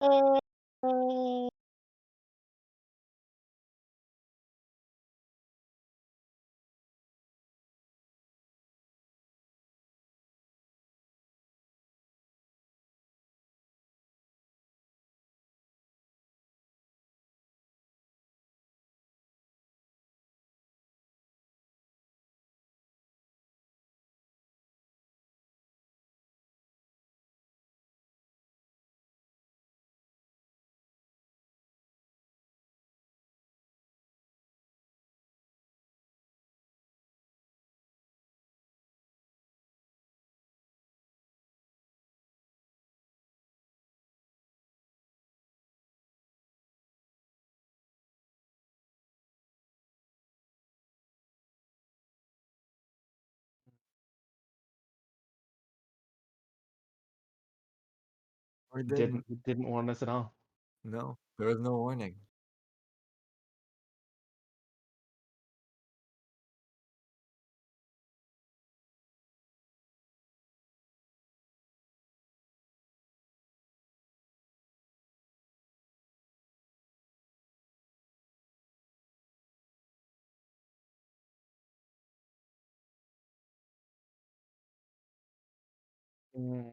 Uh, Or didn't. didn't warn us at all. No, there was no warning. Mm.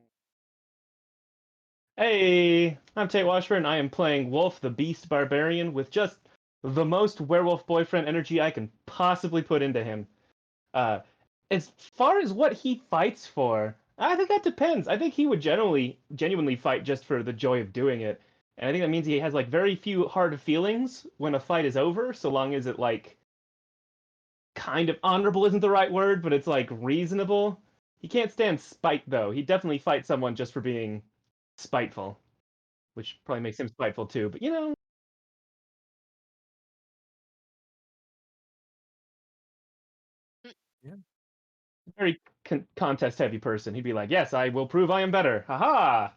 Hey, I'm Tate Washburn. I am playing Wolf the Beast Barbarian with just the most werewolf boyfriend energy I can possibly put into him. Uh, as far as what he fights for, I think that depends. I think he would genuinely fight just for the joy of doing it. And I think that means he has like very few hard feelings when a fight is over, so long as it like kind of honorable isn't the right word, but it's like reasonable. He can't stand spite though. He definitely fights someone just for being spiteful, which probably makes him spiteful too. But Mm. Yeah. very contest heavy person. He'd be like, "Yes, I will prove I am better." Haha.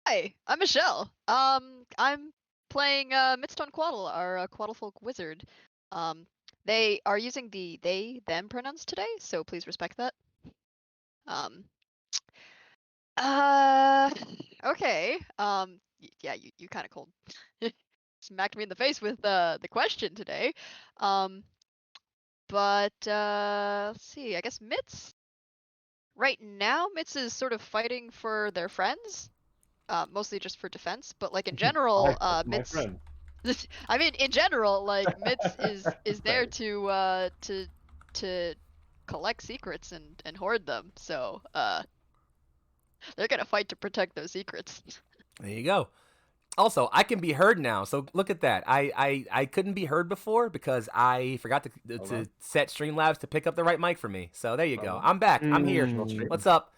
Hi, I'm Michelle. I'm playing Midstone Quaddle, our Quaddlefolk wizard. Um, they are using the they/them pronouns today, so please respect that. Um, uh, okay. Yeah, you kind of cold smacked me in the face with the question today. Um, but let's see. I guess Mitz. Right now, Mitz is sort of fighting for their friends. Mostly just for defense, but like in I general, fucked my Mitz. friend. I mean, in general, like Mitz is there Sorry. to collect secrets and hoard them. So they're gonna fight to protect those secrets. There you go. Also, I can be heard now, so look at that. I couldn't be heard before because I forgot to set Streamlabs to pick up the right mic for me. So there you go. I'm back. I'm here. What's up?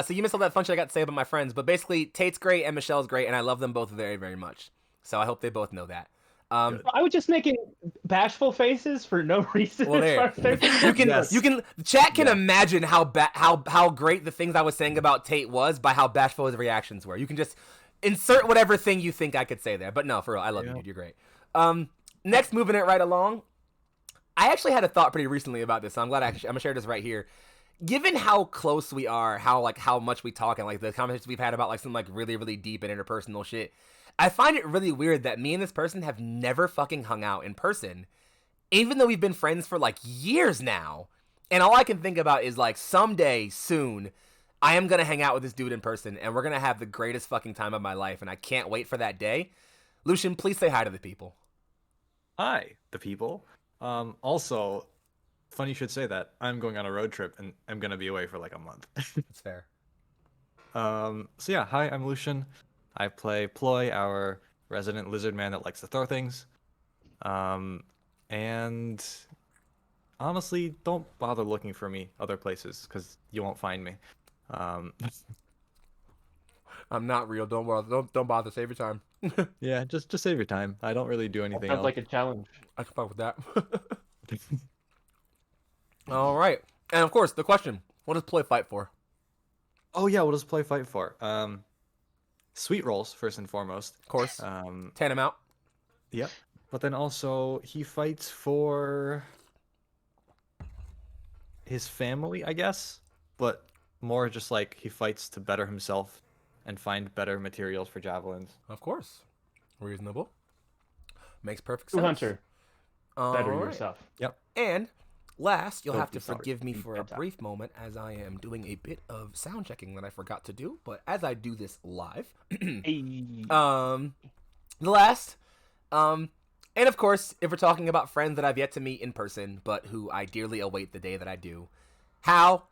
So you missed all that fun shit I got to say about my friends, but basically Tate's great and Michelle's great, and I love them both very, very much. So I hope they both know that. I was just making bashful faces for no reason. Well, there you can chat can imagine how great the things I was saying about Tate was by how bashful his reactions were. You can just insert whatever thing you think I could say there. But no, for real, I love you, dude. You're great. Next, moving it right along. I actually had a thought pretty recently about this, so I'm glad I'm gonna share this right here. Given how close we are, how much we talk, and like the conversations we've had about like some like really really deep and interpersonal shit, I find it really weird that me and this person have never fucking hung out in person, even though we've been friends for like years now. And all I can think about is like someday soon I am gonna hang out with this dude in person and we're gonna have the greatest fucking time of my life, and I can't wait for that day. Lucian, please say hi to the people. Hi, the people. Also, funny you should say that. I'm going on a road trip and I'm gonna be away for like a month. That's fair. So yeah, hi, I'm Lucian. I play Ploy, our resident lizard man that likes to throw things. And honestly, don't bother looking for me other places because you won't find me. I'm not real. Don't worry. Don't bother. Save your time. Yeah, just save your time. I don't really do anything Sounds else. like a challenge. I can fuck with that. All right. And of course, the question: what does play fight for? Oh yeah, what does play fight for? Sweet rolls first and foremost. Of course. Tantamount. Yep. But then also he fights for his family, I guess. But more just like he fights to better himself and find better materials for javelins. Of course. Reasonable. Makes perfect True sense. hunter. Better yourself. Yep. And last, you'll Don't have to be sorry. forgive me Be for a better. brief moment as I am doing a bit of sound checking that I forgot to do. But as I do this live, Hey. the last, and of course, if we're talking about friends that I've yet to meet in person, but who I dearly await the day that I do, how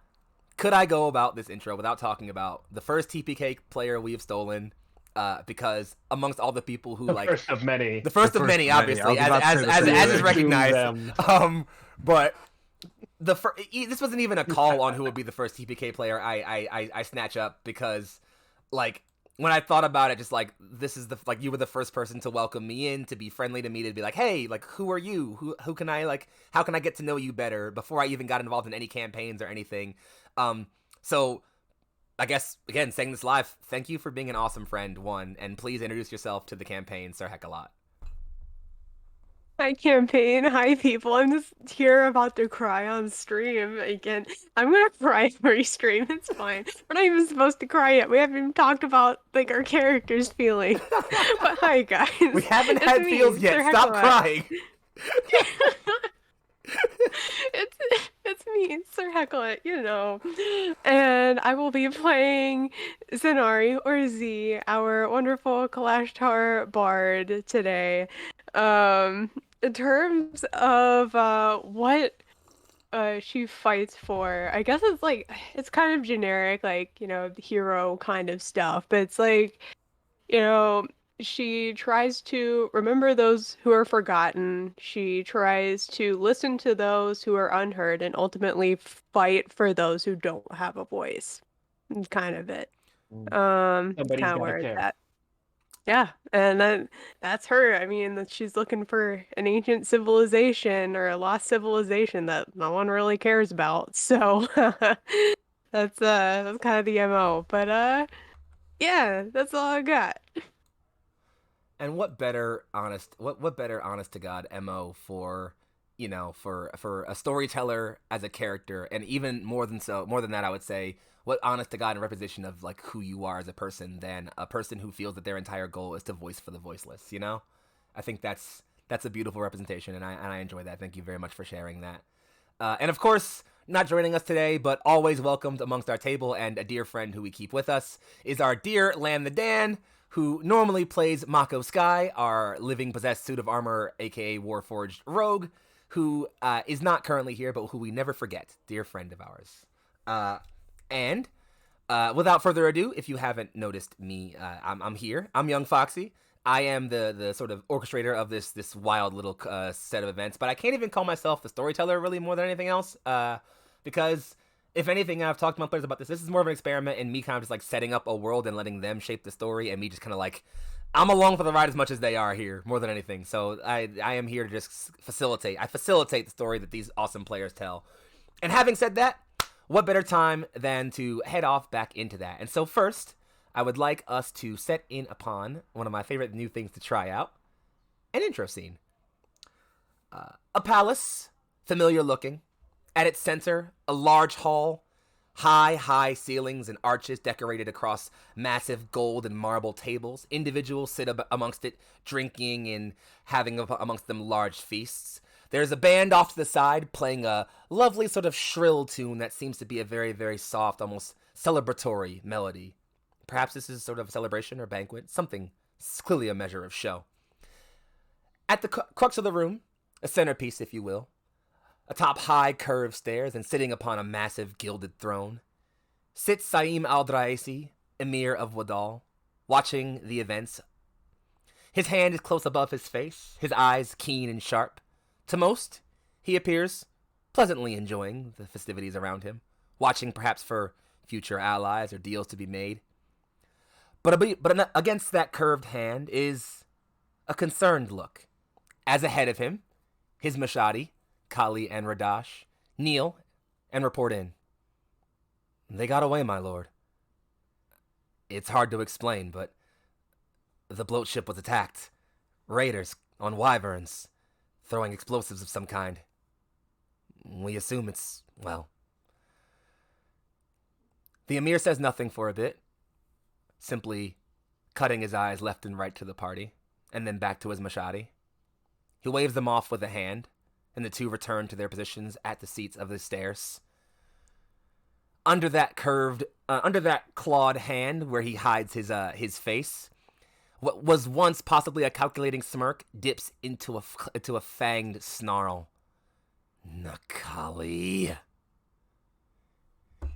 could I go about this intro without talking about the first TPK player we have stolen? Because amongst all the people who The like first of many. the first of many, obviously, as is recognized. But this wasn't even a call on who would be the first TPK player I snatch up, because like when I thought about it, just like this is you were the first person to welcome me in, to be friendly to me, to be like, hey, like who are you? Who can I like? How can I get to know you better before I even got involved in any campaigns or anything? So I guess again, saying this live, thank you for being an awesome friend, one, and please introduce yourself to the campaign, Sir Heckalot. Hi, campaign. Hi, people. I'm just here about to cry on stream again. I'm gonna cry every stream. It's fine. We're not even supposed to cry yet. We haven't even talked about like our characters' feeling. But hi, guys. We haven't It's had me, feels yet. Sir Stop Heckalot. crying. It's me, Sir Heckalot, and I will be playing Zenari, or Z, our wonderful Kalashtar bard today. In terms of what she fights for, I guess it's kind of generic, hero kind of stuff, but it's like, she tries to remember those who are forgotten. She tries to listen to those who are unheard, and ultimately fight for those who don't have a voice. That's kind of it. Somebody's Kind of gotta where it's care. at. Yeah, and that's her. I mean, she's looking for an ancient civilization or a lost civilization that no one really cares about. So that's kind of the MO. But yeah, that's all I got. And what better honest to God MO for, for a storyteller as a character, and even more than that, I would say, what honest to God and representation of like who you are as a person than a person who feels that their entire goal is to voice for the voiceless, I think that's a beautiful representation, and I enjoy that. Thank you very much for sharing that. And of course, not joining us today, but always welcomed amongst our table and a dear friend who we keep with us, is our dear Lan the Dan, who normally plays Mako Sky, our living possessed suit of armor, aka Warforged rogue, who is not currently here, but who we never forget, dear friend of ours. And without further ado, if you haven't noticed me, I'm here. I'm young Foxxii. I am the sort of orchestrator of this wild little set of events, but I can't even call myself the storyteller really more than anything else, because if anything, I've talked to my players about this. This is more of an experiment in me kind of just like setting up a world and letting them shape the story, and me just kind of like, I'm along for the ride as much as they are here, more than anything. So I am here to just facilitate. I facilitate the story that these awesome players tell. And having said that, what better time than to head off back into that? And so first, I would like us to set in upon one of my favorite new things to try out, an intro scene. A palace, familiar looking. At its center, a large hall, high ceilings and arches decorated across massive gold and marble tables. Individuals sit amongst it, drinking and having amongst them large feasts. There's a band off to the side playing a lovely sort of shrill tune that seems to be a very, very soft, almost celebratory melody. Perhaps this is sort of a celebration or banquet, something, clearly a measure of show. At the crux of the room, a centerpiece, if you will, atop high curved stairs and sitting upon a massive gilded throne, sits Saim al-Draisi, Emir of Wadal, watching the events. His hand is close above his face, his eyes keen and sharp. To most, he appears pleasantly enjoying the festivities around him, watching perhaps for future allies or deals to be made. But against that curved hand is a concerned look, as ahead of him, his Mashadi, Kali, and Radash kneel and report in. They got away, my lord. It's hard to explain, but the bloat ship was attacked. Raiders on wyverns, throwing explosives of some kind. We assume it's, well... The Emir says nothing for a bit, simply cutting his eyes left and right to the party, and then back to his Mashadi. He waves them off with a hand, and the two return to their positions at the seats of the stairs. Under that clawed hand where he hides his face, what was once possibly a calculating smirk dips into a fanged snarl. Nakali.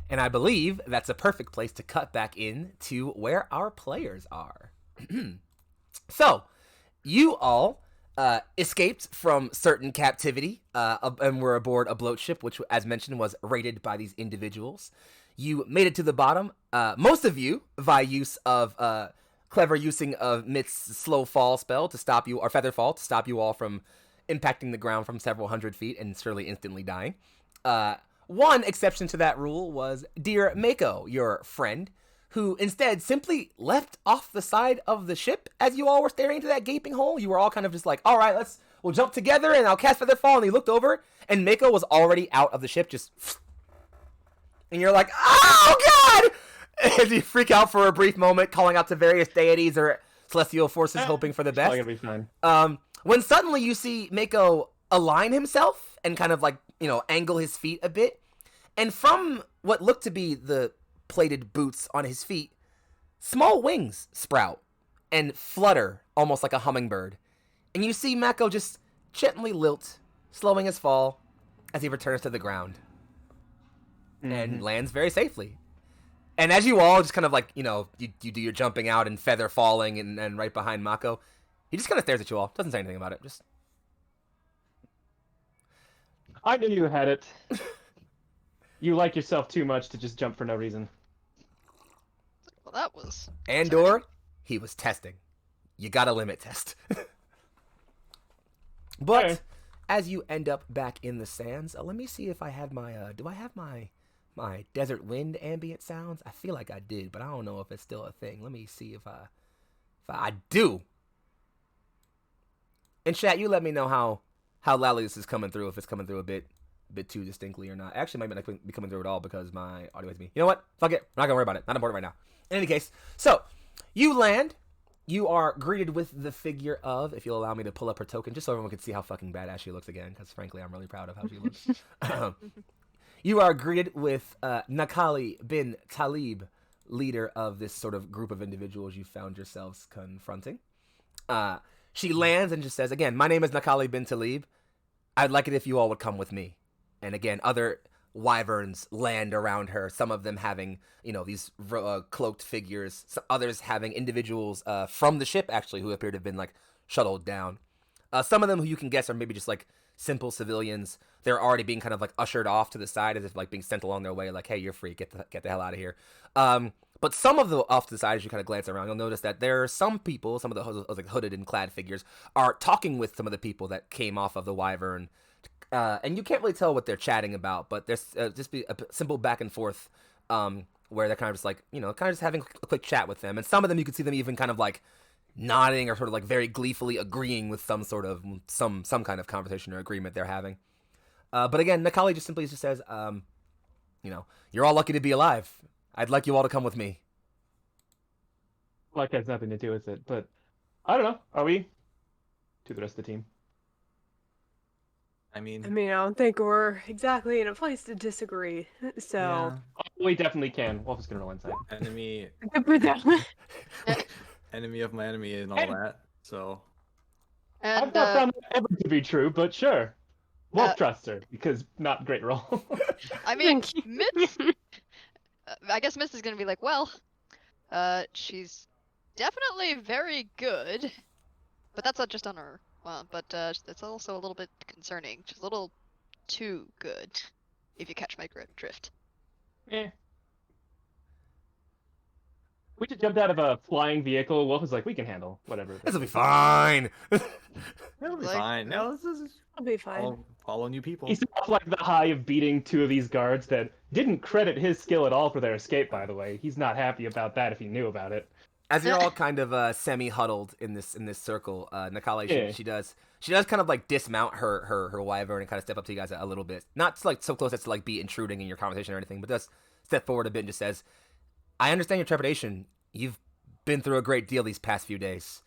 And I believe that's a perfect place to cut back in to where our players are. So, you all escaped from certain captivity and were aboard a bloat ship, which, as mentioned, was raided by these individuals. You made it to the bottom. Most of you, via use of clever using of Mitt's slow fall spell to stop you, or feather fall to stop you all from impacting the ground from several hundred feet and surely instantly dying. One exception to that rule was dear Mako, your friend, who instead simply leapt off the side of the ship as you all were staring into that gaping hole. You were all kind of just like, all right, we'll jump together and I'll cast Feather Fall. And he looked over and Mako was already out of the ship, just... And you're like, oh god! As you freak out for a brief moment, calling out to various deities or celestial forces, hoping for the best. It's probably gonna be fine. When suddenly you see Mako align himself and kind of like, angle his feet a bit. And from what looked to be the plated boots on his feet, small wings sprout and flutter almost like a hummingbird. And you see Mako just gently lilt, slowing his fall as he returns to the ground. And lands very safely. And as you all just kind of like, you do your jumping out and feather falling and right behind Mako, he just kind of stares at you all. Doesn't say anything about it. Just... I knew you had it. You like yourself too much to just jump for no reason. Well, that was... Andor, he was testing. You got a limit test. But Okay. As you end up back in the sands, let me see if I had my... do I have my desert wind ambient sounds? I feel like I did, but I don't know if it's still a thing. Let me see if I do. And chat, you let me know how loudly this is coming through, if it's coming through a bit too distinctly or not. Actually, it might not be coming through at all because my audio is me. You know what? Fuck it. I'm not gonna worry about it. Not important right now. In any case, so you land. You are greeted with the figure of, if you'll allow me to pull up her token, just so everyone can see how fucking badass she looks again, because frankly, I'm really proud of how she looks. You are greeted with Nakali bin Talib, leader of this sort of group of individuals you found yourselves confronting. She lands and just says, again, my name is Nakali bin Talib. I'd like it if you all would come with me. And again, other wyverns land around her, some of them having, these cloaked figures, others having individuals from the ship, actually, who appear to have been, shuttled down. Some of them who you can guess are maybe just, simple civilians. They're already being kind of, ushered off to the side as if, being sent along their way, hey, you're free, get the hell out of here. But some of the off to the side, as you kind of glance around, you'll notice that there are some people, some of the hooded and clad figures, are talking with some of the people that came off of the wyvern. And you can't really tell what they're chatting about, but there's just be a simple back and forth where they're kind of just kind of just having a quick chat with them. And some of them, you can see them even kind of nodding or sort of very gleefully agreeing with some sort of some kind of conversation or agreement they're having. But again, Nakali just simply says, you're all lucky to be alive. I'd like you all to come with me. Luck has nothing to do with it, but I don't know. Are we? To the rest of the team. I mean, I don't think we're exactly in a place to disagree. So yeah. Oh, we definitely can. Wolf is gonna roll inside. enemy of my enemy and all that. So I've And not found that ever to be true, but sure. Wolf trusts her because not great roll. I mean, Mitz, I guess Mitz is gonna be like, well, she's definitely very good, but that's not just on her. Well, but it's also a little bit concerning. She's a little too good, if you catch my drift. Eh. We just jumped out of a flying vehicle. Wolf is like, we can handle whatever. This will be fine. It'll be Like- fine. No, this is I'll be fine. all follow new people. He's off like the high of beating 2 of these guards that didn't credit his skill at all for their escape, by the way. He's not happy about that if he knew about it. As you're all kind of semi-huddled in this circle, Nakale, Yeah. she does kind of like dismount her wyvern and kind of step up to you guys a little bit. Not like so close as to like be intruding in your conversation or anything, but does step forward a bit and just says, I understand your trepidation. You've been through a great deal these past few days.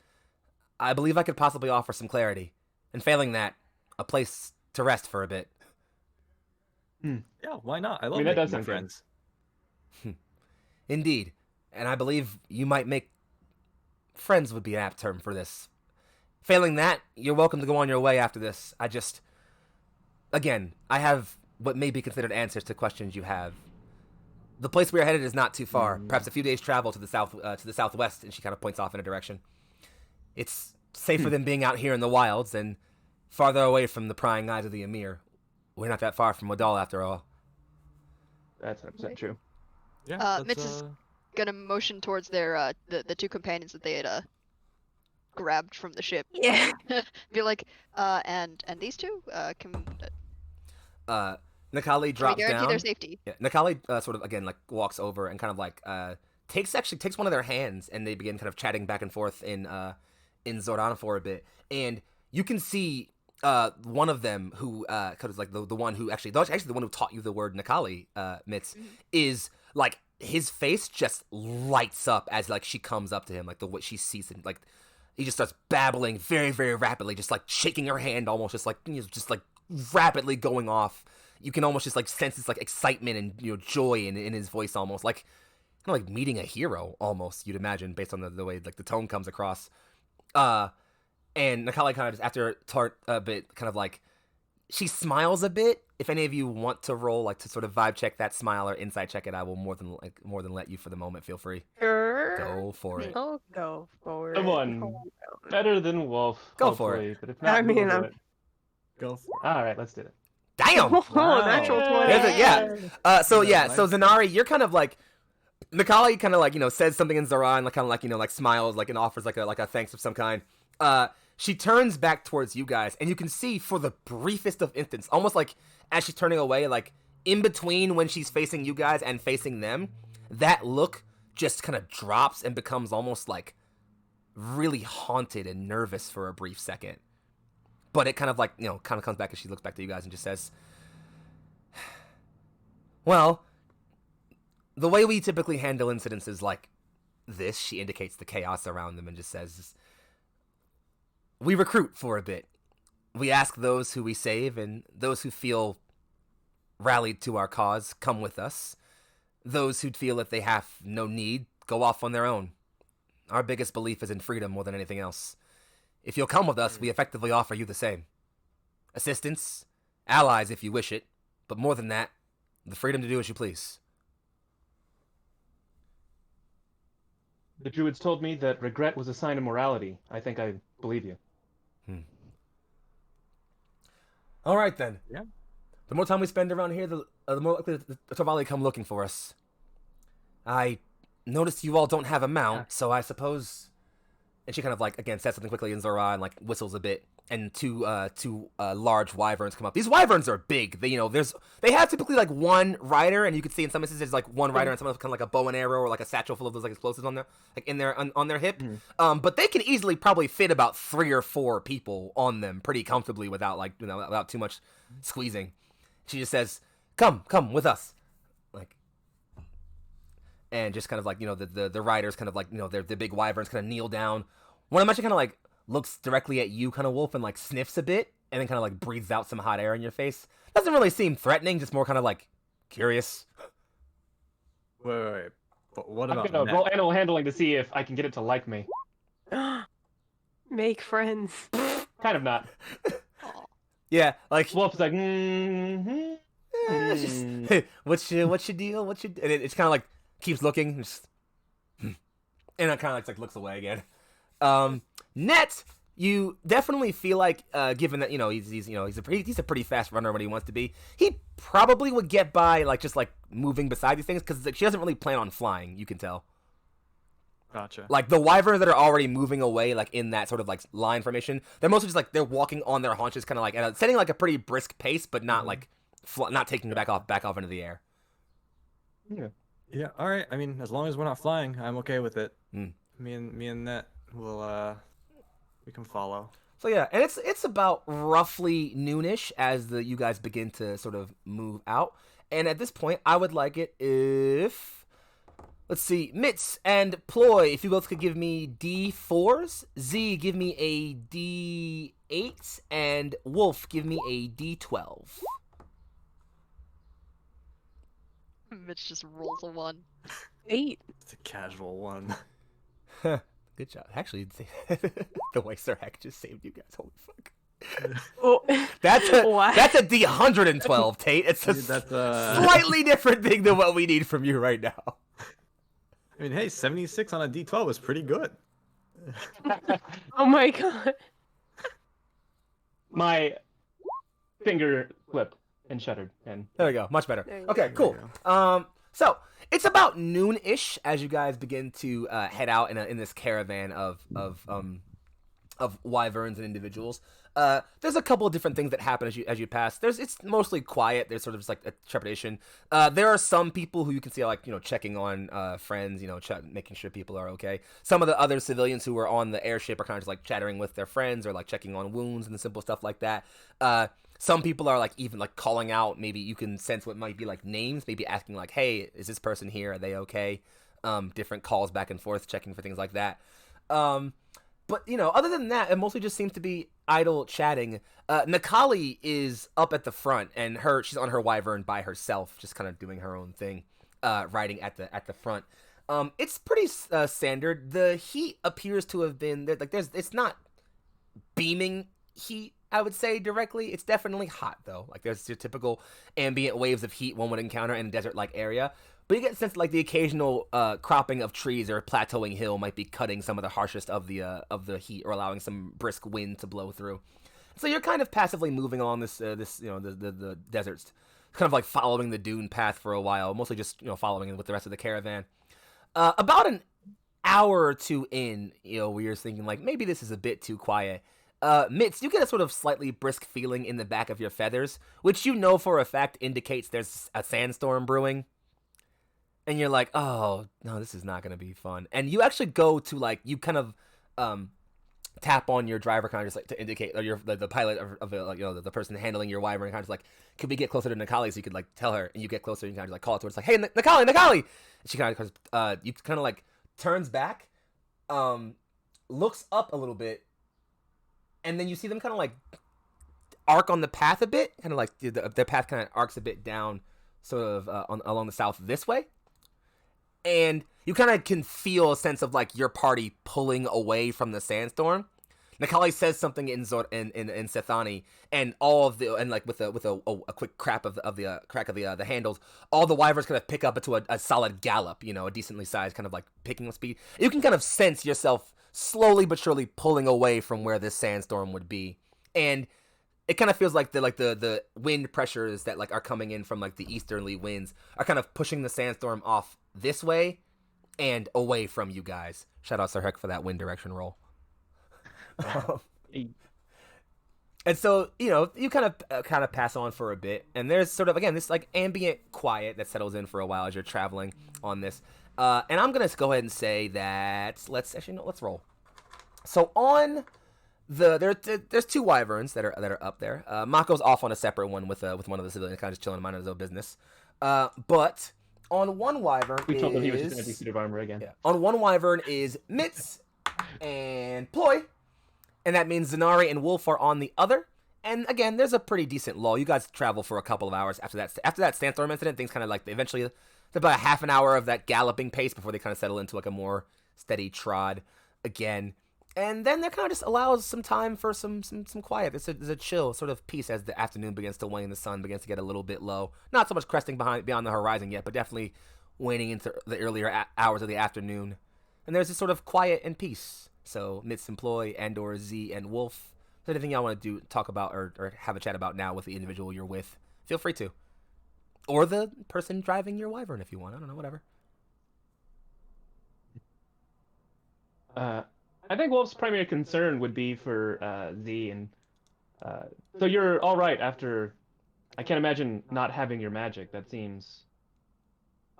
I believe I could possibly offer some clarity. And failing that, a place to rest for a bit. Yeah, why not? I love mean, that making does new sound good. friends. Indeed. And I believe you might make friends would be an apt term for this. Failing that, you're welcome to go on your way after this. Again, I have what may be considered answers to questions you have. The place we are headed is not too far, perhaps a few days' travel to the southwest, and she kind of points off in a direction. It's safer than being out here in the wilds and farther away from the prying eyes of the Emir. We're not that far from Wadal, after all. That's 100% true. Yeah, Mitch is gonna motion towards their the 2 companions that they had grabbed from the ship. Yeah. Be like, and these 2 can Nakale we drops guarantee down. their safety. Yeah, Nakale sort of again like walks over and kind of like takes one of their hands, and they begin kind of chatting back and forth in Zor'aa for a bit, and you can see one of them who cause like the one who actually the one who taught you the word Nakale, Mitz, is like his face just lights up as like she comes up to him, like what she sees him, like he just starts babbling very, very rapidly, just like shaking her hand, almost just like rapidly going off. You can almost just like sense this like excitement and joy in his voice, almost like kind of like meeting a hero, almost you'd imagine based on the way like the tone comes across. And Nakale kind of just after a bit, kind of like she smiles a bit. If any of you want to roll like to sort of vibe check that smile or insight check it, I will more than let you for the moment. Feel free. Sure. Go for it. I'll go for it. Come on. Better than Wolf. Go for hopefully, But if not, I mean, we'll do I'm- it. Go for All right, let's do it. Damn. Oh, Wow. natural 20. There's a- yeah. So Yeah, Zanari, you're kind of like Nakale kind of like says something in Zor'aa and like kind of like like smiles like and offers like a thanks of some kind. She turns back towards you guys, and you can see for the briefest of instants, almost like as she's turning away, like in between when she's facing you guys and facing them, that look just kind of drops and becomes almost like really haunted and nervous for a brief second. But it kind of like, kind of comes back as she looks back to you guys and just says, well, the way we typically handle incidences like this, she indicates the chaos around them and just says, we recruit for a bit. We ask those who we save, and those who feel rallied to our cause come with us. Those who feel that they have no need go off on their own. Our biggest belief is in freedom more than anything else. If you'll come with us, we effectively offer you the same. Assistance, allies if you wish it, but more than that, the freedom to do as you please. The druids told me that regret was a sign of morality. I think I believe you. All right, then. Yeah. The more time we spend around here, the more likely the Torvali come looking for us. I noticed you all don't have a mount, so I suppose... And she kind of like, again, says something quickly in Zor'aa and like whistles a bit, and two large wyverns come up. These wyverns are big. They they have typically like one rider, and you can see in some instances like one rider and some of kind of like a bow and arrow or like a satchel full of those like explosives on their like in their on their hip. But they can easily probably fit about 3 or 4 people on them pretty comfortably without like without too much squeezing. She just says, "Come with us," like. And just kind of like, the riders kind of like, the big wyverns kind of kneel down. One of them actually kind of like looks directly at you, kind of Wolf, and like sniffs a bit, and then kind of like breathes out some hot air in your face. Doesn't really seem threatening, just more kind of like curious. Wait. But what I'm about gonna Ned? roll animal handling to see if I can get it to like me. Make friends. Kind of not. Aw. Yeah, like, Wolf's like, mm-hmm. it's just, what's your deal? And it's kind of like keeps looking, and it kind of like looks away again. Net, you definitely feel like, given that he's a pretty fast runner when he wants to be, he probably would get by like just like moving beside these things because she doesn't really plan on flying. You can tell. Gotcha. Like the wyverns that are already moving away, like in that sort of like line formation, they're mostly just like they're walking on their haunches, kind of like setting like a pretty brisk pace, but not like not taking it back off into the air. Yeah. Yeah. All right. I mean, as long as we're not flying, I'm okay with it. Mm. Me and Net will we can follow. So yeah, and it's about roughly noonish as you guys begin to sort of move out, and at this point, I would like it if. Let's see, Mitz and Ploy, if you both could give me D4s. Z, give me a D8. And Wolf, give me a D12. Mitch just rolls a 1. 8. It's a casual one. Good job. Actually, the way Sir Heck just saved you guys. Holy fuck. Oh, That's a what? that's a D112, Tate. It's a Dude, that's slightly different thing than what we need from you right now. I mean, hey, 76 on a D12 is pretty good. Oh my god. My finger flipped and shuddered, and There we go. Much better. There you Okay, go. cool. So it's about noon-ish as you guys begin to head out in this caravan of wyverns and individuals. There's a couple of different things that happen as you pass. It's mostly quiet. There's sort of just like a trepidation. There are some people who you can see like checking on friends, making sure people are okay. Some of the other civilians who are on the airship are kind of just like chattering with their friends or like checking on wounds and the simple stuff like that. Some people are like even like calling out. Maybe you can sense what might be like names. Maybe asking like, "Hey, is this person here? Are they okay?" Different calls back and forth, checking for things like that. But, other than that, it mostly just seems to be idle chatting. Nakali is up at the front, and she's on her wyvern by herself, just kind of doing her own thing, riding at the front. It's pretty standard. The heat appears to have been it's not beaming heat, I would say directly. It's definitely hot though. Like there's your typical ambient waves of heat one would encounter in a desert-like area. But you get the sense like the occasional cropping of trees or plateauing hill might be cutting some of the harshest of the heat or allowing some brisk wind to blow through. So you're kind of passively moving along the deserts, kind of like following the dune path for a while, mostly just following with the rest of the caravan. About an hour or two in, where you're thinking like maybe this is a bit too quiet. Mitz, you get a sort of slightly brisk feeling in the back of your feathers, which for a fact indicates there's a sandstorm brewing. And you're like, oh, no, this is not going to be fun. And you actually go to, like, you kind of tap on your driver kind of just, like, to indicate, or the pilot of the person handling your wyvern kind of like, could we get closer to Nakali so you could, like, tell her? And you get closer and you kind of, like, call it to her. It's like, hey, Nakali! And she kind of, you kind of, like, turns back, looks up a little bit, and then you see them kind of, like, arc on the path a bit. Kind of, like, their path kind of arcs a bit down, sort of, along the south this way. And you kind of can feel a sense of like your party pulling away from the sandstorm. Nakali says something in Sethani, and with a quick crack of the handles, all the wyverns kind of pick up into a solid gallop, a decently sized kind of like picking speed. You can kind of sense yourself slowly but surely pulling away from where this sandstorm would be, and it kind of feels like the wind pressures that like are coming in from like the easterly winds are kind of pushing the sandstorm off this way and away from you guys. Shout out Sir Heck for that wind direction roll. And so you kind of pass on for a bit, and there's sort of again this like ambient quiet that settles in for a while as you're traveling on this. And I'm gonna go ahead and say that let's roll. So on there's two wyverns that are up there. Mako's off on a separate one with one of the civilians, kind of just chilling, minding his own business. But on one wyvern, we told him he was just empty suit of armor again. Yeah, on one wyvern is Mitz and Ploy, and that means Zanari and Wolf are on the other. And again, there's a pretty decent lull. You guys travel for a couple of hours after that sandstorm incident. Things kind of like eventually, it's about a half an hour of that galloping pace before they kind of settle into like a more steady trot again. And then that kind of just allows some time for some quiet. There's a chill sort of peace as the afternoon begins to wane. The sun begins to get a little bit low. Not so much cresting beyond the horizon yet, but definitely waning into the earlier hours of the afternoon. And there's this sort of quiet and peace. So Mitz, Employ, and/or Z and Wolf. If there's anything y'all want to talk about or have a chat about now with the individual you're with, feel free to. Or the person driving your wyvern if you want. I don't know, whatever. I think Wolf's primary concern would be for Z, and so you're all right after. I can't imagine not having your magic. That seems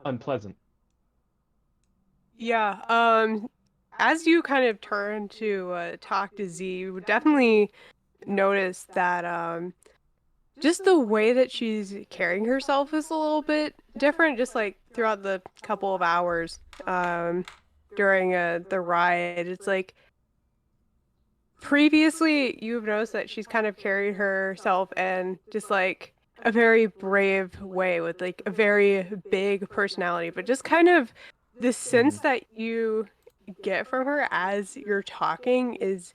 unpleasant. Yeah. As you kind of turn to talk to Z, you would definitely notice that just the way that she's carrying herself is a little bit different, just like throughout the couple of hours during the ride. It's like previously you've noticed that she's kind of carried herself in just like a very brave way with like a very big personality, but just kind of the sense that you get from her as you're talking is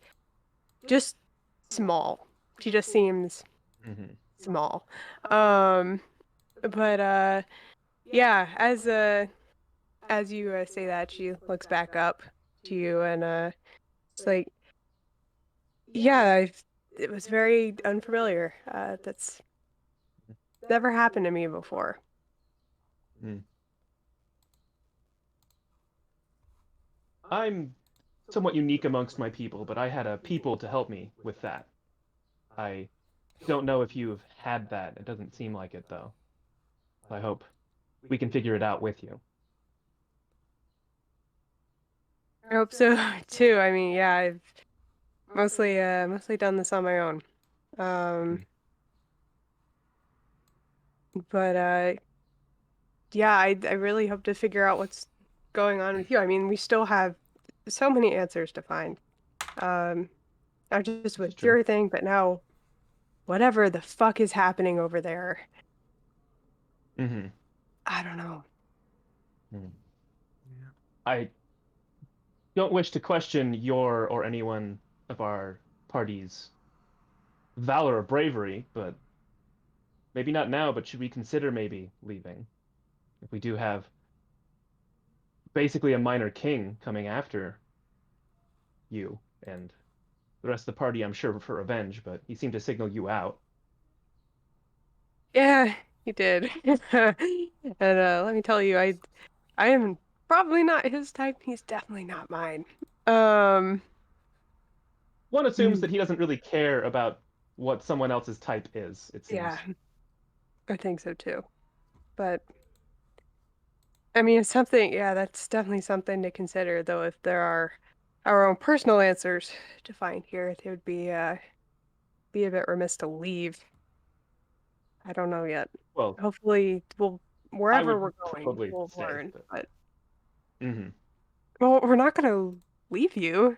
just small. She just seems small. But yeah, as you say that, she looks back up to you and it's like, yeah, it was very unfamiliar. That's never happened to me before. I'm somewhat unique amongst my people, but I had a people to help me with that. I don't know if you've had that. It doesn't seem like it, though. I hope we can figure it out with you. I hope so too. I mean, yeah, I've mostly done this on my own. But yeah, I really hope to figure out what's going on with you. I mean, we still have so many answers to find. Not just with your thing, but now whatever the fuck is happening over there. I don't know. I don't wish to question your or anyone of our party's valor or bravery, but maybe not now, but should we consider maybe leaving? If we do have basically a minor king coming after you and the rest of the party, I'm sure, for revenge, but he seemed to signal you out. Yeah, he did. And let me tell you, I am probably not his type. He's definitely not mine. One assumes that he doesn't really care about what someone else's type is, it seems. Yeah, I think so too. But I mean, it's something, yeah, that's definitely something to consider, though. If there are our own personal answers to find here, it would be a bit remiss to leave. I don't know yet. Well, hopefully, wherever we're going, we'll learn. But well, we're not gonna leave you.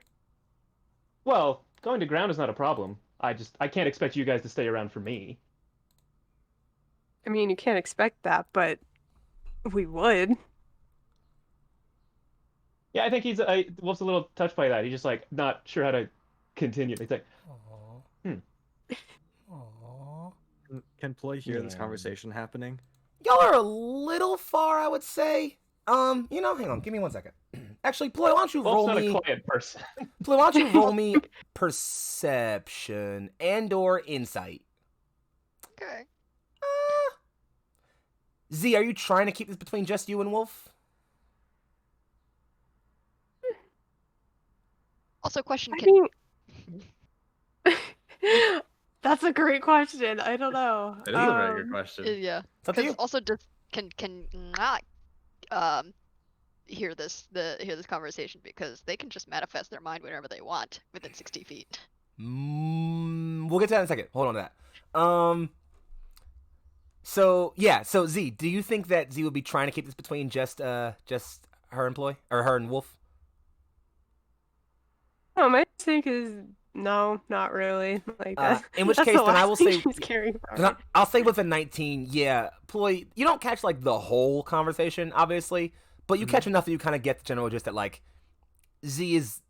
Well, going to ground is not a problem. I can't expect you guys to stay around for me. I mean, you can't expect that, but we would. Yeah, I think Wolf's a little touched by that. He's just like not sure how to continue. He's like, Aww. Can Ploy hear this conversation happening? Y'all are a little far, I would say. Hang on, give me 1 second. Actually, Ploy, why don't you roll me? Wolf's not a quiet person. Ploy, why don't you roll me perception and/or insight? Okay. Z, are you trying to keep this between just you and Wolf? Also, question: That's a great question. I don't know. It is a very good question. Yeah. Because also, just can not hear this conversation because they can just manifest their mind whenever they want within 60 feet. We'll get to that in a second. Hold on to that. So Z, do you think that Z would be trying to keep this between just her employee or her and Wolf? My think is no, not really. Like that. In which case, then I will say, I'll say with a 19. Yeah, Ploy, you don't catch like the whole conversation, obviously, but you catch enough that you kind of get the general gist that like Z is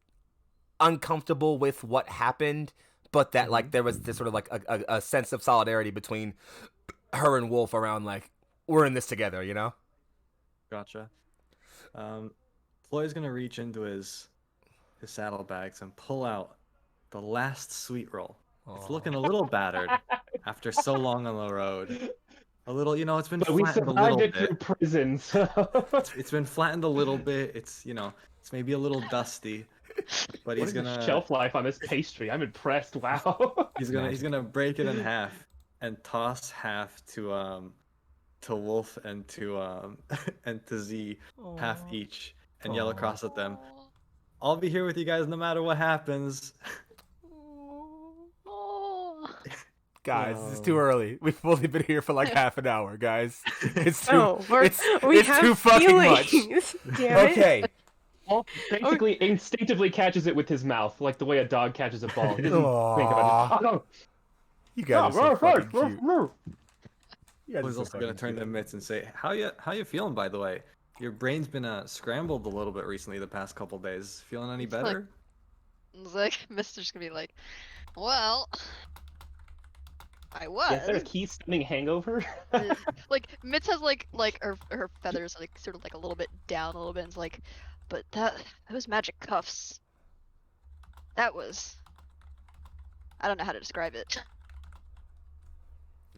uncomfortable with what happened, but that like there was this sort of like a sense of solidarity between her and Wolf around like we're in this together, you know? Gotcha. Ploy's gonna reach into his saddlebags and pull out the last sweet roll. It's looking a little battered after so long on the road. A little, it's been flattened a little bit. Through prison, so It's been flattened a little bit. It's, it's maybe a little dusty. But What he's is the gonna shelf life on this pastry? I'm impressed. Wow. he's gonna break it in half and toss half to Wolf and to and to Z, half Aw. each, and yell across at them. Aw. I'll be here with you guys no matter what happens. Aw. Guys, it's too early. We've only been here for like half an hour, guys. It's too. No, we it's have too fucking much. feelings. Damn it. Okay. Wolf basically instinctively catches it with his mouth, like the way a dog catches a ball. He doesn't think about it. You guys are so fucking cute. You guys are He's so also gonna fucking turn cute. to Mitz and say, "How you feeling, by the way? Your brain's been scrambled a little bit recently the past couple days. Feeling any It's like- better?" It's like Mister's gonna be like, well, I was. Is there a key stunning hangover? Like Mitz has like her feathers like sort of like a little bit down a little bit and it's like, but those magic cuffs. That was, I don't know how to describe it.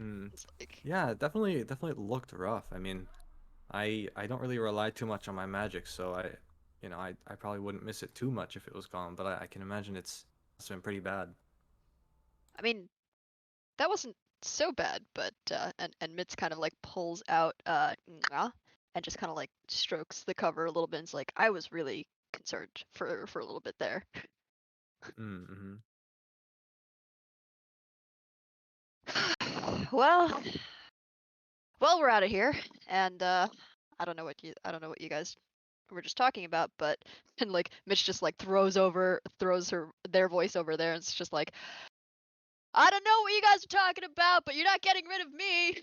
Mm. It's like, Yeah, it definitely looked rough. I mean, I don't really rely too much on my magic, so I probably wouldn't miss it too much if it was gone, but I can imagine it's been pretty bad. I mean, that wasn't so bad, but and Mitz kind of like pulls out Nga and just kind of like strokes the cover a little bit. And it's like, I was really concerned for a little bit there. Mm-hmm. Well, we're out of here, and I don't know what you guys were just talking about, but and like Mitch just like throws their voice over there, and it's just like, I don't know what you guys are talking about, but you're not getting rid of me.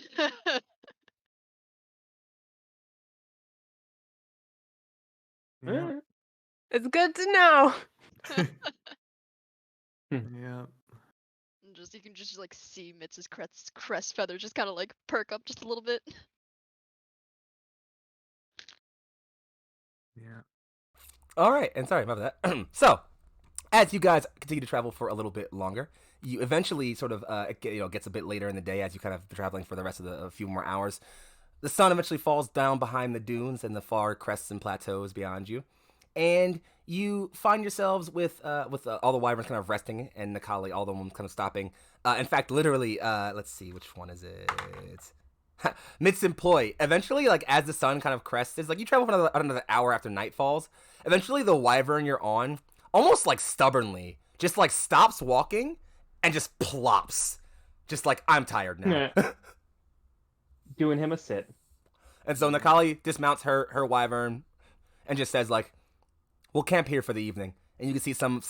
Yeah. It's good to know. Yeah. And just you can just like see Mitz's crest feathers just kind of like perk up just a little bit. Yeah. All right, and sorry about that. So, as you guys continue to travel for a little bit longer, you eventually sort of gets a bit later in the day as you kind of traveling for the rest of a few more hours. The sun eventually falls down behind the dunes and the far crests and plateaus beyond you, and you find yourselves with all the wyverns kind of resting and Nikali, all of them kind of stopping. In fact, literally, let's see, which one is it? Mit's employee. Eventually, like as the sun kind of crests, it's like you travel for another hour after night falls. Eventually, the wyvern you're on, almost like stubbornly, just like stops walking and just plops, just like I'm tired now. Doing him a sit. And so Nikali dismounts her wyvern and just says like, "We'll camp here for the evening." And you can see some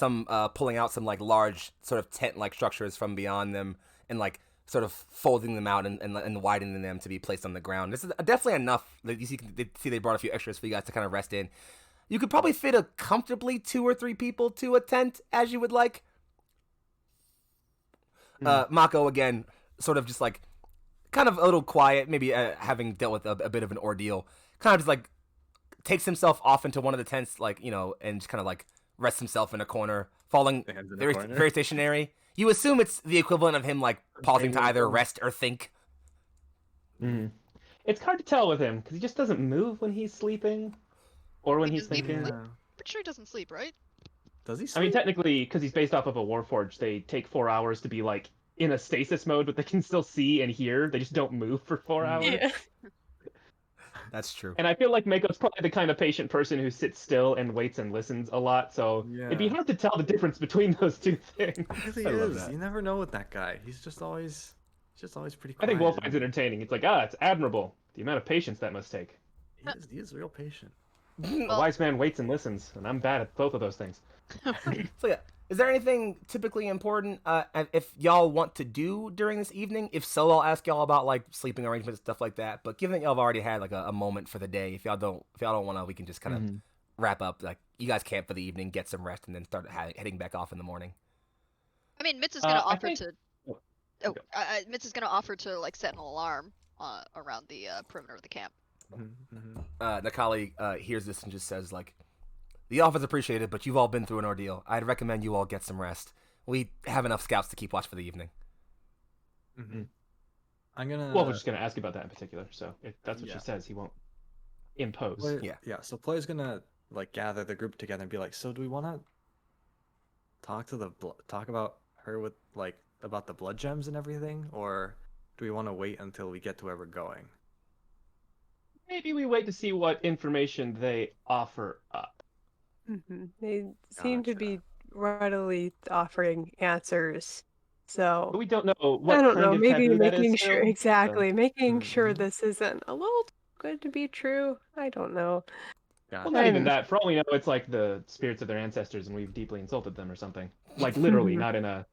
pulling out some like large sort of tent like structures from beyond them and like sort of folding them out and widening them to be placed on the ground. This is definitely enough. You see they brought a few extras for you guys to kind of rest in. You could probably fit a comfortably 2 or 3 people to a tent as you would like. Mako again, sort of just like kind of a little quiet, maybe having dealt with a bit of an ordeal, kind of just like takes himself off into one of the tents, like, and just kind of like rests himself in a corner, falling very stationary. You assume it's the equivalent of him like pausing to either rest or think. Mm. It's hard to tell with him because he just doesn't move when he's sleeping or when he's thinking. Pretty sure he doesn't sleep, right? Does he sleep? I mean, technically, because he's based off of a Warforged, they take 4 hours to be like in a stasis mode, but they can still see and hear. They just don't move for 4 hours. Yeah. That's true. And I feel like Mako's probably the kind of patient person who sits still and waits and listens a lot, so it'd be hard to tell the difference between those two things. It really is. You never know with that guy. He's just always pretty quiet. I think Wolf finds it entertaining. It's like, it's admirable. The amount of patience that must take. He is real patient. A wise man waits and listens, and I'm bad at both of those things. So yeah, is there anything typically important if y'all want to do during this evening? If so, I'll ask y'all about like sleeping arrangements, stuff like that. But given that y'all have already had like a moment for the day, if y'all don't want to, we can just kind of wrap up. Like you guys camp for the evening, get some rest, and then start heading back off in the morning. I mean, Mitz is gonna offer to. Mitz is gonna offer to like set an alarm around the perimeter of the camp. Nikali hears this and just says like, "The offer's appreciated, but you've all been through an ordeal. I'd recommend you all get some rest. We have enough scouts to keep watch for the evening." I'm gonna. Well, we're just gonna ask about that in particular. So if that's what she says, he won't impose. Yeah. So Play's gonna like gather the group together and be like, "So do we want to talk to talk about her with like about the blood gems and everything, or do we want to wait until we get to where we're going? Maybe we wait to see what information they offer up. They seem to Gotcha. be readily offering answers. But So we don't know I what don't kind know, of maybe taboo that is making sure still. exactly, making sure Mhm. this isn't a little too good to be true. I don't know. Well, Gotcha. not even And that. For all we know, it's like the spirits of their ancestors, and we've deeply insulted them or something. Like literally, not in a.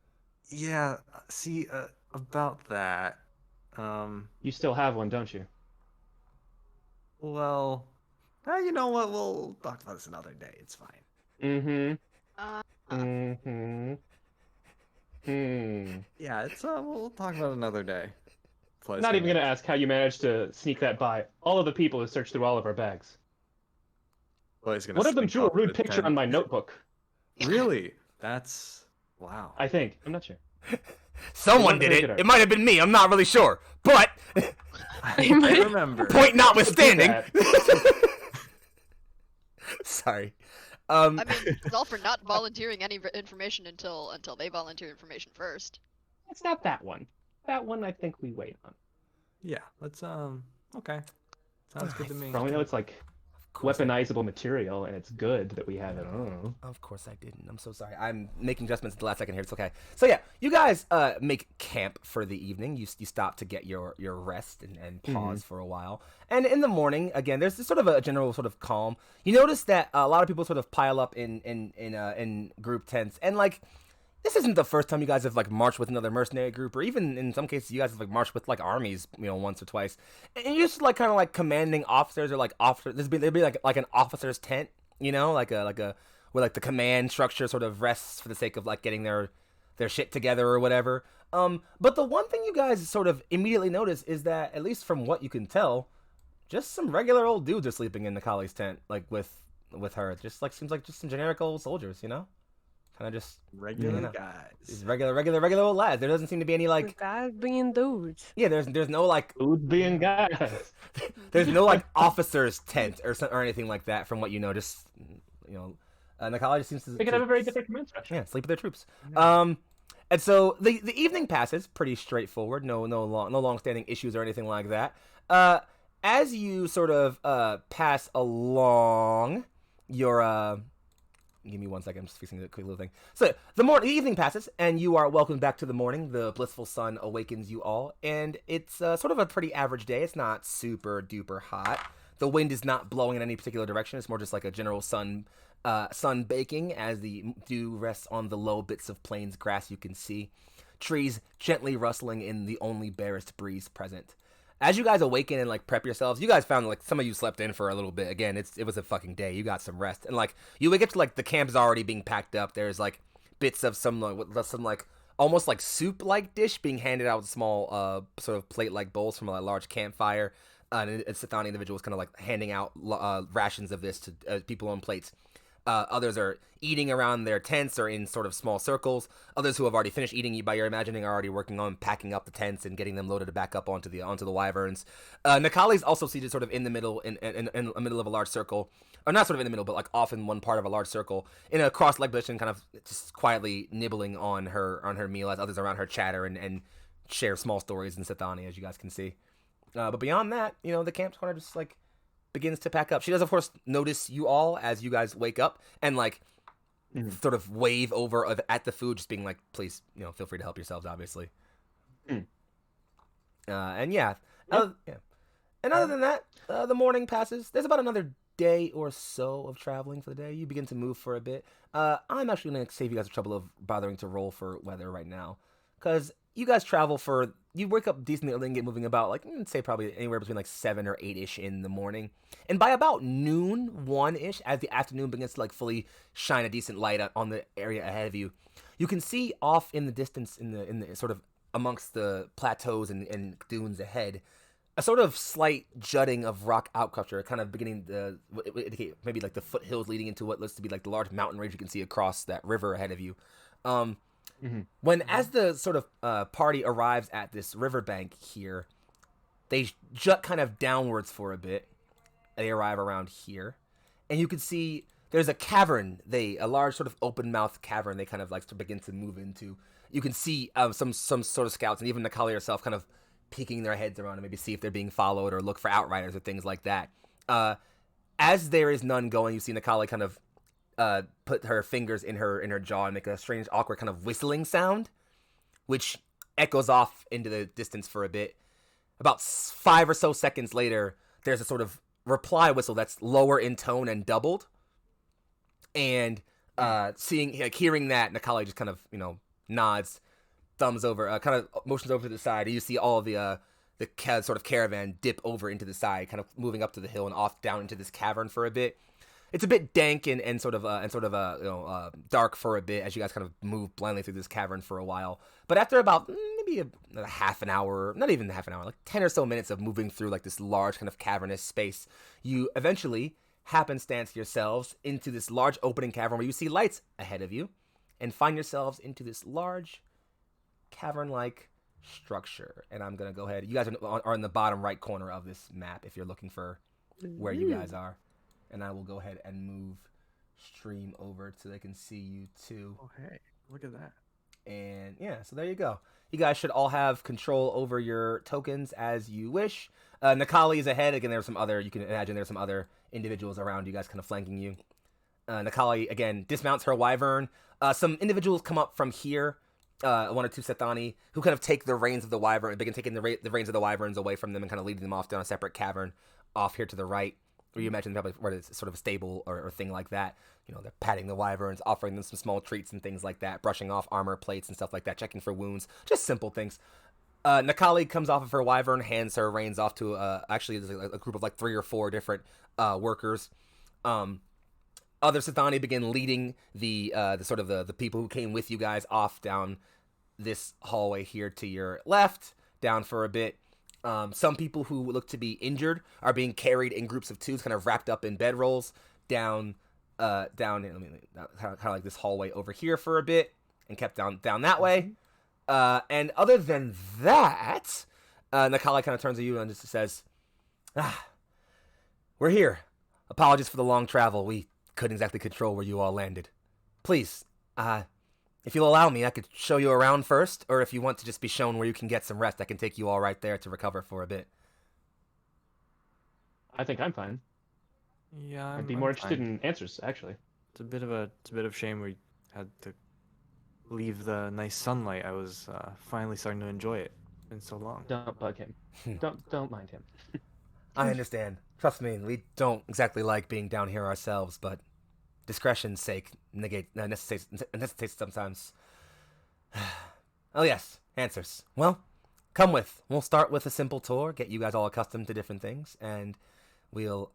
Yeah, see, about that, You still have one, don't you? well, you know what? We'll talk about this another day. It's fine. Mm-hmm. Uh, Mm-hmm. Hmm. Yeah, it's we'll talk about it another day. Fly's Not even gonna ask how you managed to sneak that by all of the people who searched through all of our bags. Fly's gonna One of them slink drew a off rude the picture on tent. my notebook. Really? That's wow. I think. I'm not sure. Someone weren't did very it. good It at- might have been me. I'm not really sure. But I remember. point notwithstanding. that. Sorry. I mean, it's all for not volunteering any information until they volunteer information first. It's not that one. That one I think we wait on. Yeah, let's okay. Sounds good to me. For all we know, it's like Of course I- weaponizable material, and it's good that we have it. Oh. Of course I didn't. I'm so sorry. I'm making adjustments at the last second here. It's okay. So yeah, you guys make camp for the evening. You stop to get your rest and pause for a while. And in the morning, again, there's this sort of a general sort of calm. You notice that a lot of people sort of pile up in group tents, and like this isn't the first time you guys have like marched with another mercenary group, or even in some cases you guys have like marched with like armies, once or twice. And you're just like kind of like commanding officers or like officers. There'd be like an officer's tent, like a where like the command structure sort of rests for the sake of like getting their shit together or whatever. But the one thing you guys sort of immediately notice is that, at least from what you can tell, just some regular old dudes are sleeping in Nikali's tent, like with her. It just like seems like just some generic old soldiers, kind of just Regular know. guys. these regular old lads. There doesn't seem to be any like guys being dudes. yeah. There's no like Who's being guys? there's no like officer's tent or anything like that. From what you know, just Nikali just seems to They could have a very different command structure. yeah sleep with their troops. And so the evening passes pretty straightforward. No long standing issues or anything like that. As you sort of pass along your give me 1 second. I'm just fixing the quick little thing. So the evening passes, and you are welcomed back to the morning. The blissful sun awakens you all, and it's sort of a pretty average day. It's not super duper hot. The wind is not blowing in any particular direction. It's more just like a general sun baking as the dew rests on the low bits of plains grass you can see. Trees gently rustling in the only barest breeze present. As you guys awaken and like prep yourselves, you guys found like some of you slept in for a little bit. Again, it was a fucking day. You got some rest, and like you wake up to like the camp is already being packed up. There's like bits of some like almost like soup like dish being handed out, small sort of plate like bowls from a large campfire. And Sithani individuals kind of like handing out rations of this to people on plates. Others are eating around their tents or in sort of small circles. Others who have already finished eating, by your imagining, are already working on packing up the tents and getting them loaded back up onto the wyverns. Nikali's also seated sort of in the middle, in the middle of a large circle, or not sort of in the middle, but like off in one part of a large circle, in a cross-legged position, kind of just quietly nibbling on her meal as others around her chatter and share small stories in Sithani, as you guys can see. But beyond that, the camp's kind of just like begins to pack up. She does, of course, notice you all as you guys wake up and like sort of wave over at the food, just being like, please, feel free to help yourselves, obviously. And yeah. And other than that, the morning passes. There's about another day or so of traveling for the day. You begin to move for a bit. I'm actually going to save you guys the trouble of bothering to roll for weather right now, because you guys you wake up decently early and get moving about, like, say probably anywhere between like 7 or 8-ish in the morning. And by about noon, 1-ish, as the afternoon begins to like fully shine a decent light on the area ahead of you, you can see off in the distance, in the sort of amongst the plateaus and dunes ahead, a sort of slight jutting of rock outcrupture, kind of beginning to indicate maybe like the foothills leading into what looks to be like the large mountain range you can see across that river ahead of you. As the sort of party arrives at this riverbank here, they jut kind of downwards for a bit. They arrive around here, and you can see there's a cavern, a large sort of open mouth cavern they kind of like to begin to move into. You can see some sort of scouts and even Nakali herself kind of peeking their heads around and maybe see if they're being followed or look for outriders or things like that. As there is none going, you see Nakali kind of put her fingers in her jaw and make a strange, awkward kind of whistling sound, which echoes off into the distance for a bit. About 5 or so seconds later, there's a sort of reply whistle that's lower in tone and doubled. And hearing that, Nakali just kind of, nods, thumbs over, kind of motions over to the side. And you see all of the sort of caravan dip over into the side, kind of moving up to the hill and off down into this cavern for a bit. It's a bit dank and sort of dark for a bit as you guys kind of move blindly through this cavern for a while. But after about maybe a half an hour, not even half an hour, like 10 or so minutes of moving through like this large kind of cavernous space, you eventually happenstance yourselves into this large opening cavern where you see lights ahead of you and find yourselves into this large cavern-like structure. And I'm going to go ahead. You guys are in the bottom right corner of this map if you're looking for where you guys are. And I will go ahead and move stream over so they can see you too. Oh, hey, look at that. And yeah, so there you go. You guys should all have control over your tokens as you wish. Nakali is ahead. Again, you can imagine there's some other individuals around you guys kind of flanking you. Nakali, again, dismounts her wyvern. Some individuals come up from here, 1 or 2 Sethani, who kind of take the reins of the wyvern and begin taking the reins of the wyverns away from them and kind of leading them off down a separate cavern off here to the right. Or you imagine probably where it's sort of a stable or thing like that. They're patting the wyverns, offering them some small treats and things like that, brushing off armor plates and stuff like that, checking for wounds, just simple things. Nakali comes off of her wyvern, hands her reins off to actually there's a group of like 3 or 4 different workers. Other Sethani begin leading the people who came with you guys off down this hallway here to your left, down for a bit. Some people who look to be injured are being carried in groups of 2s, kind of wrapped up in bedrolls, down kind of like this hallway over here for a bit, and kept down that way. And other than that, Nakali kind of turns to you and just says, "We're here. Apologies for the long travel. We couldn't exactly control where you all landed. Please, if you'll allow me, I could show you around first, or if you want to just be shown where you can get some rest, I can take you all right there to recover for a bit." I think I'm fine. Yeah, I'd be more interested in answers, actually. It's a bit of shame we had to leave the nice sunlight. I was finally starting to enjoy it. It's been so long. Don't bug him. don't mind him. I understand. Trust me, we don't exactly like being down here ourselves, but discretion's sake necessitates sometimes. Oh yes, answers. Well, come with. We'll start with a simple tour, get you guys all accustomed to different things, and we'll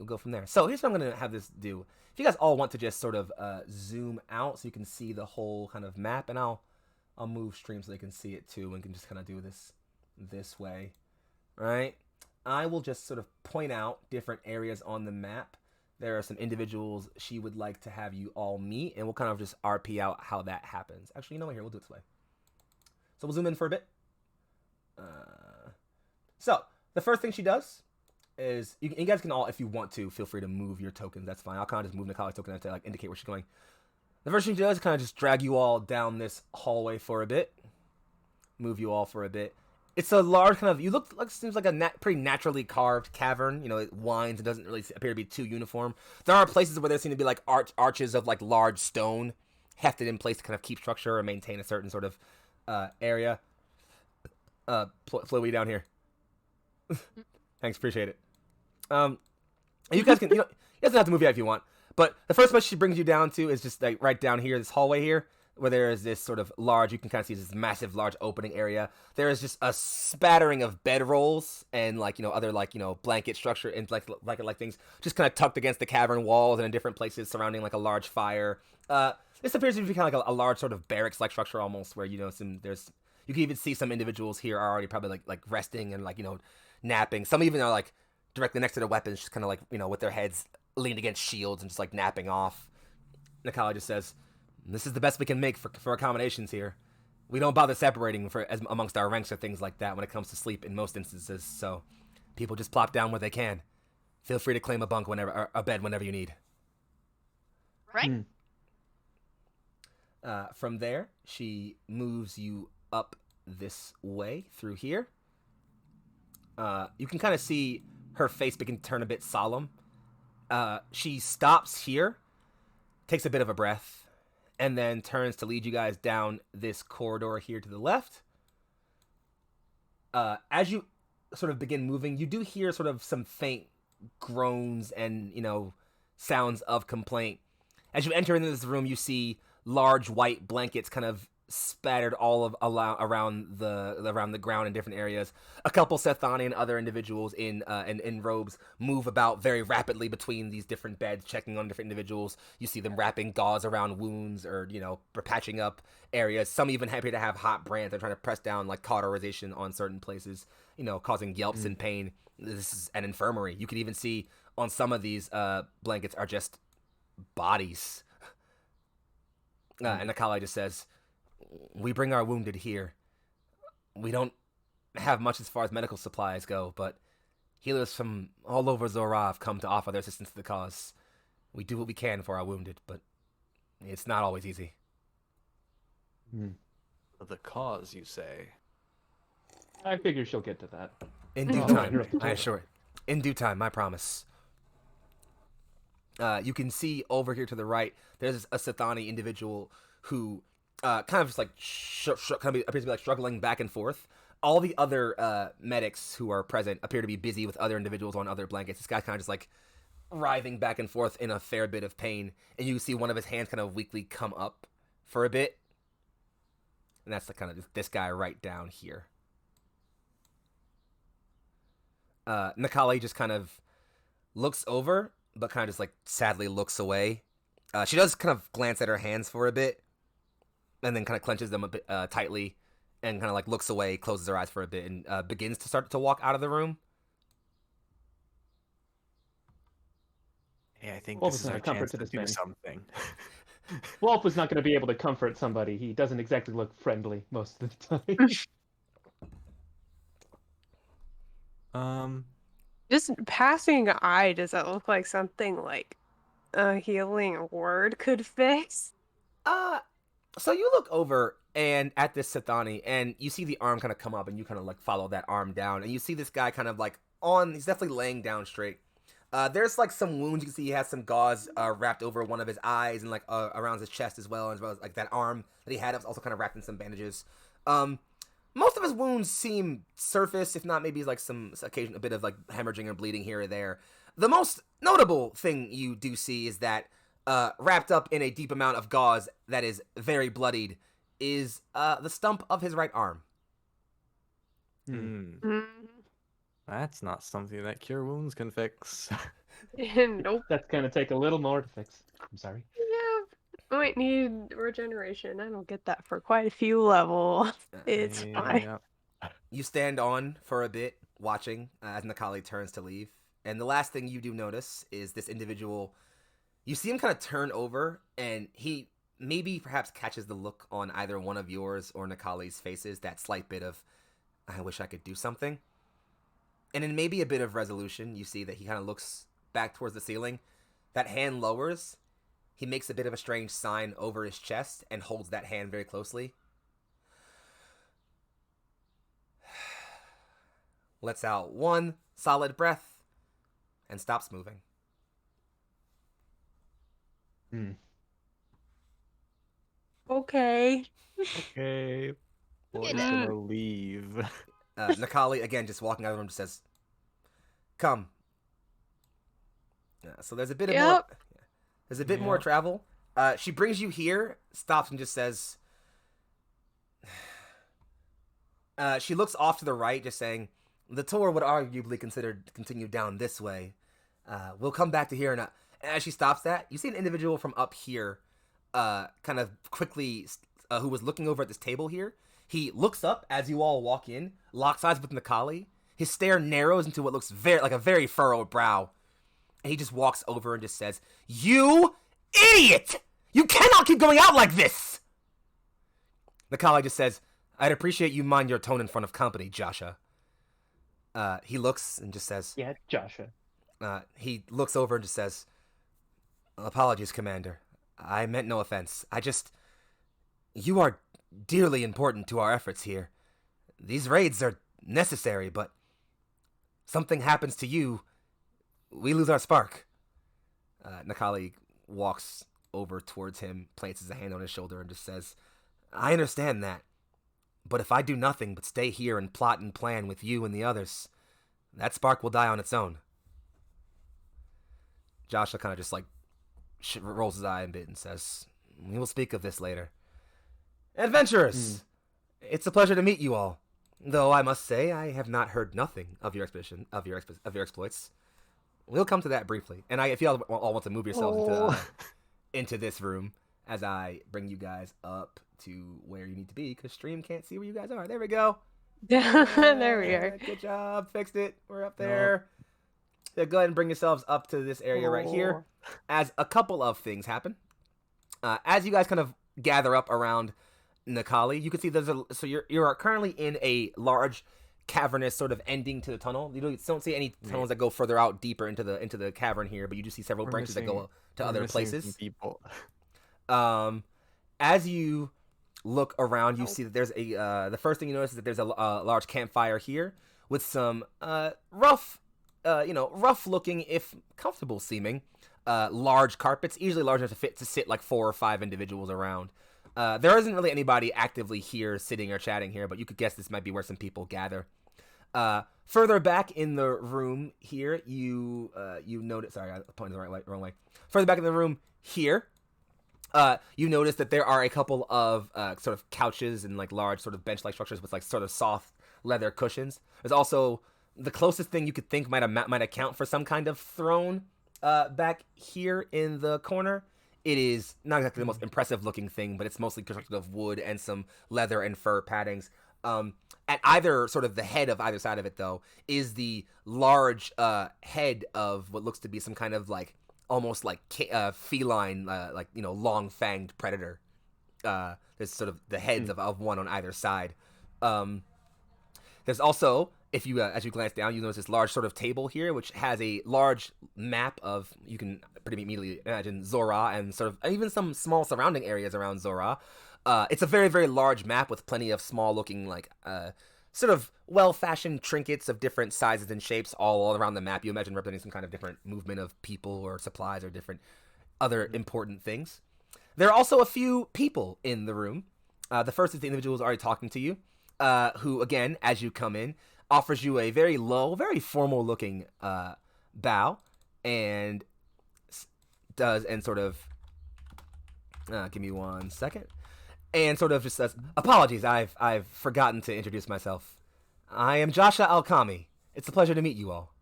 go from there. So here's what I'm gonna have this do. If you guys all want to just sort of zoom out so you can see the whole kind of map, and I'll move stream so they can see it too, and can just kind of do this way, right? I will just sort of point out different areas on the map. There are some individuals she would like to have you all meet, and we'll kind of just RP out how that happens. Actually, you know what? Here, we'll do it this way. So we'll zoom in for a bit. So the first thing she does is, you guys can all, if you want to, feel free to move your tokens. That's fine. I'll kind of just move Nakali's token to like indicate where she's going. The first thing she does is kind of just drag you all down this hallway for a bit. Move you all for a bit. It's a large kind of, you look like, seems like a pretty naturally carved cavern. It winds. It doesn't really appear to be too uniform. There are places where there seem to be like arches of like large stone hefted in place to kind of keep structure and maintain a certain sort of area. Flowy down here. Thanks, appreciate it. You guys can, you guys don't have to move yet if you want. But the first place she brings you down to is just like right down here, this hallway here, where there is this sort of large, you can kind of see this massive, large opening area. There is just a spattering of bedrolls and like, other like, blanket structure and like things just kind of tucked against the cavern walls and in different places surrounding like a large fire. This appears to be kind of like a large sort of barracks-like structure almost, where, you can even see some individuals here are already probably like resting and like, napping. Some even are like directly next to their weapons, just kind of like, with their heads leaned against shields and just like napping off. Nakali just says, "This is the best we can make for accommodations here. We don't bother separating amongst our ranks or things like that when it comes to sleep in most instances, so people just plop down where they can. Feel free to claim a bunk a bed whenever you need." Right? From there, she moves you up this way through here. You can kind of see her face begin to turn a bit solemn. She stops here, takes a bit of a breath, and then turns to lead you guys down this corridor here to the left. As you sort of begin moving, you do hear sort of some faint groans and, sounds of complaint. As you enter into this room, you see large white blankets kind of spattered around the ground in different areas. A couple Sethani and other individuals in robes move about very rapidly between these different beds, checking on different individuals. You see them wrapping gauze around wounds or patching up areas. Some even happy to have hot brands. They're trying to press down like cauterization on certain places, causing yelps and pain. This is an infirmary. You could even see on some of these blankets are just bodies. And Akali just says, "We bring our wounded here. We don't have much as far as medical supplies go, but healers from all over Zor'aa have come to offer their assistance to the cause. We do what we can for our wounded, but it's not always easy." The cause, you say? I figure she'll get to that. In due time, I assure it. In due time, I promise. You can see over here to the right, there's a Sethani individual who kind of just like appears to be like struggling back and forth. All the other medics who are present appear to be busy with other individuals on other blankets. This guy's kind of just like writhing back and forth in a fair bit of pain, and you see one of his hands kind of weakly come up for a bit, and that's the kind of this guy right down here. Nakali just kind of looks over, but kind of just like sadly looks away. She does kind of glance at her hands for a bit, and then kind of clenches them a bit tightly, and kind of like looks away, closes her eyes for a bit, and begins to start to walk out of the room. Hey, I think Wolf this is is not our a comfort chance to to this do man. something. Wolf was not going to be able to comfort somebody. He doesn't exactly look friendly most of the time. Just passing eye, does that look like something like a healing word could fix? So you look over and at this Sethani, and you see the arm kind of come up, and you kind of like follow that arm down, and you see this guy kind of like he's definitely laying down straight. There's like some wounds. You can see he has some gauze wrapped over one of his eyes and like around his chest as well as like that arm that he had was also kind of wrapped in some bandages. Most of his wounds seem surface, if not maybe like some occasional bit of like hemorrhaging or bleeding here or there. The most notable thing you do see is that wrapped up in a deep amount of gauze that is very bloodied is the stump of his right arm. That's not something that cure wounds can fix. Nope. That's going to take a little more to fix. I'm sorry. Yeah, might need regeneration. I don't get that for quite a few levels. It's fine. Yeah. You stand on for a bit, watching as Nakali turns to leave. And the last thing you do notice is this individual. You see him kind of turn over, and he maybe perhaps catches the look on either one of yours or Nakali's faces, that slight bit of, I wish I could do something. And in maybe a bit of resolution, you see that he kind of looks back towards the ceiling. That hand lowers. He makes a bit of a strange sign over his chest and holds that hand very closely. Lets out one solid breath and stops moving. Okay. Okay. Boy's then. gonna leave. Nakali, again, just walking out of the room, just says, "Come." So there's a bit of more. There's a bit more travel. She brings you here, stops, and just says. She looks off to the right, just saying, "The tour would arguably continue down this way. We'll come back to here." And as she stops that, you see an individual from up here, kind of quickly, who was looking over at this table here. He looks up as you all walk in, locks eyes with Nakali. His stare narrows into what looks like a very furrowed brow. And he just walks over and just says, "You idiot! You cannot keep going out like this!" Nakali just says, "I'd appreciate you mind your tone in front of company, Joshua." He looks and just says, Yeah, Joshua. he looks over and just says, "Apologies, Commander. I meant no offense. You are dearly important to our efforts here. These raids are necessary, but something happens to you, we lose our spark. Nakali walks over towards him, places a hand on his shoulder, and just says, I understand that, but if I do nothing but stay here and plot and plan with you and the others, that spark will die on its own. Joshua kind of just like rolls his eye a bit and says, we will speak of this later. Adventurers, it's a pleasure to meet you all. Though I must say, I have not heard nothing of your expedition, of your exploits. We'll come to that briefly. And if you all want to move yourselves into this room, as I bring you guys up to where you need to be, because stream can't see where you guys are. There we go. There we are. Good job. Fixed it. We're up there. Yeah, go ahead and bring yourselves up to this area right here. As a couple of things happen. As you guys kind of gather up around Nakali, you can see so you're currently in a large cavernous sort of ending to the tunnel. You don't see any tunnels that go further out deeper into the cavern here, but you do see several branches that go to other places. People. As you look around, you see that there's the first thing you notice is that there's a large campfire here with some rough looking, if comfortable seeming, large carpets, easily large enough to sit like 4 or 5 individuals around. There isn't really anybody actively here sitting or chatting here, but you could guess this might be where some people gather. Further back in the room here, you notice. Sorry, I pointed the wrong way. Further back in the room here, you notice that there are a couple of sort of couches and like large sort of bench-like structures with like sort of soft leather cushions. There's also the closest thing you could think might account for some kind of throne back here in the corner. It is not exactly the most impressive looking thing, but it's mostly constructed of wood and some leather and fur paddings. At either sort of the head of either side of it, though, is the large head of what looks to be some kind of like almost like feline, like long-fanged predator. There's sort of the heads of one on either side. There's also, if you as you glance down, you notice this large sort of table here, which has a large map of, you can pretty immediately imagine, Zor'aa and sort of even some small surrounding areas around Zor'aa. It's a very, very large map with plenty of small-looking, like, sort of well-fashioned trinkets of different sizes and shapes all around the map. You imagine representing some kind of different movement of people or supplies or different other important things. There are also a few people in the room. The first is the individual who's already talking to you, who, again, as you come in, offers you a very low, very formal-looking bow, and sort of, give me 1 second, and sort of just says, apologies, I've forgotten to introduce myself. I am Joshua Alkami. It's a pleasure to meet you all.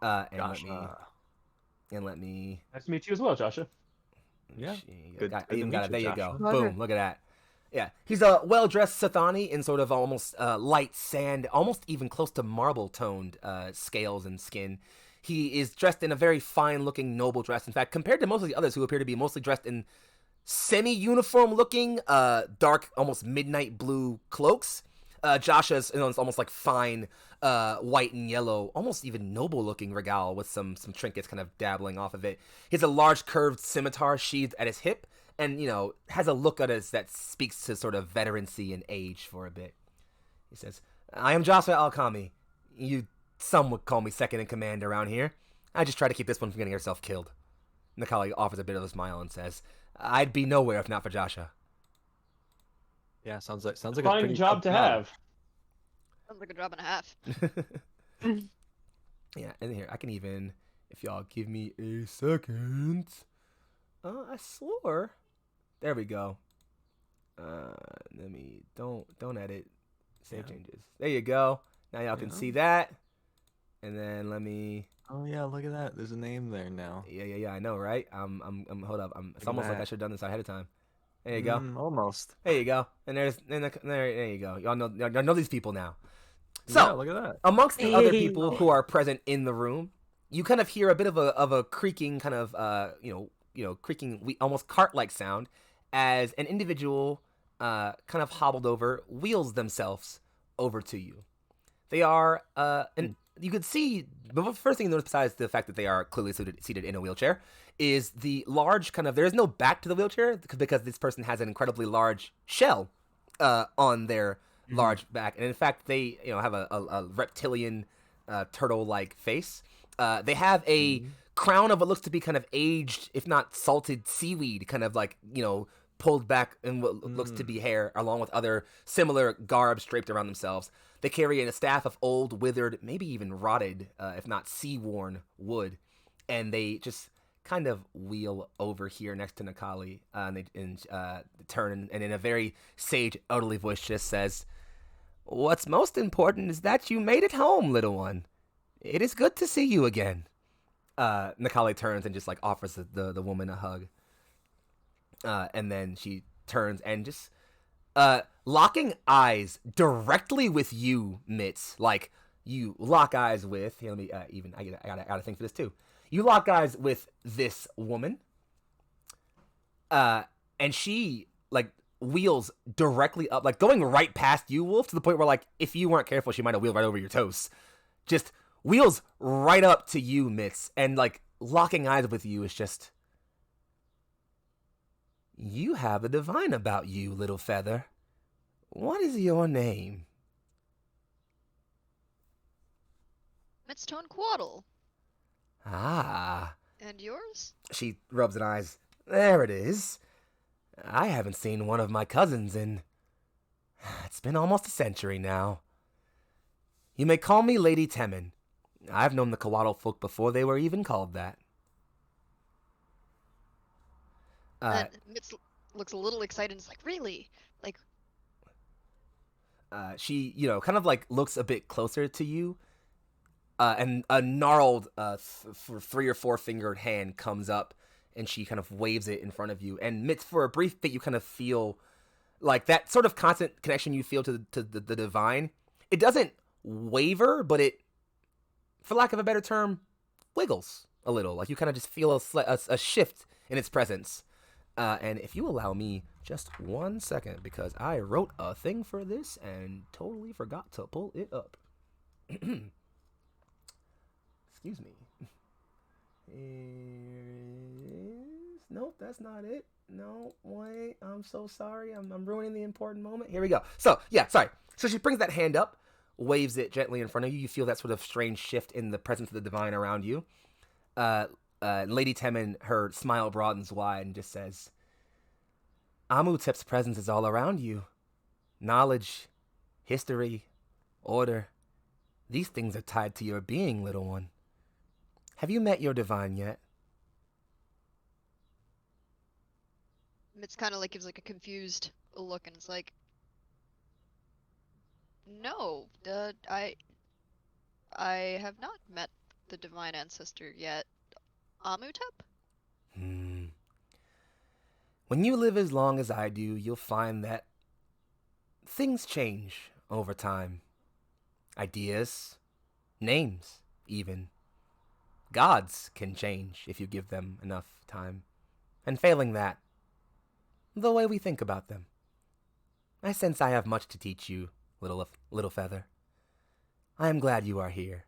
Joshua. Let me. Nice to meet you as well, Joshua. Yeah. Good to meet you, Joshua. there you go. Pleasure. Boom, look at that. Yeah, he's a well-dressed Sathani in sort of almost light sand, almost even close to marble-toned scales and skin. He is dressed in a very fine-looking, noble dress. In fact, compared to most of the others who appear to be mostly dressed in semi-uniform-looking, dark, almost midnight blue cloaks, Joshua's it's almost like fine white and yellow, almost even noble-looking regale with some trinkets kind of dabbling off of it. He has a large curved scimitar sheathed at his hip, and, has a look at us that speaks to sort of veterancy and age for a bit. He says, I am Joshua Alkami. Some would call me second in command around here. I just try to keep this one from getting herself killed. Nakali offers a bit of a smile and says, I'd be nowhere if not for Joshua. Yeah, sounds like a Fine pretty job tough to have. Sounds like a job and a half. Yeah, and here, I can even, if y'all give me a second. I swore. There we go. Let me, don't edit. Save changes. There you go. Now y'all can see that. And then let me. Oh yeah, look at that. There's a name there now. Yeah. I know, right? Hold up. It's almost like I should have done this ahead of time. There you go. Almost. There you go. And there you go. Y'all know these people now. So Yeah, look at that. amongst the other people who are present in the room, you kind of hear a bit of a creaking kind of creaking, almost cart-like sound as an individual kind of hobbled over, wheels themselves over to you. They are and you could see the first thing you notice, besides the fact that they are clearly seated in a wheelchair, is the large kind of, there is no back to the wheelchair because this person has an incredibly large shell on their large back. And in fact, they have a reptilian turtle-like face. They have a crown of what looks to be kind of aged, if not salted seaweed, kind of like, pulled back in what looks to be hair, along with other similar garbs draped around themselves. They carry in a staff of old, withered, maybe even rotted, if not sea-worn wood. And they just kind of wheel over here next to Nikali, and they turn and in a very sage, elderly voice just says, "What's most important is that you made it home, little one. It is good to see you again." Nikali turns and just like offers the woman a hug. And then she turns and just locking eyes directly with you, Mitz. Like you lock eyes with. Here, let me I gotta think for this too. You lock eyes with this woman. And she like wheels directly up, like going right past you, Wolf, to the point where like if you weren't careful, she might have wheeled right over your toes. Just wheels right up to you, Mitz, and like locking eyes with you is just, "You have a divine about you, little feather. What is your name?" Midstone Quaddle. "Ah." And yours? She rubs an eyes. "There it is. I haven't seen one of my cousins in... It's been almost a century now. You may call me Lady Temin. I've known the Kawaddle folk before they were even called that." And Mitz looks a little excited and is like, "Really? Like..." She, kind of like looks a bit closer to you, and a gnarled 3 or 4 fingered hand comes up, and she kind of waves it in front of you. And Mitz, for a brief bit, you kind of feel like that sort of constant connection you feel to the divine. It doesn't waver, but it, for lack of a better term, wiggles a little. Like you kind of just feel a shift in its presence. And if you allow me just 1 second, because I wrote a thing for this and totally forgot to pull it up. Excuse me. Nope, that's not it. No, wait, I'm so sorry. I'm ruining the important moment. Here we go. So, yeah, sorry. So she brings that hand up, waves it gently in front of you. You feel that sort of strange shift in the presence of the divine around you. Lady Temin, her smile broadens wide and just says, "Amutep's presence is all around you. Knowledge, history, order. These things are tied to your being, little one. Have you met your divine yet?" Mitz kind of like gives like a confused look and it's like, "No, I have not met the divine ancestor yet. Amutep?" When you live as long as I do, you'll find that things change over time. Ideas, names, even. Gods can change if you give them enough time. And failing that, the way we think about them. I sense I have much to teach you, little feather. I am glad you are here.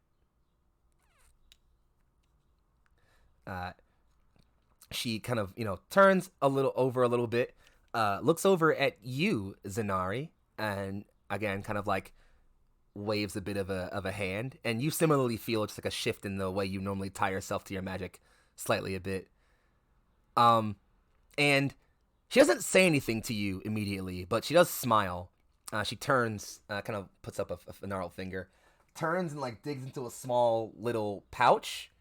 She kind of, turns a little bit, looks over at you, Zenari, and again, kind of like waves a bit of a hand, and you similarly feel just like a shift in the way you normally tie yourself to your magic, slightly a bit. And she doesn't say anything to you immediately, but she does smile. She turns, kind of puts up a gnarled finger, turns and like digs into a small little pouch,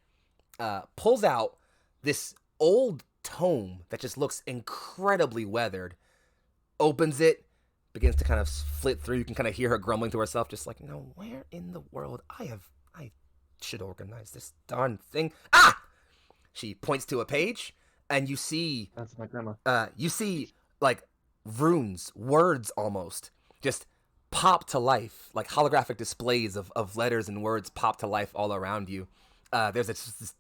pulls out this old tome that just looks incredibly weathered, opens it, begins to kind of flit through. You can kind of hear her grumbling to herself, just like, "No, where in the world? I should organize this darn thing. Ah!" She points to a page, and you see... That's my grandma. You see, like, runes, words almost, just pop to life, like holographic displays of letters and words pop to life all around you. There's this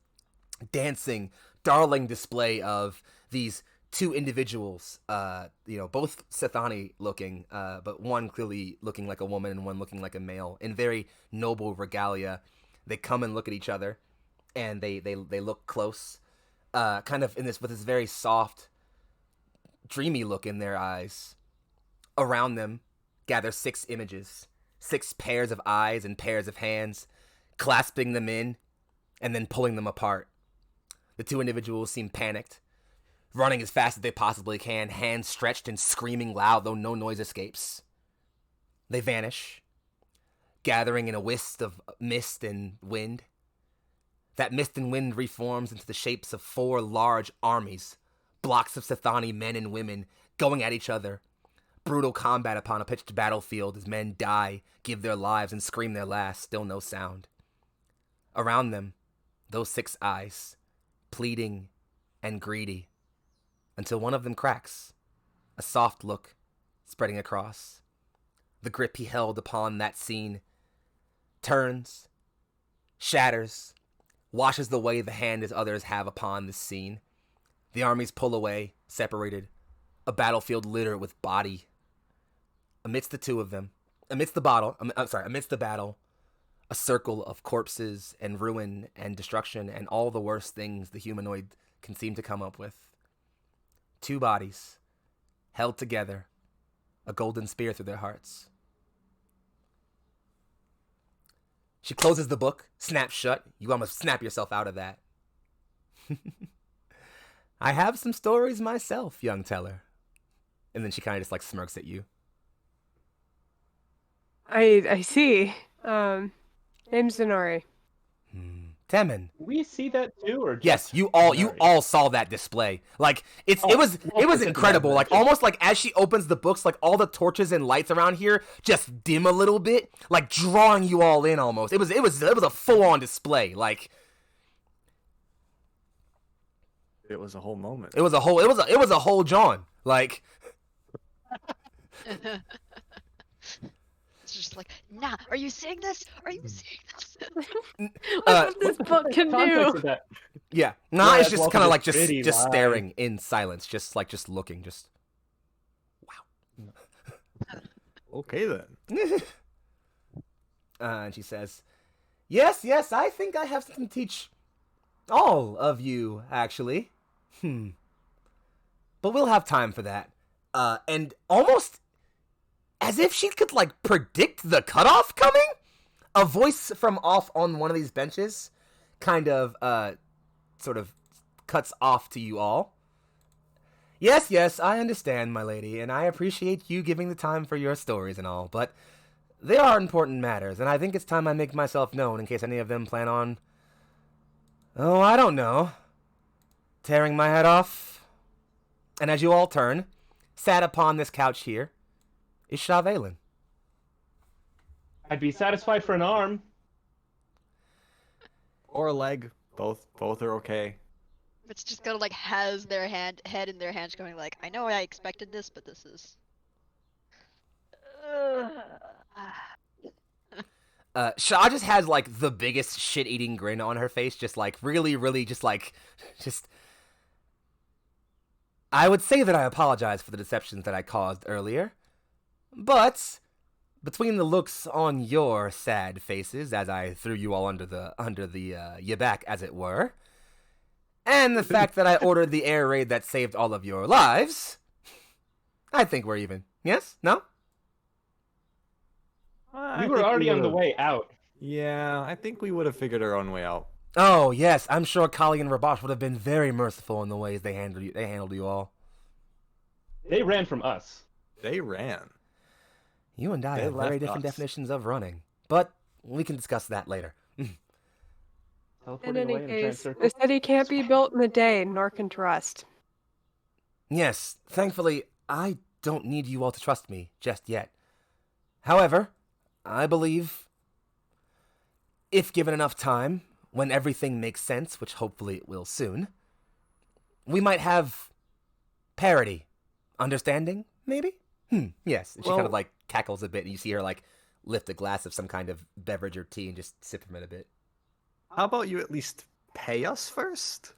dancing, darling display of these 2 individuals, both Sethani looking, but one clearly looking like a woman and one looking like a male, in very noble regalia. They come and look at each other, and they look close. kind of with this very soft, dreamy look in their eyes. Around them gather 6 images, 6 pairs of eyes and pairs of hands, clasping them in and then pulling them apart. The 2 individuals seem panicked, running as fast as they possibly can, hands stretched and screaming loud, though no noise escapes. They vanish, gathering in a wisp of mist and wind. That mist and wind reforms into the shapes of 4 large armies, blocks of Sithani men and women going at each other. Brutal combat upon a pitched battlefield as men die, give their lives, and scream their last, still no sound. Around them, those 6 eyes, pleading and greedy, until one of them cracks, a soft look spreading across. The grip he held upon that scene turns, shatters, washes away the hand as others have upon this scene. The armies pull away, separated, a battlefield littered with body. Amidst the 2 of them, amidst the battle, a circle of corpses and ruin and destruction and all the worst things the humanoid can seem to come up with. 2 bodies, held together, a golden spear through their hearts. She closes the book, snaps shut. You almost snap yourself out of that. I have some stories myself, young teller. And then she kind of just like smirks at you. I see. Name's Zenari. Temin. We see that too, or just Yes, you all saw that display. Like it was incredible. Like almost like as she opens the books, like all the torches and lights around here just dim a little bit, like drawing you all in almost. It was a full on display. Like It was a whole moment. it was a whole John. Like It's just like, nah, are you seeing this? Are you seeing this? Look what this book can context do. of that. yeah, Yeah, nah, it's that's just kind of Walter like pretty just live. staring in silence, just looking, just Okay then. and she says, Yes, I think I have something to teach all of you, actually. But we'll have time for that. And almost as if she could, like, predict the cutoff coming, a voice from off on one of these benches kind of, sort of cuts off to you all. Yes, I understand, my lady, and I appreciate you giving the time for your stories and all, but they are important matters, and I think it's time I make myself known in case any of them plan on, oh, I don't know, tearing my head off. And as you all turn, sat upon this couch here, is Shavalen. I'd be satisfied for an arm. Or a leg. Both are okay. It's just kind of like has their head in their hands going like, I know I expected this, but this is... Shaw just has, like, the biggest shit-eating grin on her face, just, like, really, just, like, just... I would say that I apologize for the deceptions that I caused earlier, but between the looks on your sad faces as I threw you all under the yabak, as it were, and the fact that I ordered the air raid that saved all of your lives, I think we're even. Yes? No? We were already on the way out. Yeah, I think we would have figured our own way out. Oh, yes, I'm sure Kali and Rabash would have been very merciful in the ways they handled you all. They ran from us. They ran. You and I They have very left different us. definitions of running, but we can discuss that later. In Teleporting any away in a giant case, circle. the city can't be built in a day, nor can trust. Yes, thankfully, I don't need you all to trust me just yet. However, I believe, if given enough time, when everything makes sense, which hopefully it will soon, we might have parity. Understanding, maybe? Yes. And she Well- kind of, like, cackles a bit, and you see her, like, lift a glass of some kind of beverage or tea and just sip from it a bit. How about you at least pay us first?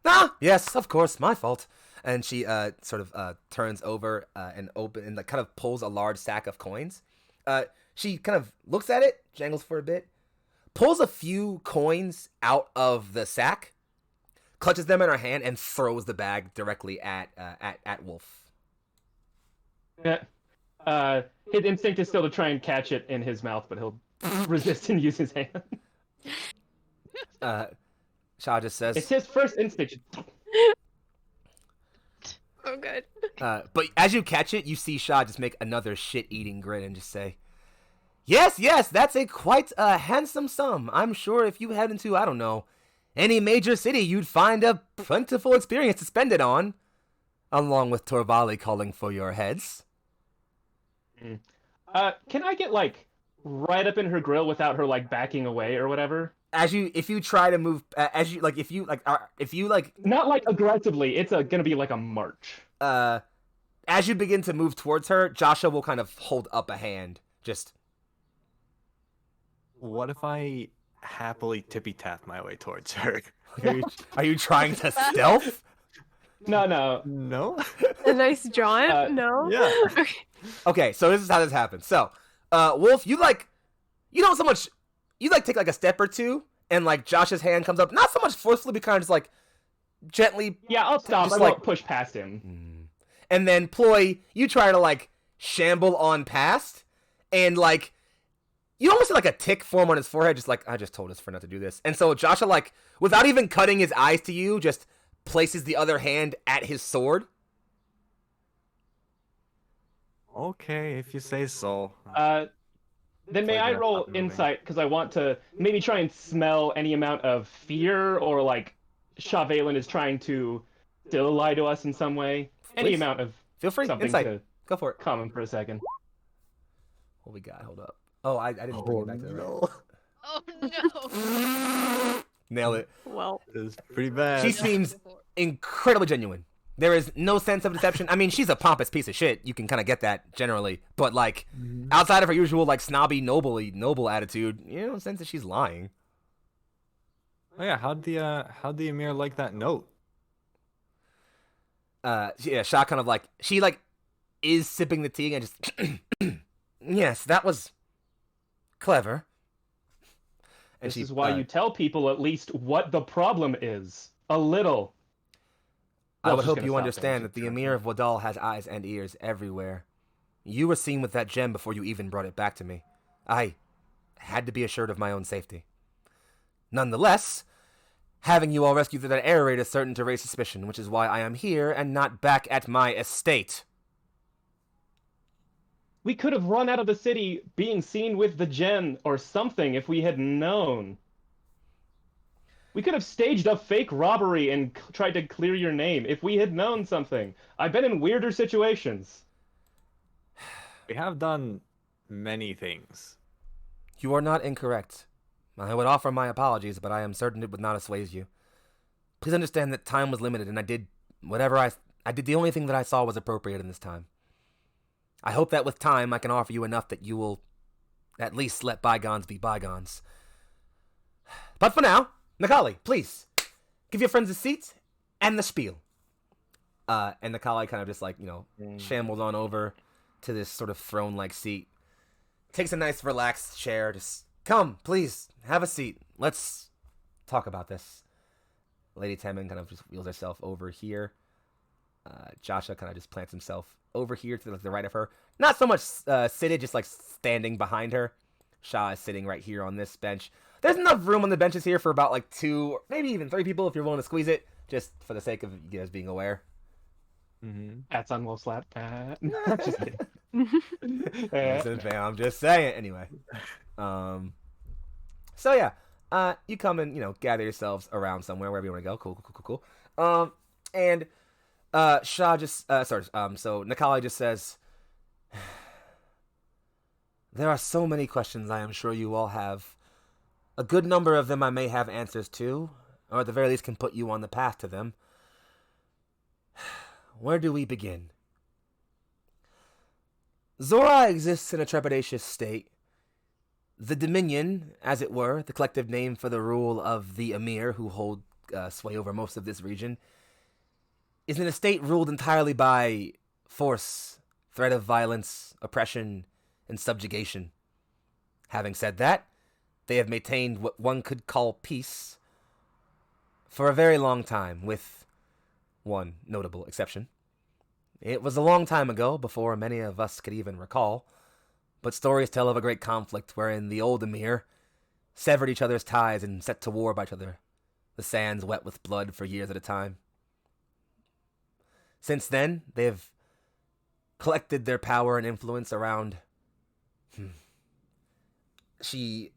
Ah, yes, of course, my fault. And she sort of turns over and like, kind of pulls a large sack of coins. She kind of looks at it, jangles for a bit, pulls a few coins out of the sack, clutches them in her hand and throws the bag directly at Wolf. Yeah. His instinct is still to try and catch it in his mouth, but he'll resist and use his hand. Shaw just says, It's his first instinct. Oh, good. but as you catch it, you see Shaw just make another shit-eating grin and just say, yes, that's a quite handsome sum. I'm sure if you head into, I don't know, any major city, you'd find a plentiful experience to spend it on, along with Torvali calling for your heads. Can I get, like, right up in her grill without her, like, backing away or whatever? If you try to move, if you Not, like, aggressively, it's gonna be, like, a march. as you begin to move towards her, Joshua will kind of hold up a hand, just... What if I happily tippy tap my way towards her? Are you trying to stealth? No. No? A nice jaunt? No? Yeah. Okay. Okay, so this is how this happens. So, Wolf, you don't so much, take like a step or two, and like Josh's hand comes up, not so much forcefully, but kind of just like gently. Yeah, I'll stop. Just I like- won't push past him. And then Ploy, you try to like shamble on past, and like you almost see like a tick form on his forehead, just like I just told his friend not to do this. And so Joshua, like without even cutting his eyes to you, just places the other hand at his sword. Okay, if you say so. Then may Like I that, roll not moving. insight, because I want to maybe try and smell any amount of fear, or like Chauvelin is trying to still lie to us in some way. Any Please. amount of Feel free, something insight. to Go for it. calm him for a second. What we got? Hold up. Oh, I didn't bring it back to the right. Oh no. Nail it. Well, It's pretty bad. She seems incredibly genuine. There is no sense of deception. I mean, she's a pompous piece of shit. You can kind of get that generally, but like outside of her usual like snobby, noble attitude, you don't sense that she's lying. Oh yeah, how'd the Emir like that note? Yeah, Shah kind of like she like is sipping the tea and just yes, that was clever. And This she, is why you tell people at least what the problem is. A little. I Well, would she's hope gonna you stop understand there. that the Emir of Wadal has eyes and ears everywhere. You were seen with that gem before you even brought it back to me. I had to be assured of my own safety. Nonetheless, having you all rescued through that air raid is certain to raise suspicion, which is why I am here and not back at my estate. We could have run out of the city being seen with the gem or something if we had known. We could have staged a fake robbery and tried to clear your name if we had known something. I've been in weirder situations. We have done many things. You are not incorrect. I would offer my apologies, but I am certain it would not assuage you. Please understand that time was limited, and I did the only thing that I saw was appropriate in this time. I hope that with time I can offer you enough that you will at least let bygones be bygones. But for now, Nikali, please, give your friends a seat and the spiel. And Nikali kind of just like, shambles on over to this sort of throne-like seat. Takes a nice relaxed chair, just, come, please, have a seat. Let's talk about this. Lady Temin kind of just wheels herself over here. Joshua kind of just plants himself over here to the right of her. Not so much seated, just like standing behind her. Shah is sitting right here on this bench. There's enough room on the benches here for about like 2 or maybe even 3 people if you're willing to squeeze it, just for the sake of you guys being aware. That's on Wolf's lap. Just kidding. I'm just saying. Anyway. So yeah, you come and, gather yourselves around somewhere, wherever you want to go. Cool. And Shah just, so Nikali just says, there are so many questions I am sure you all have. A good number of them I may have answers to, or at the very least can put you on the path to them. Where do we begin? Zor'aa exists in a trepidatious state. The Dominion, as it were, the collective name for the rule of the Emir, who hold sway over most of this region, is in a state ruled entirely by force, threat of violence, oppression, and subjugation. Having said that, they have maintained what one could call peace For a very long time, with one notable exception. It was a long time ago, before many of us could even recall, but stories tell of a great conflict wherein the old Emir severed each other's ties and set to war by each other, the sands wet with blood for years at a time. Since then, they've collected their power and influence around... She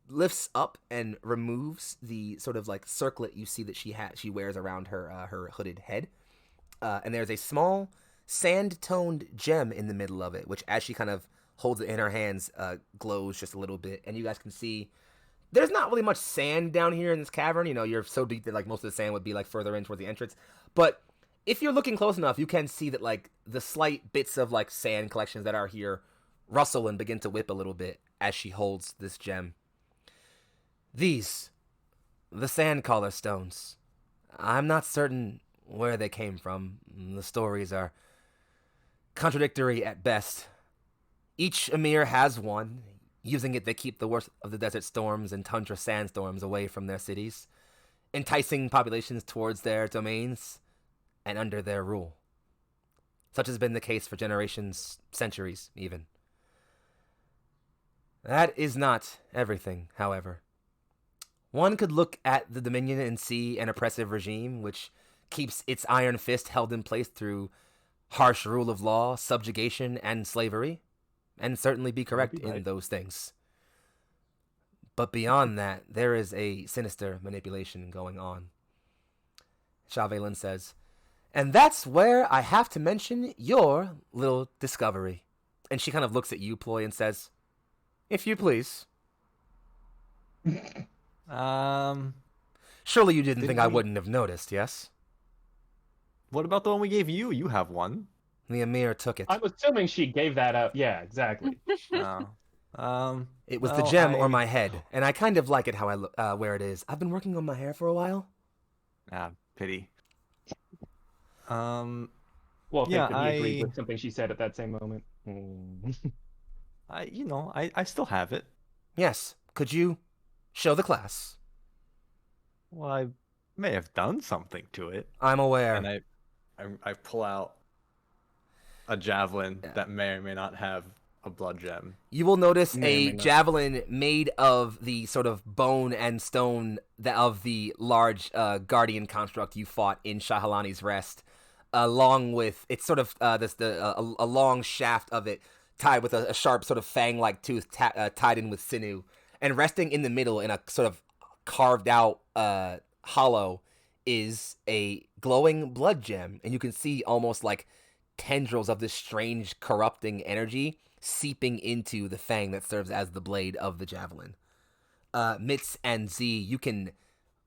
lifts up and removes the sort of like circlet you see that she wears around her hooded head. And there's a small sand-toned gem in the middle of it, which as she kind of holds it in her hands, glows just a little bit. And you guys can see there's not really much sand down here in this cavern. You know, you're so deep that like most of the sand would be like further in towards the entrance. But if you're looking close enough, you can see that like the slight bits of like sand collections that are here rustle and begin to whip a little bit as she holds this gem. These, the sand collar stones. I'm not certain where they came from. The stories are contradictory at best. Each Emir has one. Using it, they keep the worst of the desert storms and tundra sandstorms away from their cities, enticing populations towards their domains and under their rule. Such has been the case for generations, centuries even. That is not everything, however. One could look at the Dominion and see an oppressive regime which keeps its iron fist held in place through harsh rule of law, subjugation, and slavery, and certainly be correct in those things. But beyond that, there is a sinister manipulation going on. Chauvelin says, and that's where I have to mention your little discovery. And she kind of looks at you, Ploy, and says, if you please. Surely you didn't think I wouldn't have noticed, yes? What about the one we gave you? You have one. The Emir took it. I'm assuming she gave that out. Yeah, exactly. It was the gem or my head, and I kind of like it how I where it is. I've been working on my hair for a while. Pity. Well, yeah, I agreed with something she said at that same moment. I still have it. Yes. Could you show the class? Well, I may have done something to it. I'm aware. And I pull out a javelin that may or may not have a blood gem. You will notice a javelin made of the sort of bone and stone of the large guardian construct you fought in Shahalani's Rest, along with it's sort of a long shaft of it tied with a sharp sort of fang-like tooth tied in with sinew, and resting in the middle in a sort of carved out hollow is a glowing blood gem, and you can see almost like tendrils of this strange corrupting energy seeping into the fang that serves as the blade of the javelin. Mitz and Z, you can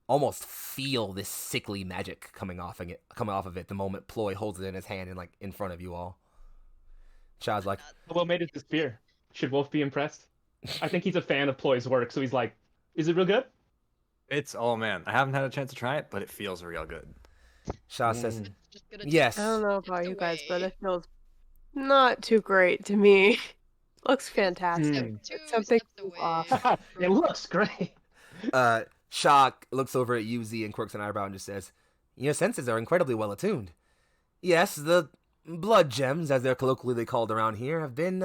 almost feel this sickly magic coming off of it the moment Ploy holds it in his hand and like in front of you all. Chad's like, what made it the spear? Should Wolf be impressed? I think he's a fan of Ploy's work, so he's like, is it real good? Oh man, I haven't had a chance to try it, but it feels real good. Shah says, yes. I don't know about you guys, but it feels not too great to me. Looks fantastic. It's something off. It looks great. Shah looks over at Yuzi and quirks an eyebrow and just says, your senses are incredibly well attuned. Yes, the blood gems, as they're colloquially called around here, have been,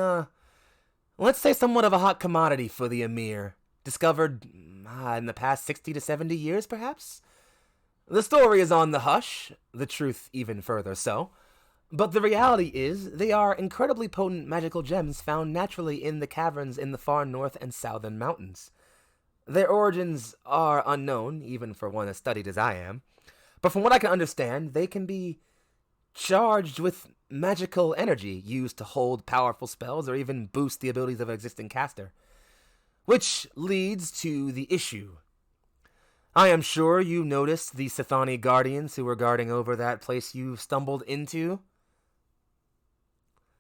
let's say somewhat of a hot commodity for the Emir. Discovered in the past 60 to 70 years, perhaps? The story is on the hush, the truth even further so. But the reality is, they are incredibly potent magical gems found naturally in the caverns in the far north and southern mountains. Their origins are unknown, even for one as studied as I am. But from what I can understand, they can be charged with magical energy used to hold powerful spells or even boost the abilities of an existing caster. Which leads to the issue. I am sure you noticed the Sithani guardians who were guarding over that place you stumbled into.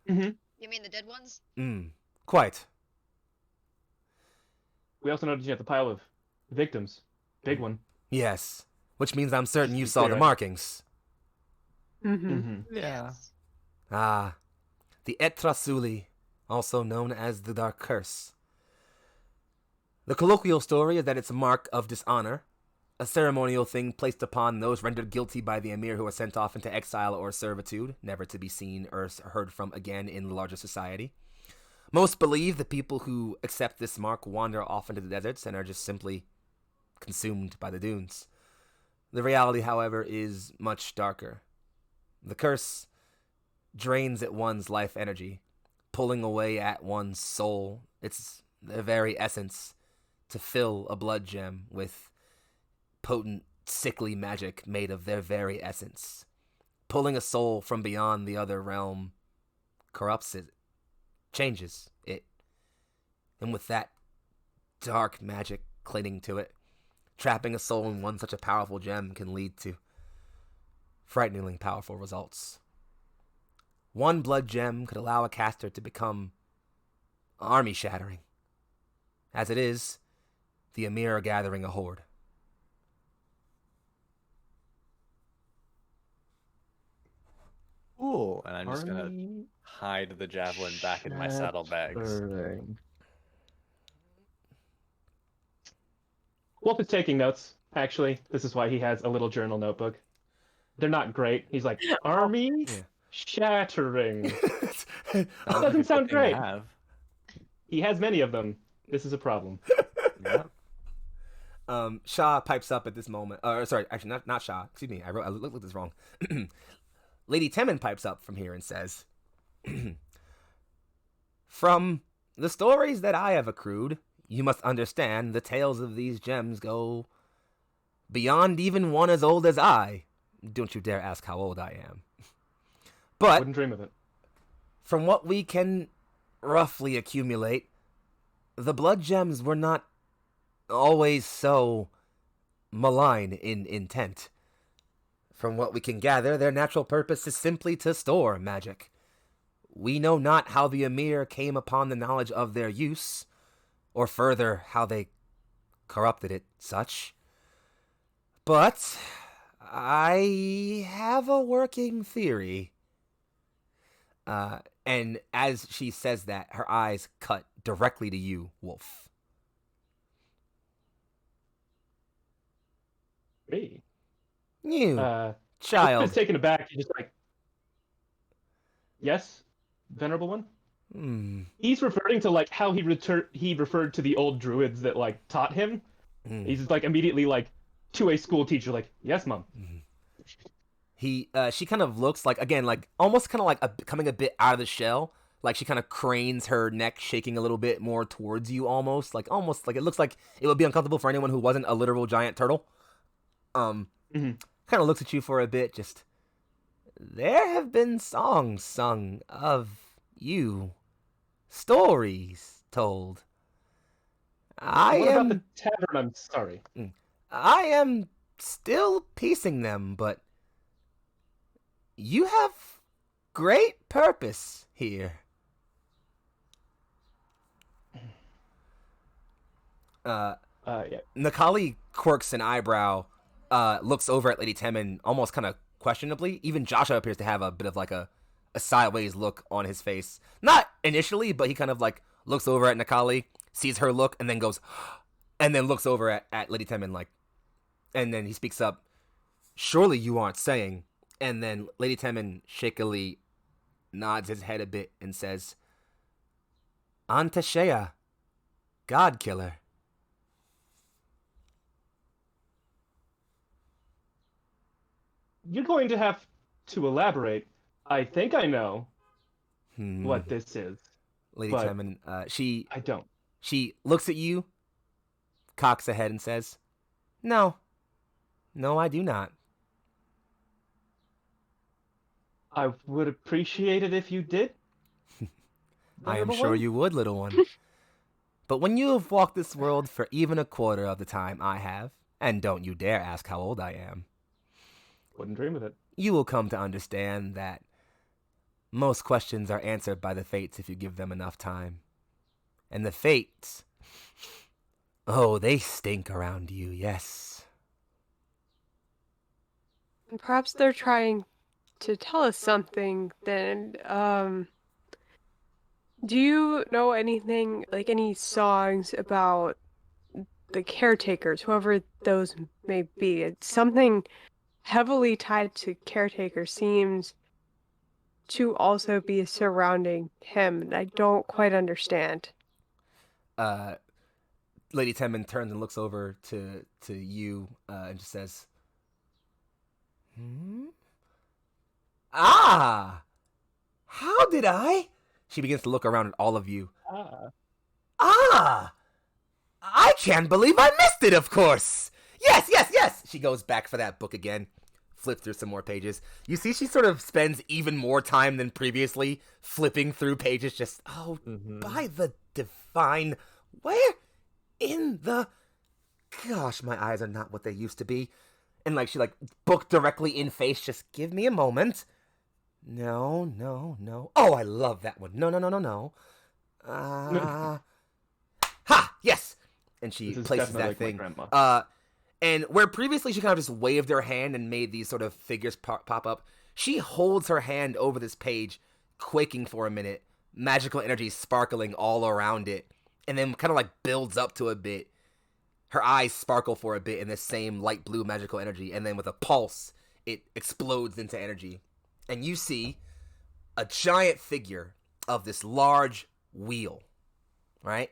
Mm-hmm. You mean the dead ones? Quite. We also noticed you have the pile of victims. Big one. Yes. Which means I'm certain you saw the markings. Mm-hmm. Yeah. Ah. The Etrasuli, also known as the Dark Curse. The colloquial story is that it's a mark of dishonor, a ceremonial thing placed upon those rendered guilty by the Emir who are sent off into exile or servitude, never to be seen or heard from again in the larger society. Most believe the people who accept this mark wander off into the deserts and are just simply consumed by the dunes. The reality, however, is much darker. The curse drains at one's life energy, pulling away at one's soul, its the very essence, to fill a blood gem with potent, sickly magic made of their very essence. Pulling a soul from beyond the other realm corrupts it, changes it, and with that dark magic clinging to it, trapping a soul in one such a powerful gem can lead to frighteningly powerful results. One blood gem could allow a caster to become army-shattering. As it is, the Emir are gathering a horde. Ooh, and I'm just gonna hide the javelin back in my saddlebags. Wolf is taking notes, actually. This is why he has a little journal notebook. They're not great. He's like, army shattering. Doesn't sound great. He has many of them. This is a problem. Yeah. Shah pipes up at this moment. Sorry, actually, not Shah. Excuse me. I looked at this wrong. Lady Temin pipes up from here and says, "From the stories that I have accrued, you must understand the tales of these gems go beyond even one as old as I. Don't you dare ask how old I am. But wouldn't dream of it. From what we can roughly accumulate, the blood gems were not always so malign in intent. From what we can gather, their natural purpose is simply to store magic. We know not how the Emir came upon the knowledge of their use, or further, how they corrupted it such. But I have a working theory." And as she says that, her eyes cut directly to you, Wolf. Me? You, child. Wolf is taken aback. He's just like, yes, venerable one? He's referring to like how he referred to the old druids that like taught him. He's just like immediately like to a school teacher, like, yes, mom. She kind of looks like, again, like almost kind of like coming a bit out of the shell. Like she kind of cranes her neck, shaking a little bit more towards you, almost like it looks like it would be uncomfortable for anyone who wasn't a literal giant turtle. Kind of looks at you for a bit. Just, there have been songs sung of you, stories told. What about the tavern? I'm sorry. I am still piecing them, but you have great purpose here. Yeah. Nakali quirks an eyebrow, looks over at Lady Temin almost kind of questionably. Even Joshua appears to have a bit of like a sideways look on his face. Not initially, but he kind of like looks over at Nakali, sees her look, and then goes, and then looks over at Lady Temin like, and then he speaks up, "Surely you aren't saying..." And then Lady Temin shakily nods his head a bit and says, "Antashea, God Killer." You're going to have to elaborate. I think I know what this is. Lady Temin, I don't. She looks at you, cocks a head and says, No, I do not." I would appreciate it if you did. I am sure you would, little one. But when you have walked this world for even a quarter of the time I have, and don't you dare ask how old I am, wouldn't dream of it, you will come to understand that most questions are answered by the fates if you give them enough time. And the fates, oh, they stink around you, yes. Perhaps they're trying to tell us something then. Do you know anything, like any songs about the caretakers, whoever those may be. It's something heavily tied to caretaker seems to also be surrounding him, and I don't quite understand. Lady Tenman turns and looks over to you and just says, Ah! How did I? She begins to look around at all of you. Ah! I can't believe I missed it, of course! Yes! She goes back for that book again. Flip through some more pages. You see she sort of spends even more time than previously flipping through pages just, by the divine, where in the, gosh, my eyes are not what they used to be. And like, she like, book directly in face, just give me a moment. No. Oh, I love that one. No. Ha! Yes! And she places that thing. And where previously she kind of just waved her hand and made these sort of figures pop up, she holds her hand over this page, quaking for a minute, magical energy sparkling all around it, and then kind of like builds up to a bit. Her eyes sparkle for a bit in the same light blue magical energy, and then with a pulse, it explodes into energy. And you see a giant figure of this large wheel, right?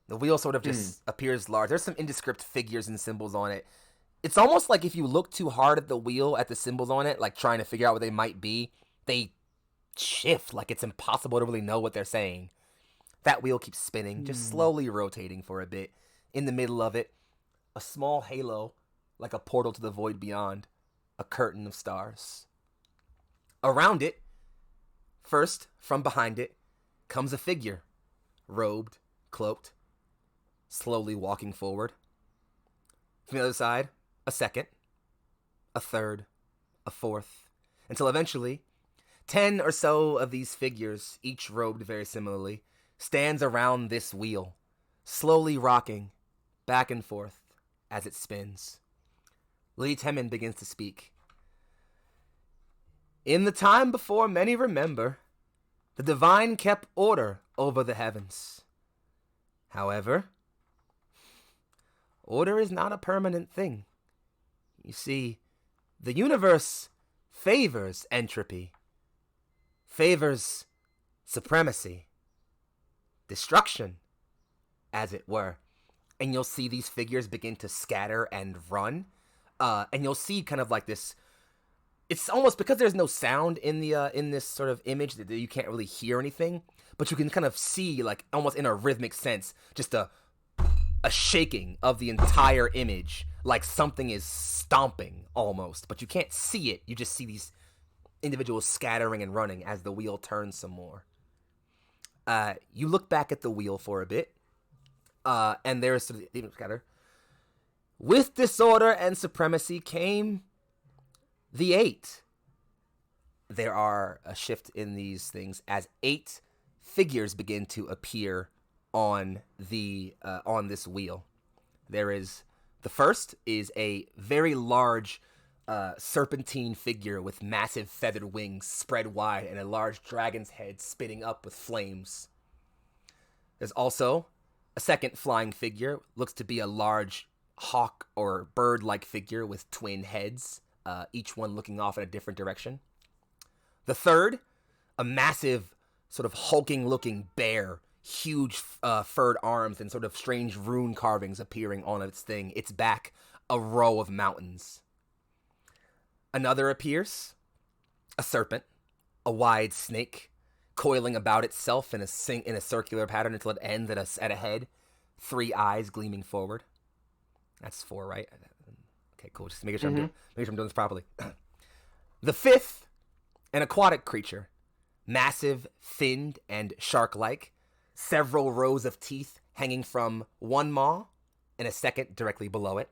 The wheel sort of just appears large. There's some indescript figures and symbols on it. It's almost like if you look too hard at the wheel, at the symbols on it, like trying to figure out what they might be, they shift like it's impossible to really know what they're saying. That wheel keeps spinning, just slowly rotating for a bit. In the middle of it, a small halo, like a portal to the void beyond, a curtain of stars. Around it, first, from behind it, comes a figure, robed, cloaked, slowly walking forward. From the other side, a second, a third, a fourth, until eventually, 10 or so of these figures, each robed very similarly, stands around this wheel, slowly rocking back and forth as it spins. Lady Temin begins to speak. In the time before many remember, the divine kept order over the heavens. However, order is not a permanent thing. You see, the universe favors entropy, favors supremacy, destruction, as it were. And you'll see these figures begin to scatter and run. And you'll see kind of like this, it's almost, because there's no sound in the in this sort of image, that you can't really hear anything, but you can kind of see, like, almost in a rhythmic sense, just a shaking of the entire image, like something is stomping almost, but you can't see it. You just see these individuals scattering and running as the wheel turns some more. You look back at the wheel for a bit, and there's sort of scatter. With disorder and supremacy came the 8. There are a shift in these things as 8 figures begin to appear on the on this wheel. There is, the first is a very large serpentine figure with massive feathered wings spread wide and a large dragon's head spitting up with flames. There's also a second flying figure, looks to be a large hawk or bird-like figure with twin heads, each one looking off in a different direction. The third, a massive, sort of hulking-looking bear, huge furred arms and sort of strange rune carvings appearing on its thing. Its back, a row of mountains. Another appears, a serpent, a wide snake, coiling about itself in a circular pattern until it ends at a head, 3 eyes gleaming forward. That's 4, right? Okay, cool. Just making sure I'm doing this properly. The 5th, an aquatic creature, massive, finned, and shark-like, several rows of teeth hanging from one maw and a second directly below it.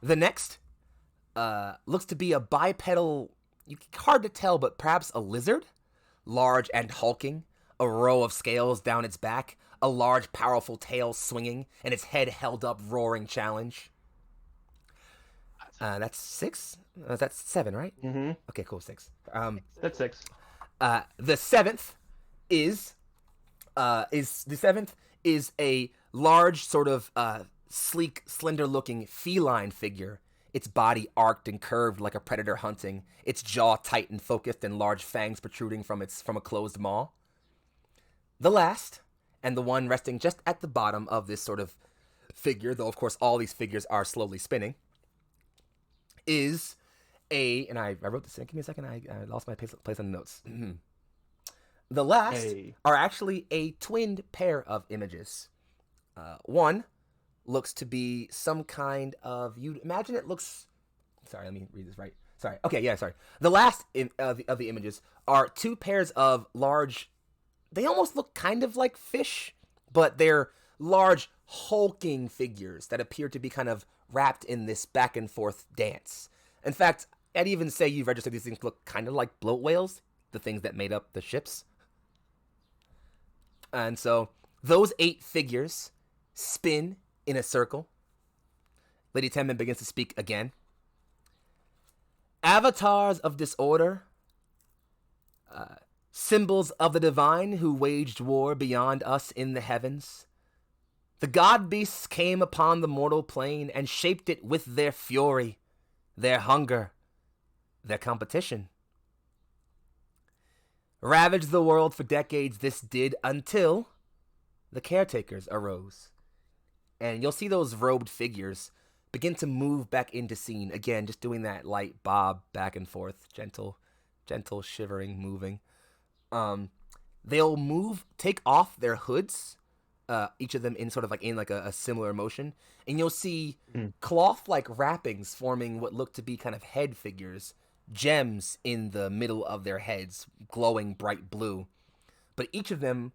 The next looks to be a bipedal, hard to tell, but perhaps a lizard, large and hulking, a row of scales down its back, a large, powerful tail swinging, and its head held up, roaring challenge. That's 6? That's 7, right? Mm-hmm. Okay, cool, 6. That's 6. The 7th is is a large, sort of sleek, slender-looking feline figure. Its body arced and curved like a predator hunting, its jaw tight and focused, and large fangs protruding from a closed maw. The last, and the one resting just at the bottom of this sort of figure, though of course all these figures are slowly spinning, is and I wrote this in, give me a second, I lost my place on the notes. The last are actually a twinned pair of images. One looks to be some kind of, you'd imagine it looks, sorry, let me read this right. Sorry, okay, yeah, sorry. The last of the images are two pairs of large, they almost look kind of like fish, but they're large, hulking figures that appear to be kind of wrapped in this back and forth dance. In fact, I'd even say you've registered these things look kind of like bloat whales, the things that made up the ships. And so those 8 figures spin in a circle. Lady Tenman begins to speak again. Avatars of disorder, symbols of the divine who waged war beyond us in the heavens. The god beasts came upon the mortal plane and shaped it with their fury, their hunger, their competition. Ravaged the world for decades, this did, until the caretakers arose. And you'll see those robed figures begin to move back into scene. Again, just doing that light bob back and forth, gentle shivering, moving. They'll move, take off their hoods, each of them in sort of like in like a similar motion. And you'll see cloth-like wrappings forming what look to be kind of head figures, gems in the middle of their heads, glowing bright blue. But each of them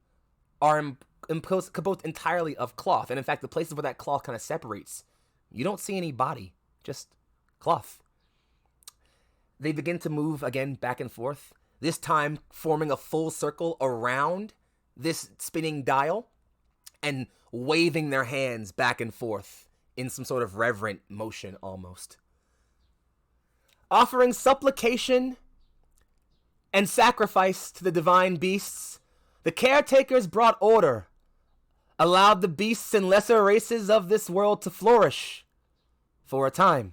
are composed entirely of cloth. And in fact, the places where that cloth kind of separates, you don't see any body, just cloth. They begin to move again back and forth, this time forming a full circle around this spinning dial and waving their hands back and forth in some sort of reverent motion almost. Offering supplication and sacrifice to the divine beasts, the caretakers brought order, allowed the beasts and lesser races of this world to flourish for a time.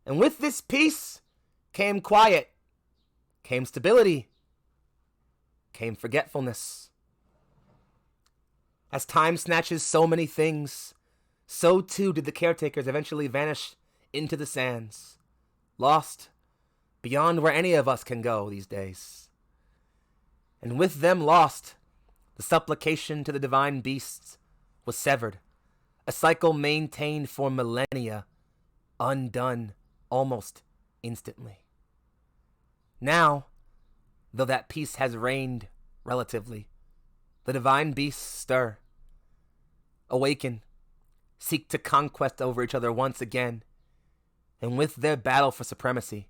And with this peace came quiet, came stability, came forgetfulness. As time snatches so many things, so too did the caretakers eventually vanish into the sands, lost beyond where any of us can go these days. And with them lost, the supplication to the divine beasts was severed, a cycle maintained for millennia, undone almost instantly. Now, though that peace has reigned relatively, the divine beasts stir, awaken, seek to conquest over each other once again, and with their battle for supremacy,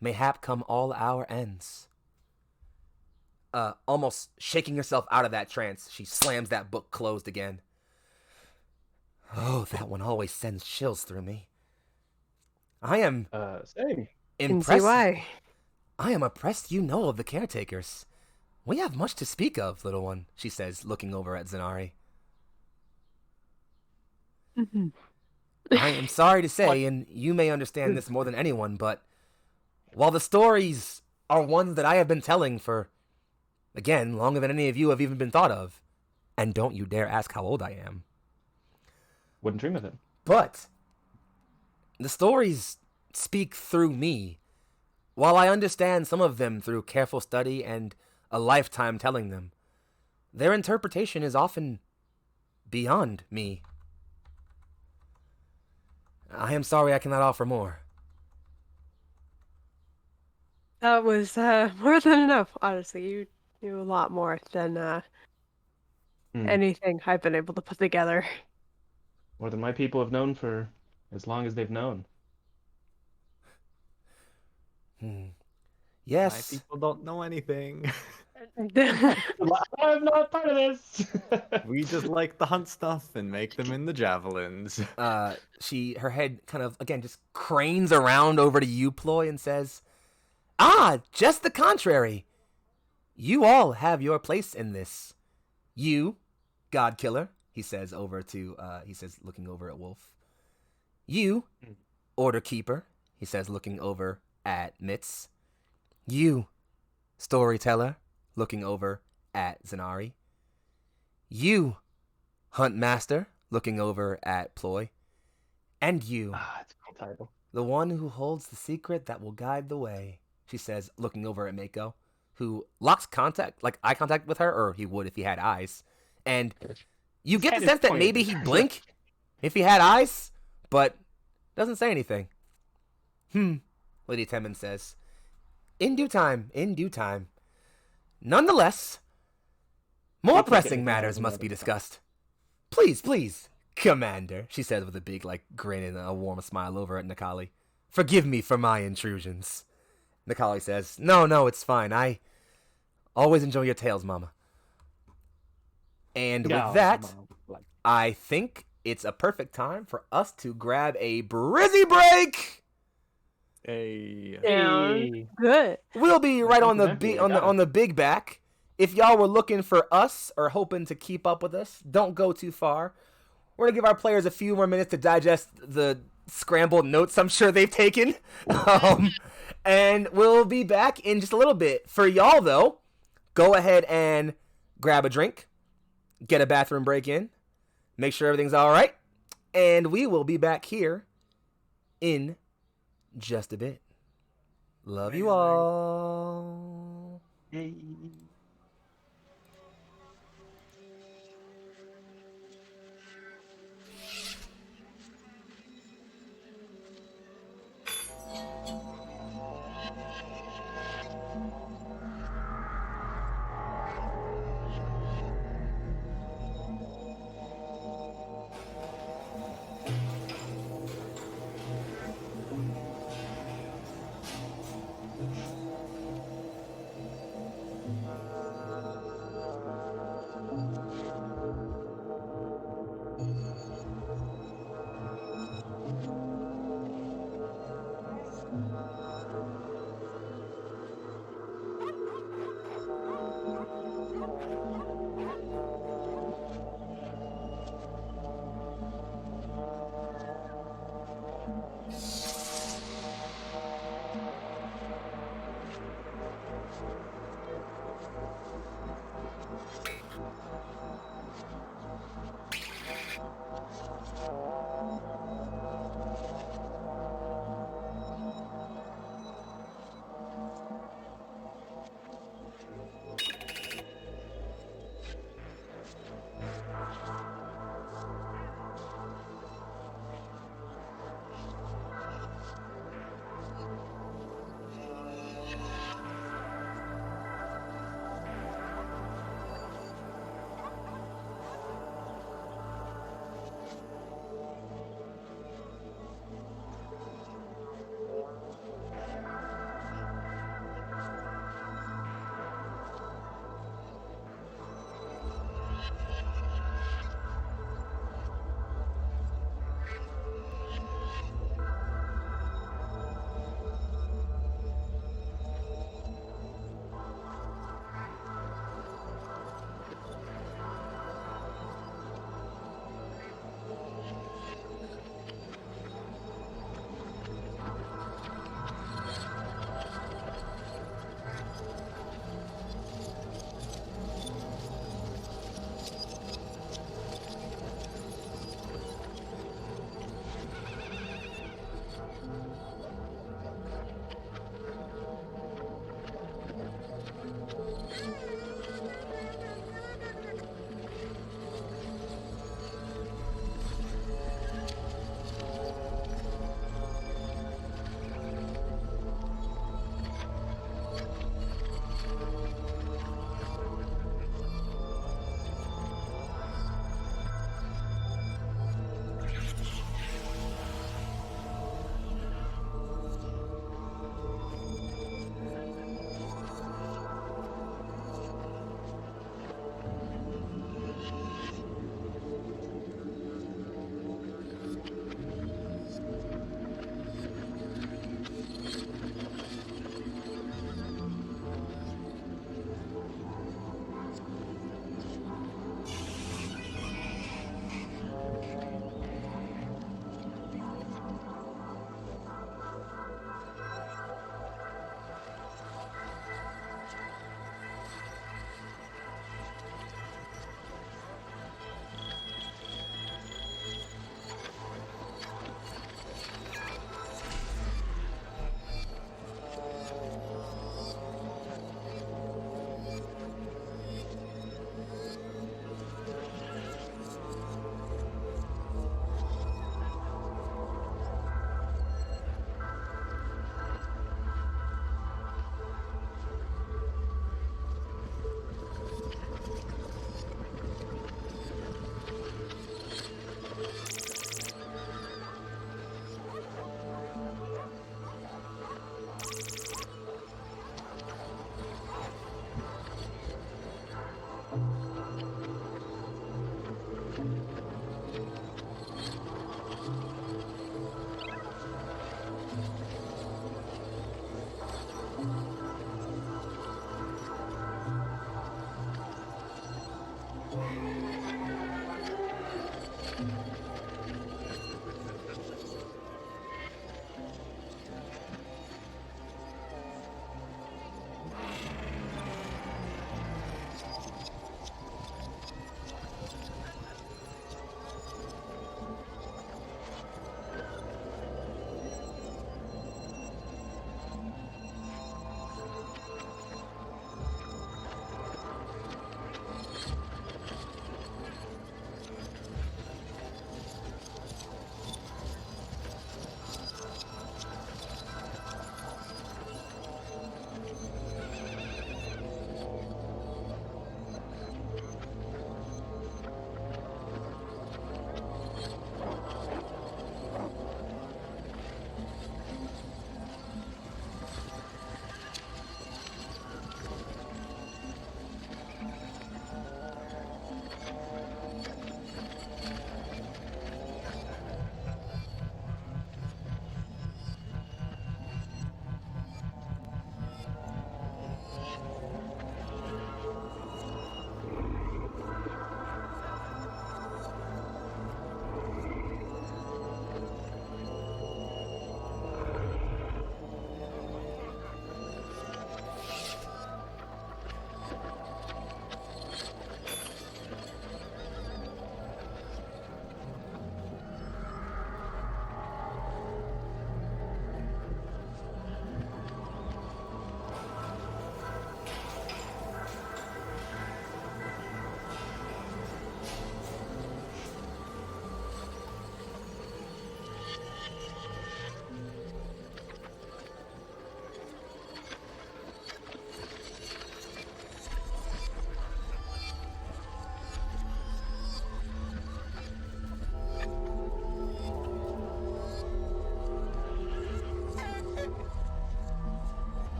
mayhap come all our ends. Almost shaking herself out of that trance, she slams that book closed again. Oh, that one always sends chills through me. I am Same. Can see impressed. why. I am impressed you know of the caretakers. We have much to speak of, little one, she says, looking over at Zenari. Mm-hmm. I am sorry to say, and you may understand this more than anyone, but while the stories are ones that I have been telling for, again, longer than any of you have even been thought of, and don't you dare ask how old I am, Wouldn't dream of it. but the stories speak through me. While I understand some of them through careful study and a lifetime telling them, their interpretation is often beyond me. I am sorry I cannot offer more. That was more than enough, honestly. You knew a lot more than anything I've been able to put together. More than my people have known for as long as they've known. Yes. My people don't know anything. I'm not part of this. We just like to hunt stuff and make them into javelins. Her head kind of, again, just cranes around over to you, Ploy, and says, "Ah, just the contrary. You all have your place in this. You, God Killer, he says looking over at Wolf. You, Order Keeper, he says looking over at Mitz. You, Storyteller, looking over at Zenari. You, Hunt Master, looking over at Ploy. And you, It's a cool title. the one who holds the secret that will guide the way, she says, looking over at Mako, who locks eye contact with her, or he would if he had eyes. And you get the sense that maybe he'd blink if he had eyes, but doesn't say anything. Lady Temmin says, in due time. Nonetheless, more pressing matters must be discussed. Please, Commander, she says with a big, grin and a warm smile over at Nikali. Forgive me for my intrusions. Nikali says, No, it's fine. I always enjoy your tales, Mama. And with that, I think it's a perfect time for us to grab a Brizzy break. Sounds good. We'll be right on the big back. If y'all were looking for us or hoping to keep up with us, don't go too far. We're going to give our players a few more minutes to digest the scrambled notes I'm sure they've taken. And we'll be back in just a little bit. For y'all, though, go ahead and grab a drink, get a bathroom break in, make sure everything's all right, and we will be back here in just a bit. Love you all. Yay.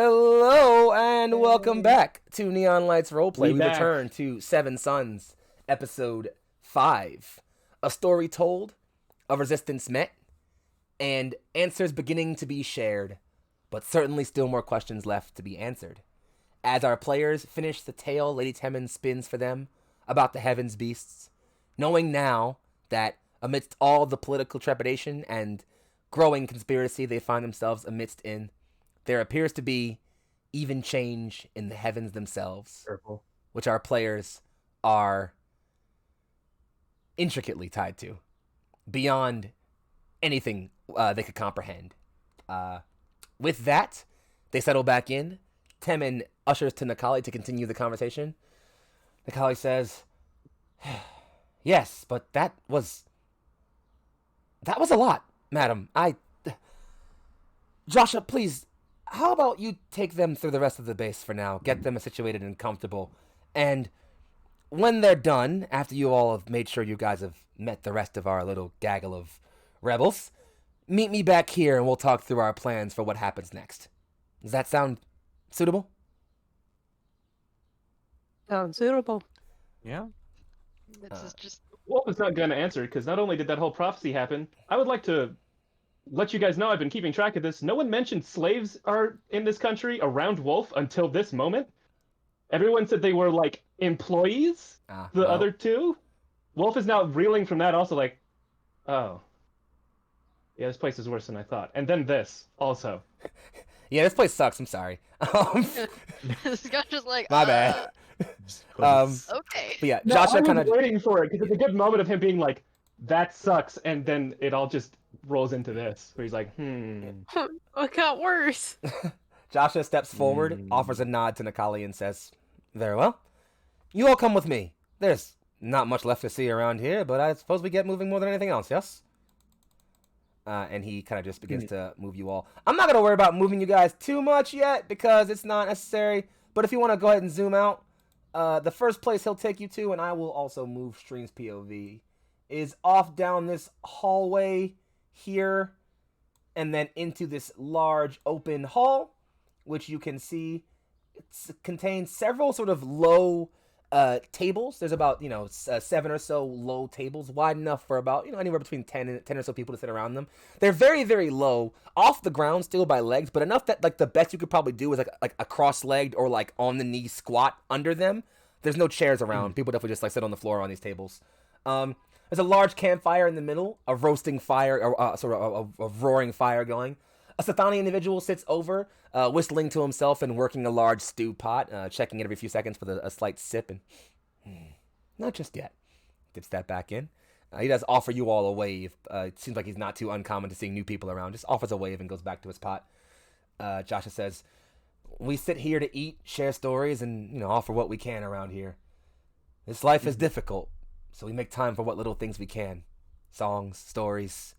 Hello and welcome back to Neon Lights Roleplay. We back. return to Seven Sons, episode 5. A story told, a resistance met, and answers beginning to be shared, but certainly still more questions left to be answered. As our players finish the tale Lady Temmin spins for them about the Heavens Beasts, knowing now that amidst all the political trepidation and growing conspiracy they find themselves amidst in, there appears to be even change in the heavens themselves, Purple. which our players are intricately tied to, beyond anything they could comprehend. With that, they settle back in. Temmin ushers to Nakali to continue the conversation. Nakali says, "Yes, but that was a lot, madam. Joshua, please, how about you take them through the rest of the base for now, get them situated and comfortable, and when they're done, after you all have made sure you guys have met the rest of our little gaggle of rebels, meet me back here and we'll talk through our plans for what happens next. Does that sound suitable?" Sounds suitable. Yeah. This is just Wolf is not going to answer because not only did that whole prophecy happen, I would like to let you guys know I've been keeping track of this. No one mentioned slaves are in this country around Wolf until this moment. Everyone said they were like employees, the well, other two. Wolf is now reeling from that also like, oh. Yeah, this place is worse than I thought. And then this also. Yeah, this place sucks. I'm sorry. this guy's just like My bad. Okay. But yeah, No, Joshua I kind was of waiting for it because it's a good moment of him being like, that sucks, and then it all just rolls into this where he's like, It got worse. Joshua steps forward, offers a nod to Nakali, and says, "Very well. You all come with me. There's not much left to see around here, but I suppose we get moving more than anything else, yes?" And he kind of just begins to move you all. I'm not going to worry about moving you guys too much yet because it's not necessary, but if you want to go ahead and zoom out, the first place he'll take you to, and I will also move Stream's POV, is off down this hallway here, and then into this large open hall, which you can see contains several sort of low tables. There's about 7 or so low tables, wide enough for about anywhere between 10 or so people to sit around them. They're very, very low, off the ground still by legs, but enough that like the best you could probably do is like a cross-legged or like on the knee squat under them. There's no chairs around. People definitely just like sit on the floor on these tables. There's a large campfire in the middle, a roasting fire, or sort of a roaring fire going. A Sathani individual sits over, whistling to himself and working a large stew pot, checking it every few seconds for a slight sip, and not just yet. Dips that back in. He does offer you all a wave. It seems like he's not too uncommon to seeing new people around. Just offers a wave and goes back to his pot. Joshua says, "We sit here to eat, share stories, and offer what we can around here. This life is difficult, so we make time for what little things we can. Songs, stories,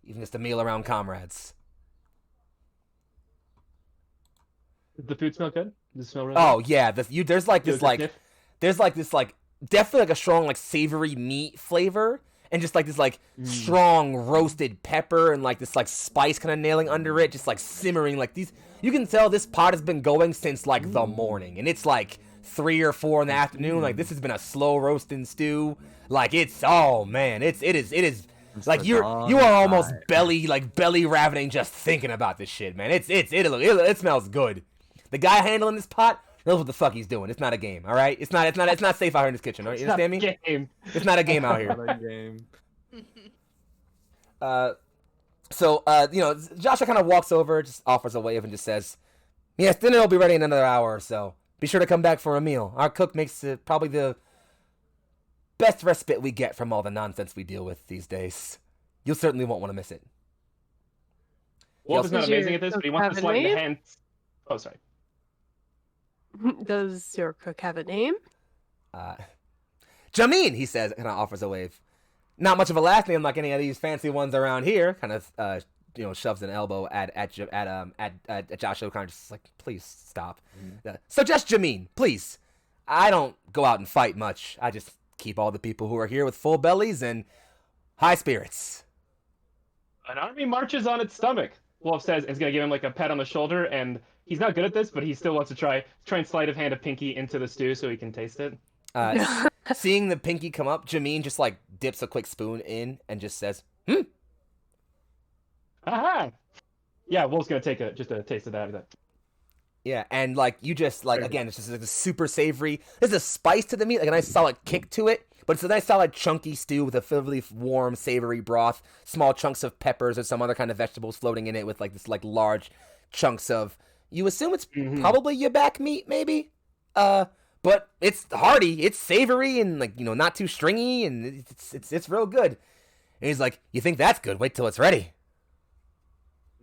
even just a meal around comrades." Does the food smell good? Does it smell really Oh good? yeah, there's like this definitely like a strong like savory meat flavor, and just like this like strong roasted pepper and like this like spice kind of nailing under it, just like simmering like these. You can tell this pot has been going since like the morning, and it's like 3 or 4 in the afternoon. Like this has been a slow roasting stew. Like it is. Like you are almost belly ravening just thinking about this shit, man. It smells good. The guy handling this pot knows what the fuck he's doing. It's not a game, all right? It's not safe out here in this kitchen. All right? You understand me? Game. It's not a game out here. Not a game. So Joshua kind of walks over, just offers a wave, and just says, "Yes, dinner will be ready in another hour or so. Be sure to come back for a meal. Our cook makes it probably the best respite we get from all the nonsense we deal with these days. You'll certainly won't want to miss it." Wolf is not Does amazing your at this, but he cook wants have to a slide in the name? hand. Oh, sorry. Does your cook have a name? "Jameen," he says, and offers a wave. Not much of a last name like any of these fancy ones around here. Kind of shoves an elbow at Joshua, kind of just like, "Please stop." So just Jameen, please. I don't go out and fight much. I just keep all the people who are here with full bellies and high spirits. An army marches on its stomach. Wolf says, and is gonna give him like a pat on the shoulder, and he's not good at this, but he still wants to try and slide a hand of Pinky into the stew so he can taste it. Seeing the Pinky come up, Jameen just like dips a quick spoon in and just says, "Hmm." Aha! Yeah, Wolf's gonna take just a taste of that. Yeah, and like you just like again, it's just like super savory. There's a spice to the meat, like a nice solid kick to it, but it's a nice solid chunky stew with a fairly warm, savory broth, small chunks of peppers or some other kind of vegetables floating in it with like this like large chunks of. You assume it's probably your back meat, maybe. But it's hearty, it's savory, and like not too stringy, and it's real good. And he's like, "You think that's good? Wait till it's ready."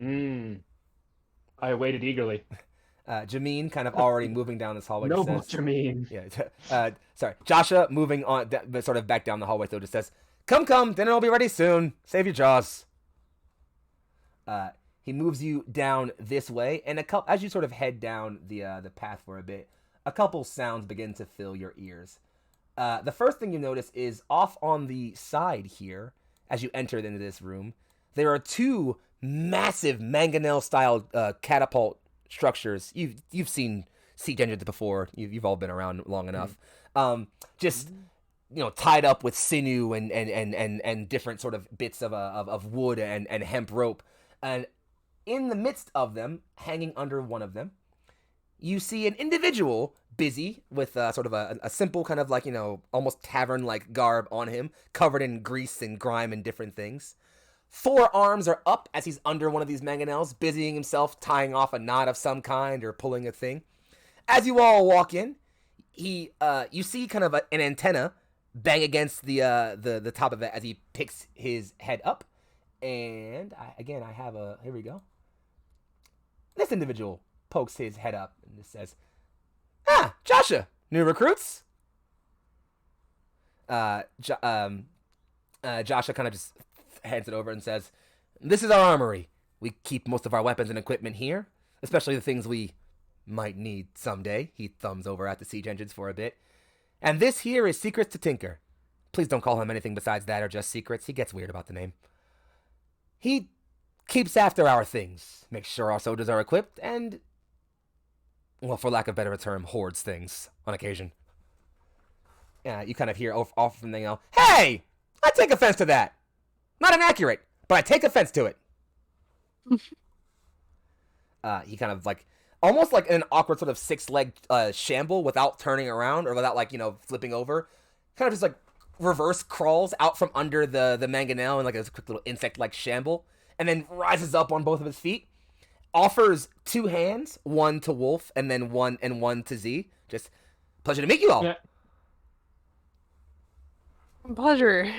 I waited eagerly. Jameen kind of already moving down this hallway. Noble says, Jameen. Yeah. Sorry, Joshua moving on, sort of back down the hallway. Though just says, "Come, dinner will be ready soon. Save your jaws." He moves you down this way, and as you sort of head down the path for a bit, a couple sounds begin to fill your ears. The first thing you notice is off on the side here, as you enter into this room, there are two massive mangonel-style catapult structures. You've seen siege engines before. You've all been around long enough. Just tied up with sinew and different sort of bits of wood and hemp rope. And in the midst of them, hanging under one of them, you see an individual busy with sort of a simple kind of like, almost tavern-like garb on him, covered in grease and grime and different things. 4 arms are up as he's under one of these mangonels, busying himself tying off a knot of some kind or pulling a thing. As you all walk in, you see kind of an antenna bang against the top of it as he picks his head up. And I have here we go. This individual pokes his head up and just says, "Ah, Joshua, new recruits?" Joshua kind of just hands it over and says, "This is our armory. We keep most of our weapons and equipment here, especially the things we might need someday." He thumbs over at the siege engines for a bit. "And this here is Secrets to Tinker. Please don't call him anything besides that or just Secrets. He gets weird about the name. He keeps after our things, makes sure our soldiers are equipped, and, well, for lack of a better term, hoards things on occasion." You kind of hear off from the "Hey! I take offense to that. Not inaccurate, but I take offense to it." He kind of like, almost like in an awkward sort of 6-legged shamble without turning around or without like, flipping over, kind of just like reverse crawls out from under the mangonel in like a quick little insect-like shamble, and then rises up on both of his feet, offers 2 hands, one to Wolf and then one to Z. Just, "Pleasure to meet you all." Yeah. Pleasure.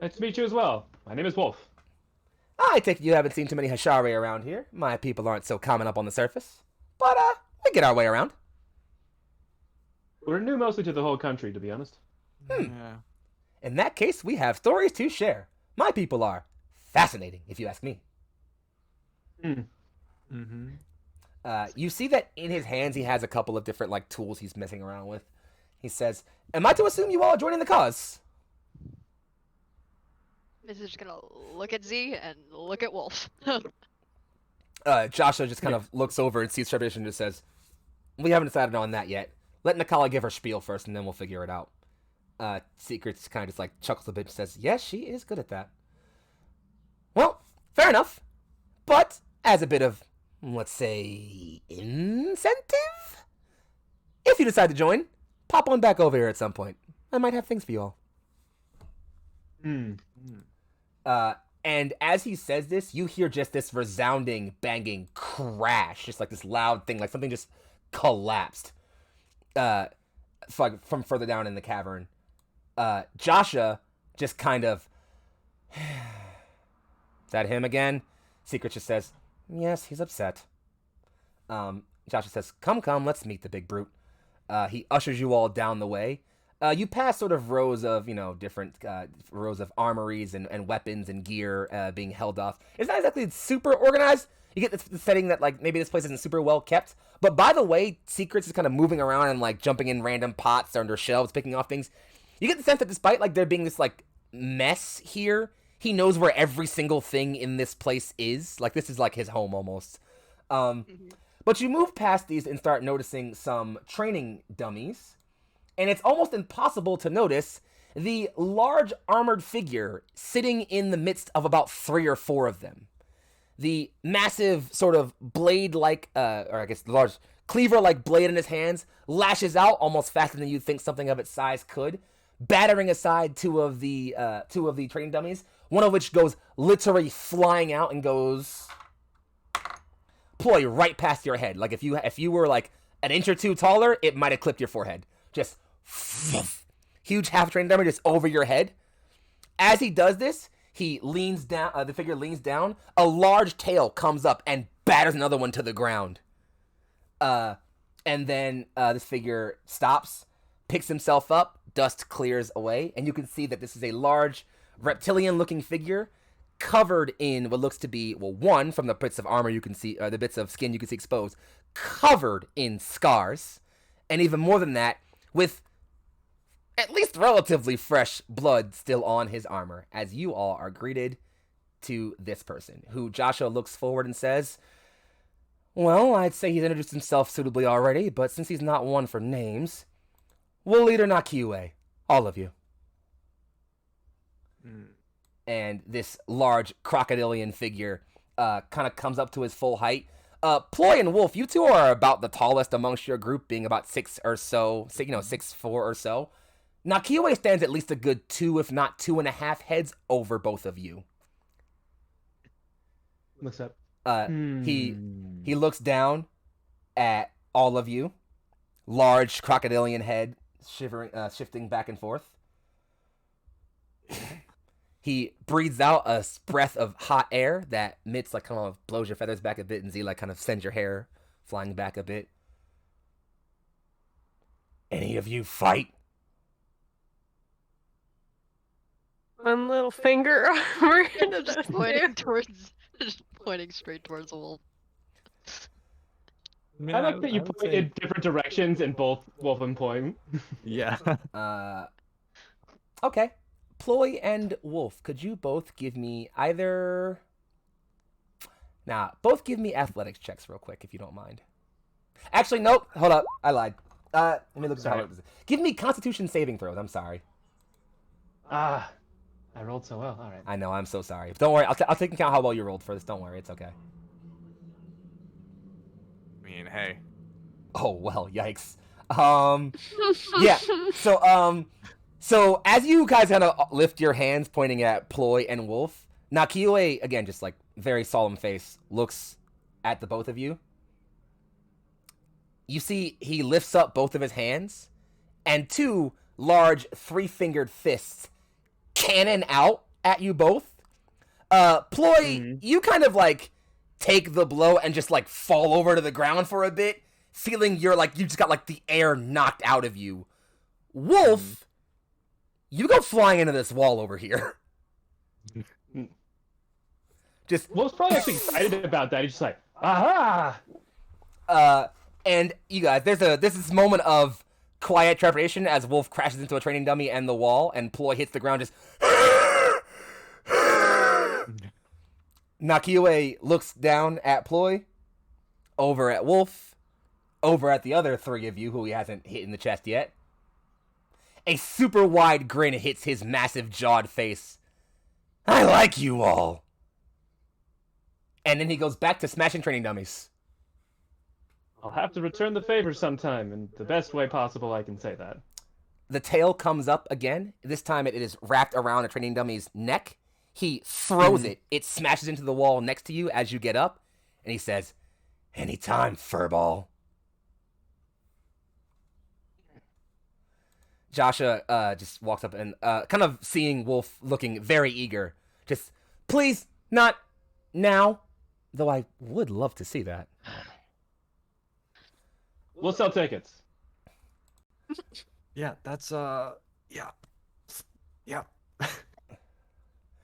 Nice to meet you as well. My name is Wolf. "I take it you haven't seen too many Hashari around here. My people aren't so common up on the surface. But, we get our way around." We're new mostly to the whole country, to be honest. Yeah. "In that case, we have stories to share. My people are fascinating, if you ask me." You see that in his hands he has a couple of different like tools he's messing around with. He says, "Am I to assume you all are joining the cause?" This is just gonna look at Z and look at Wolf. Joshua just kind of looks over and sees Trepidation and just says, "We haven't decided on that yet. Let Nakala give her spiel first, and then we'll figure it out." Secrets kind of just like chuckles a bit and says, "Yes, she is good at that." "Well, fair enough. But as a bit of, let's say, incentive, if you decide to join, pop on back over here at some point. I might have things for you all." And as he says this, you hear just this resounding, banging crash, just like this loud thing, like something just collapsed. From further down in the cavern. Joshua just kind of, "Is that him again?" Secret just says, "Yes, he's upset." Joshua says, Come, let's meet the big brute." He ushers you all down the way. You pass sort of rows of, different rows of armories and weapons and gear being held off. It's not exactly super organized. You get the setting that, like, maybe this place isn't super well kept. But by the way, Secrets is kind of moving around and, like, jumping in random pots under shelves, picking off things. You get the sense that despite, like, there being this, like, mess here, He knows where every single thing in this place is. Like, this is like his home almost. But you move past these and start noticing some training dummies. And it's almost impossible to notice the large armored figure sitting in the midst of about 3 or 4 of them. The massive sort of blade-like, or I guess the large cleaver-like blade in his hands lashes out almost faster than you'd think something of its size could, battering aside two of the training dummies, one of which goes literally flying out and goes ploy right past your head. Like if you were like an inch or two taller, it might have clipped your forehead. Just huge half training dummy just over your head. As he does this, he leans down. The figure leans down. A large tail comes up and batters another one to the ground. And then this figure stops, picks himself up. Dust clears away, and you can see that this is a large reptilian-looking figure covered in what looks to be, well, one, from the bits of armor you can see, the bits of skin you can see exposed, covered in scars, and even more than that, with at least relatively fresh blood still on his armor, as you all are greeted to this person, who Joshua looks forward and says, well, I'd say he's introduced himself suitably already, but since he's not one for names, we'll leader Nakiue, all of you. And this large crocodilian figure kind of comes up to his full height. Ploy and Wolf, you two are about the tallest amongst your group, being about 6 or so, 6'4" or so. Nakiue stands at least a good 2, if not 2.5 heads over both of you. Looks up. He looks down at all of you. Large crocodilian head shifting back and forth. He breathes out a breath of hot air that Mitz like kind of blows your feathers back a bit, and Z like kind of sends your hair flying back a bit. Any of you fight? One little finger over into Just the pointing straight towards the wolf. I like that you point in different directions in both Wolf and Ploy. Yeah. Okay. Ploy and Wolf, could you both give me either... both give me athletics checks real quick, if you don't mind. Actually, nope. Hold up. I lied. Let me look at how it is. Give me Constitution saving throws. I'm sorry. I rolled so well. All right. I know. I'm so sorry. Don't worry. I'll take into account how well you rolled for this. Don't worry. It's okay. I mean, hey. Oh, well, yikes. Yeah. So as you guys kind of lift your hands pointing at Ploy and Wolf, Nakiue, again, just like very solemn face, looks at the both of you. You see he lifts up both of his hands, and 2 large 3-fingered fists cannon out at you both. Ploy, you kind of like take the blow and just like fall over to the ground for a bit, feeling you just got like the air knocked out of you. Wolf, you go flying into this wall over here. Just Wolf's probably actually excited about that. He's just like, aha! And you guys, there's this moment of quiet trepidation as Wolf crashes into a training dummy and the wall, and Ploy hits the ground just... Nakiue looks down at Ploy, over at Wolf, over at the other 3 of you who he hasn't hit in the chest yet. A super wide grin hits his massive jawed face. I like you all. And then he goes back to smashing training dummies. I'll have to return the favor sometime, in the best way possible I can say that. The tail comes up again. This time it is wrapped around a training dummy's neck. He throws it. It smashes into the wall next to you as you get up. And he says, anytime, furball. Joshua just walks up and kind of seeing Wolf looking very eager. Just, please, not now. Though I would love to see that. We'll sell tickets. Yeah, that's yeah.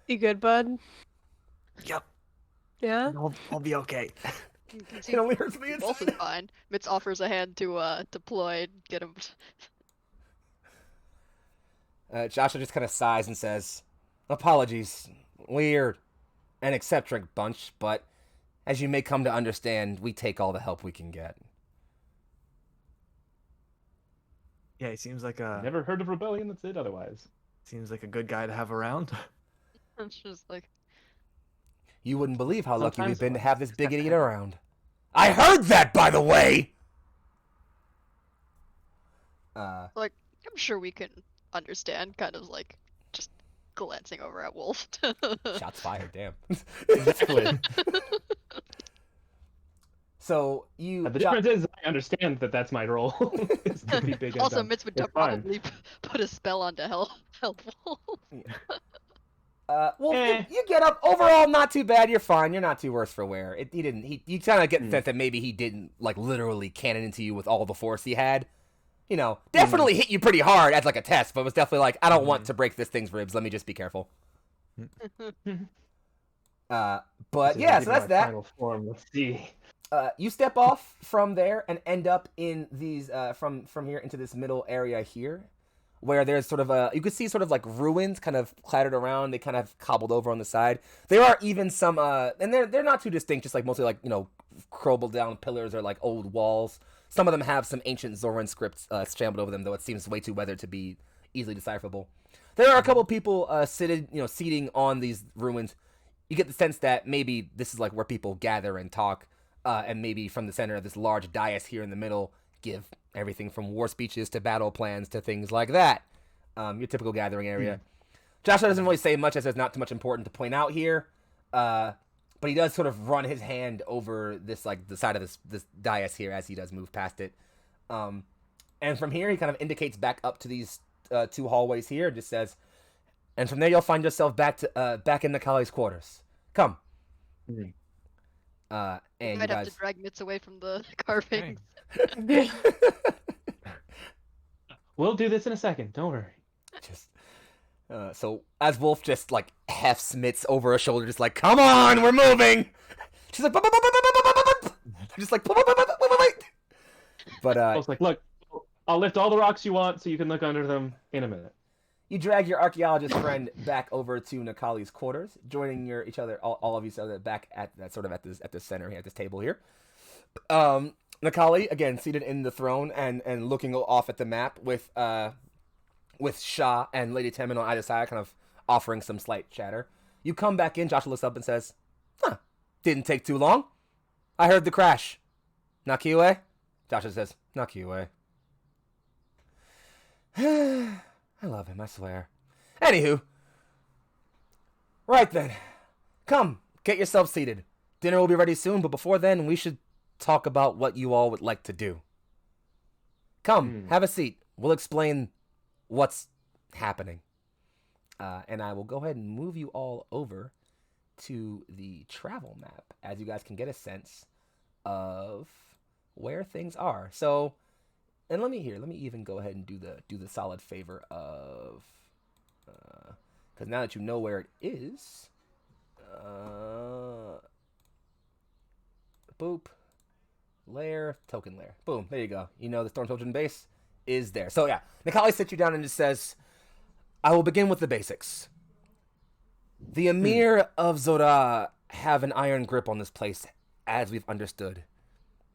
You good, bud? Yep. Yeah? I'll be okay. You can see It only hurts me Wolf is inside. fine. Mitz offers a hand to Ploy and get him. Joshua just kind of sighs and says, apologies. weird, an eccentric bunch, but as you may come to understand, we take all the help we can get. Yeah, he seems like a Never heard of rebellion that said otherwise. good guy to have around. It's just like, You wouldn't believe how lucky we've Sometimes been to fun. have this big idiot around. I heard that, by the way! like I'm sure we can understand. Kind of like just glancing over at Wolf. Shots fired, damn. Exactly. So, you... The difference is I understand that that's my role. Is to be big and Also, dumb. Mitz would It's fine. probably put a spell onto help Wolf. Well, Eh. you get up. Overall, not too bad. You're fine. You're not too worse for wear. You kind of get the sense that maybe he didn't, like, literally cannon into you with all the force he had. You know, definitely hit you pretty hard as, like, a test, but was definitely like, I don't want to break this thing's ribs. Let me just be careful. But, yeah, so that's that. Final form. Let's see. You step off from there and end up in these, from here into this middle area here, where there's sort of you could see sort of like ruins kind of clattered around. They kind of cobbled over on the side. There are even some, and they're not too distinct, just like mostly like, you know, crumbled down pillars or like old walls. Some of them have some ancient Zoran scripts scrambled over them, though it seems way too weathered to be easily decipherable. There are a couple people seating on these ruins. You get the sense that maybe this is like where people gather and talk, and maybe from the center of this large dais here in the middle, give everything from war speeches to battle plans to things like that. Your typical gathering area. Joshua doesn't really say much, as there's not too much important to point out here. But he does sort of run his hand over this, like, the side of this dais here as he does move past it. And from here, he kind of indicates back up to these two hallways here and just says, and from there you'll find yourself back in Nakali's quarters. Come. And You you might have guys... to drag Mitz away from the carvings. We'll do this in a second. Don't worry. Just so as Wolf just like hefts Mitz over her shoulder, just like, come on, we're moving. She's like, just like, wait. But I was like, look, I'll lift all the rocks you want so you can look under them in a minute. you drag your archaeologist friend back over to Nakali's quarters, joining all of you back at that sort of at this center here, at this table here. Nakali, again, seated in the throne and looking off at the map with Shah and Lady Temin on either side, kind of offering some slight chatter. You come back in, Joshua looks up and says, didn't take too long. I heard the crash. Nakiwe? Joshua says, Nakiwe. I love him, I swear. Anywho. Right then. Come, get yourself seated. Dinner will be ready soon, but before then, we should talk about what you all would like to do. Come, have a seat. We'll explain what's happening. And I will go ahead and move you all over to the travel map, as you guys can get a sense of where things are. So, and let me even go ahead and do the solid favor of, because now that you know where it is, boop. Lair, token lair. Boom, there you go. You know the Storm Children base is there. So yeah, Nakali sits you down and just says, I will begin with the basics. The Emir of Zor'aa have an iron grip on this place, as we've understood.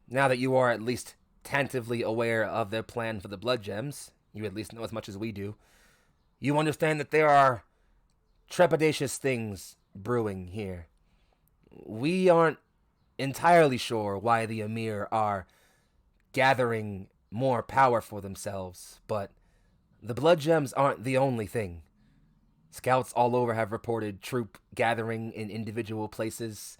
Now that you are at least tentatively aware of their plan for the blood gems, you at least know as much as we do, you understand that there are trepidatious things brewing here. We aren't entirely sure why the Emir are gathering more power for themselves, but the blood gems aren't the only thing. Scouts all over have reported troop gathering in individual places.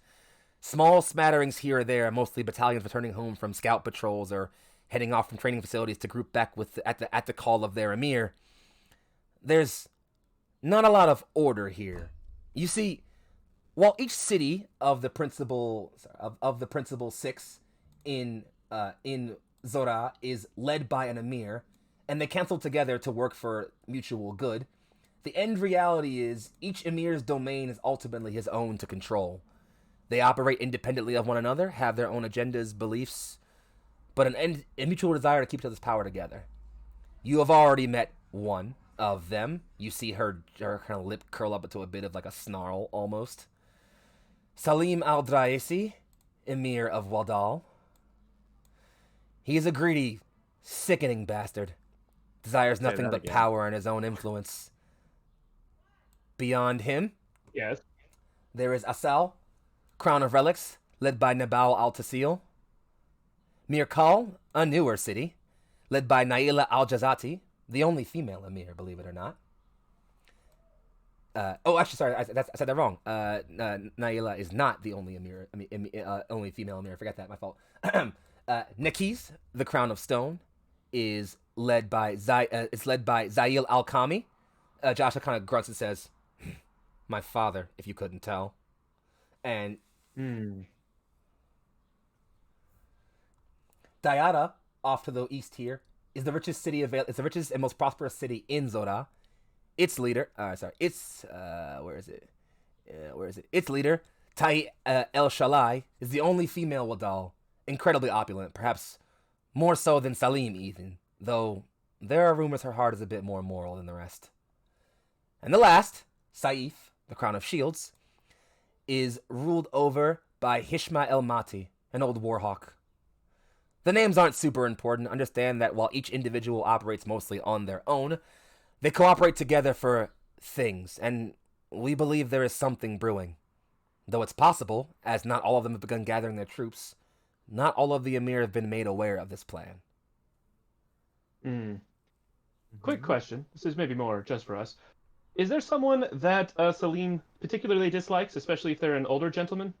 Small smatterings here or there, mostly battalions returning home from scout patrols or heading off from training facilities to group back at the call of their Emir. There's not a lot of order here. You see, while each city of the principal six in Zor'aa is led by an Emir, and they cancel together to work for mutual good, the end reality is each Emir's domain is ultimately his own to control. They operate independently of one another, have their own agendas, beliefs, but a mutual desire to keep each other's power together. You have already met one. of them. You see her kind of lip curl up into a bit of like a snarl almost. Salim al-Draisi, Emir of Wadal. He is a greedy, sickening bastard. Desires nothing but power and his own influence. Beyond him, Yes. there is Asal, Crown of Relics, led by Nabal al-Tasil. Mirkal, a newer city, led by Naila al-Jazati, the only female emir, believe it or not. Actually, sorry, I said that wrong. Naila is not the only emir. Only female emir. Forget that. My fault. Nekis, the Crown of Stone, is led by Zail al-Kami. Joshua kind of grunts and says, "My father, if you couldn't tell." And Dayada, off to the east here, is the richest city it's the richest and most prosperous city in Zor'aa. Its leader, where is it? Its leader, Tai El Shalai, is the only female Wadal, incredibly opulent, perhaps more so than Salim even, though there are rumors her heart is a bit more moral than the rest. And the last, Saif, the Crown of Shields, is ruled over by Hishma El Mati, an old warhawk. The names aren't super important. Understand that while each individual operates mostly on their own, they cooperate together for things, and we believe there is something brewing. Though it's possible, as not all of them have begun gathering their troops, not all of the Emir have been made aware of this plan. Quick question. This is maybe more just for us. Is there someone that Salim particularly dislikes, especially if they're an older gentleman?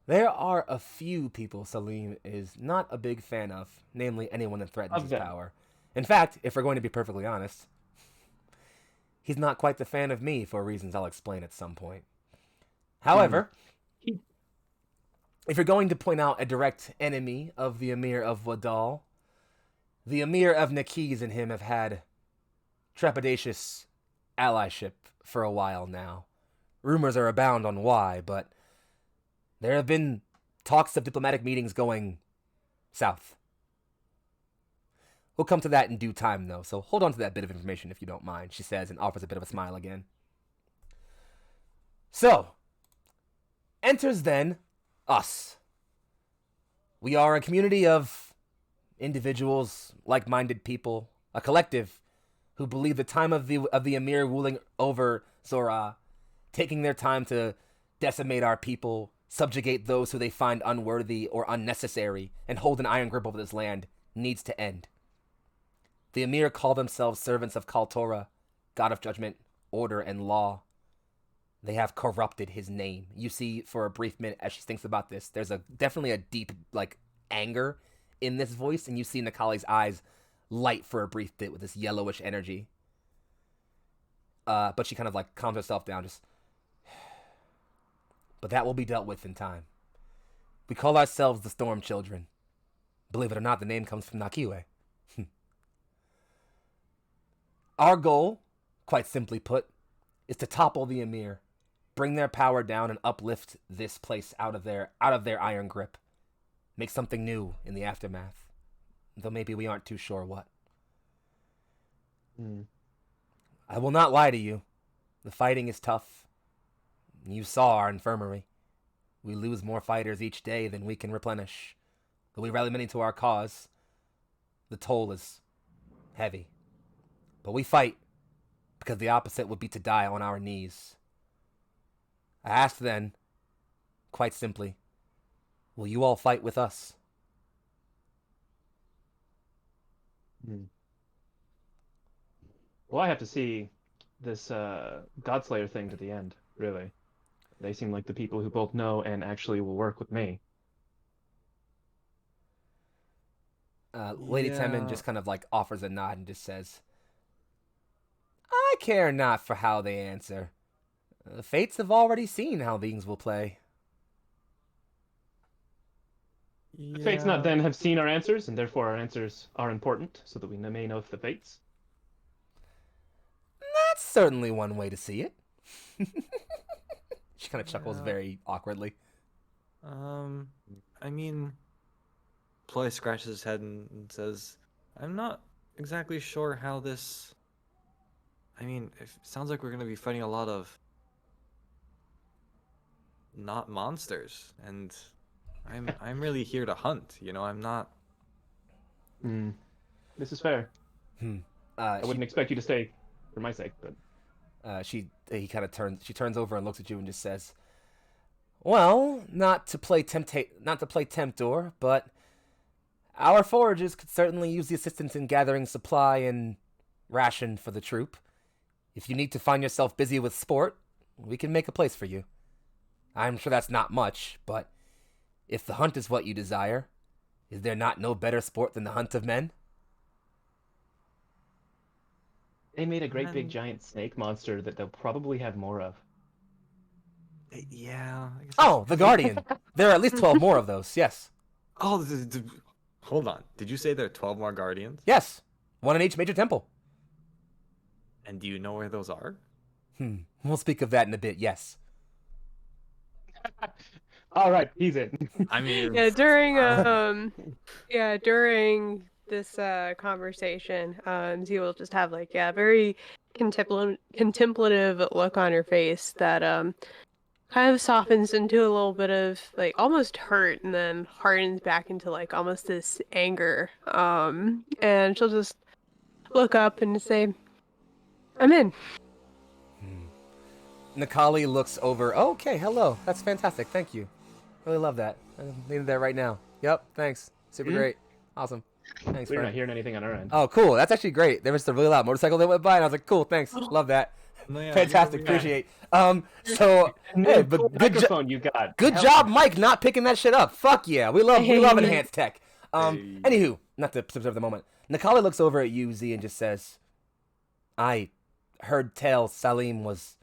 There are a few people Salim is not a big fan of, namely anyone that threatens his power. In fact, if we're going to be perfectly honest, he's not quite the fan of me for reasons I'll explain at some point. However, if you're going to point out a direct enemy of the Emir of Wadal, the Emir of Nekis and him have had trepidatious allyship for a while now. Rumors are abound on why, but there have been talks of diplomatic meetings going south. We'll come to that in due time, though, so hold on to that bit of information if you don't mind, she says, and offers a bit of a smile again. So, enters then us. We are a community of individuals, like-minded people, a collective who believe the time of the Emir ruling over Zor'aa, taking their time to decimate our people, subjugate those who they find unworthy or unnecessary, and hold an iron grip over this land, needs to end. The Emir call themselves servants of Kal Torah, God of judgment, order, and law. They have corrupted his name. You see, for a brief minute, as she thinks about this, there's definitely a deep, anger in this voice, and you see Nikali's eyes light for a brief bit with this yellowish energy. But she kind of, calms herself down, just... But that will be dealt with in time. We call ourselves the Storm Children. Believe it or not, the name comes from Nakiwe. Our goal, quite simply put, is to topple the Emir, bring their power down, and uplift this place out of their iron grip. Make something new in the aftermath. Though maybe we aren't too sure what. I will not lie to you. The fighting is tough. You saw our infirmary. We lose more fighters each day than we can replenish. Though we rally many to our cause, the toll is heavy. But we fight, because the opposite would be to die on our knees. I asked then, quite simply, will you all fight with us? Well, I have to see this Godslayer thing to the end, really. They seem like the people who both know and actually will work with me. Lady Temin just kind of offers a nod and just says, I care not for how they answer. The fates have already seen how things will play. The fates not then have seen our answers, and therefore our answers are important, so that we may know the fates. That's certainly one way to see it. She kind of chuckles very awkwardly. I mean, Ploy scratches his head and says, I'm not exactly sure how this. I mean, it sounds like we're gonna be fighting a lot of not monsters, and I'm really here to hunt. You know, I'm not. Hmm. This is fair. I wouldn't expect you to stay for my sake, but She turns over and looks at you and just says, "Well, not to play temptor, but our foragers could certainly use the assistance in gathering supply and ration for the troop. If you need to find yourself busy with sport, we can make a place for you. I'm sure that's not much, but if the hunt is what you desire, is there not no better sport than the hunt of men?" they made a great big And- giant snake monster that they'll probably have more of. Yeah. I guess Oh, the Guardian. There are at least 12 more of those, yes. Oh, hold on. Did you say there are 12 more guardians? Yes. One in each major temple. And do you know where those are? We'll speak of that in a bit, yes. All right, he's in. I mean, During this conversation, Z will just have like very contemplative look on her face that kind of softens into a little bit of like almost hurt and then hardens back into like almost this anger. And she'll just look up and say, "I'm in." Nikali looks over. Oh, okay, hello. That's fantastic. Thank you. Really love that. I needed that right now. Yep, thanks. Super great. Awesome. Thanks, We're friend. not hearing anything on our end. Oh, cool. That's actually great. There was a really loud motorcycle that went by, and I was like, cool, thanks. Love that. no, yeah, Fantastic. yeah. Appreciate. So, hey, but Cool good job. microphone you got. Good Hell, job, Mike, not picking that shit up. Fuck yeah. We love enhanced tech. Hey. Anywho, not to preserve the moment. Nikali looks over at you, Z, and just says, "I heard tell Salim was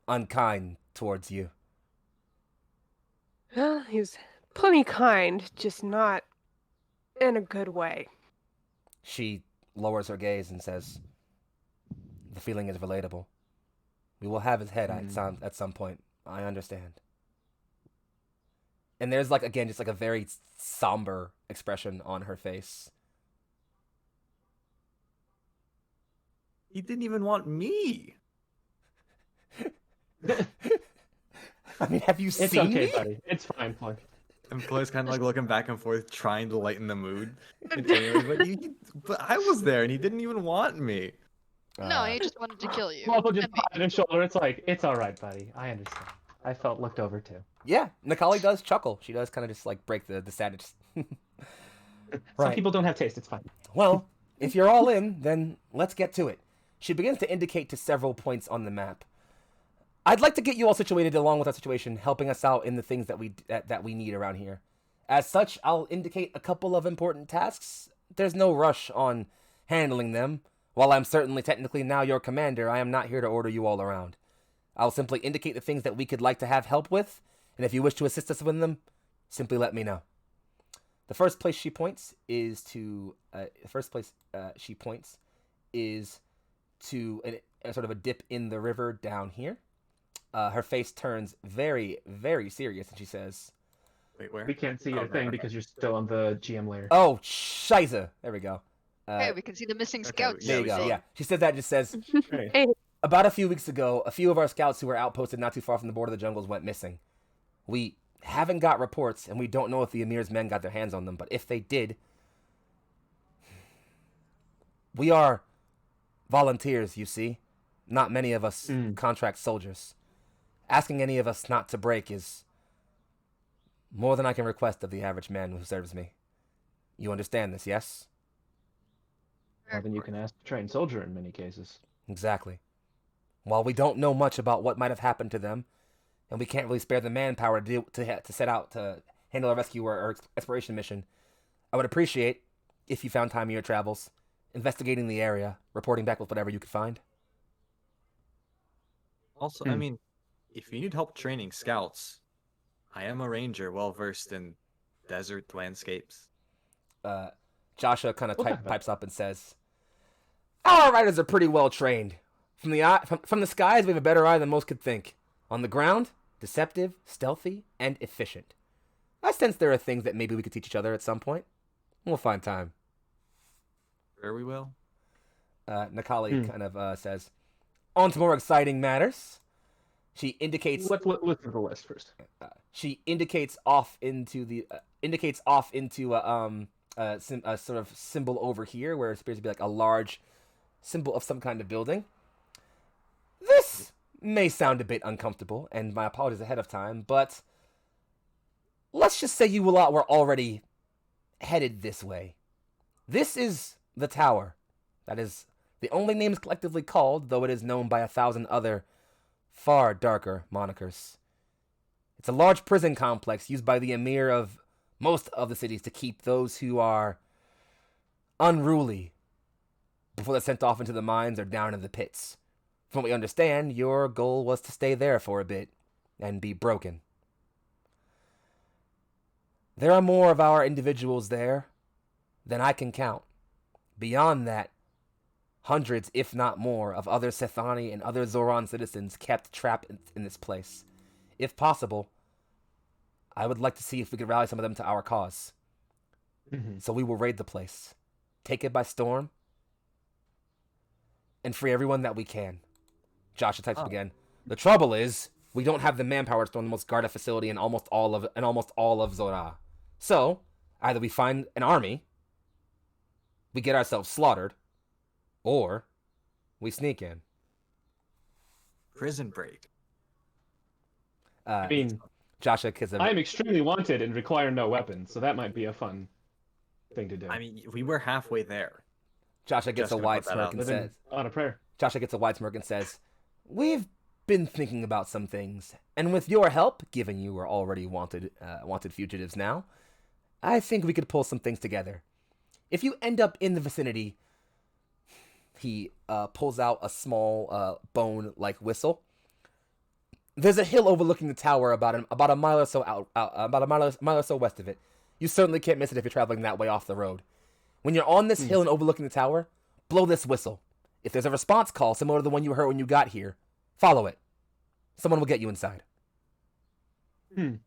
unkind towards you." Well, he was plenty kind, just not in a good way. She lowers her gaze and says, "The feeling is relatable. We will have his head at some point. I understand." And there's like, again, just like a very somber expression on her face. He didn't even want me. I mean, have you It's seen okay, me? buddy. It's fine, Floyd. And Floyd's kind of like looking back and forth, trying to lighten the mood. And anyway, but I was there, and he didn't even want me. No, he just wanted to kill you. Well, just And me. pat his shoulder. It's like, it's all right, buddy. I understand. I felt looked over too. Yeah, Nikali does chuckle. She does kind of just like break the sadness. Some people don't have taste. It's fine. Well, if you're all in, then let's get to it. She begins to indicate to several points on the map. I'd like to get you all situated along with our situation, helping us out in the things that we need around here. As such, I'll indicate a couple of important tasks. There's no rush on handling them. While I'm certainly technically now your commander, I am not here to order you all around. I'll simply indicate the things that we could like to have help with, and if you wish to assist us with them, simply let me know. The first place she points is to a sort of a dip in the river down here. Her face turns very, very serious, and she says, Wait, where? We can't see Oh, your thing right. because you're still on the GM layer. "Oh, shiza." There we go. Okay, we can see the missing okay, scouts. There you we go. see. Yeah. She says that and just says, Hey. about a few weeks ago, a few of our scouts who were outposted not too far from the border of the jungles went missing. We haven't got reports, and we don't know if the Emir's men got their hands on them, but if they did, we are volunteers, you see. Not many of us contract soldiers. Asking any of us not to break is more than I can request of the average man who serves me. You understand this, yes? More than you can ask a trained soldier in many cases. Exactly. While we don't know much about what might have happened to them, and we can't really spare the manpower to set out to handle a rescue or exploration mission, I would appreciate, if you found time in your travels, investigating the area, reporting back with whatever you could find. Also, I mean, if you need help training scouts, I am a ranger well versed in desert landscapes. Joshua kind of We'll talk about pipes up and says, "Our riders are pretty well trained. From the skies, we have a better eye than most could think. On the ground, deceptive, stealthy, and efficient. I sense there are things that maybe we could teach each other at some point. We'll find time." Very well. Nikali kind of says, on to more exciting matters. She indicates. Let's look at the list first. She indicates off into a sort of symbol over here, where it appears to be like a large symbol of some kind of building. This may sound a bit uncomfortable, and my apologies ahead of time, but let's just say you lot were already headed this way. This is the tower. That is the only name is collectively called, though it is known by 1,000 other far darker monikers. It's a large prison complex used by the Emir of most of the cities to keep those who are unruly before they're sent off into the mines or down in the pits. From what we understand, your goal was to stay there for a bit and be broken. There are more of our individuals there than I can count. Beyond that, hundreds, if not more, of other Sethani and other Zoran citizens kept trapped in this place. If possible, I would like to see if we could rally some of them to our cause. Mm-hmm. So we will raid the place, take it by storm, and free everyone that we can. Joshua types up again. The trouble is, we don't have the manpower to storm the most guarded facility in almost all of Zor'aa. So, either we find an army, we get ourselves slaughtered, or we sneak in. Prison break. I mean, Joshua, I am extremely wanted and require no weapons, so that might be a fun thing to do. I mean, we were halfway there. Joshua gets a wide smirk and says, on a prayer. Joshua gets a wide smirk and says, we've been thinking about some things, and with your help, given you are already wanted fugitives now, I think we could pull some things together. If you end up in the vicinity, he pulls out a small bone-like whistle. There's a hill overlooking the tower about a mile or so mile or so west of it. You certainly can't miss it if you're traveling that way off the road. When you're on this hill and overlooking the tower, blow this whistle. If there's a response call similar to the one you heard when you got here, follow it. Someone will get you inside. Okay.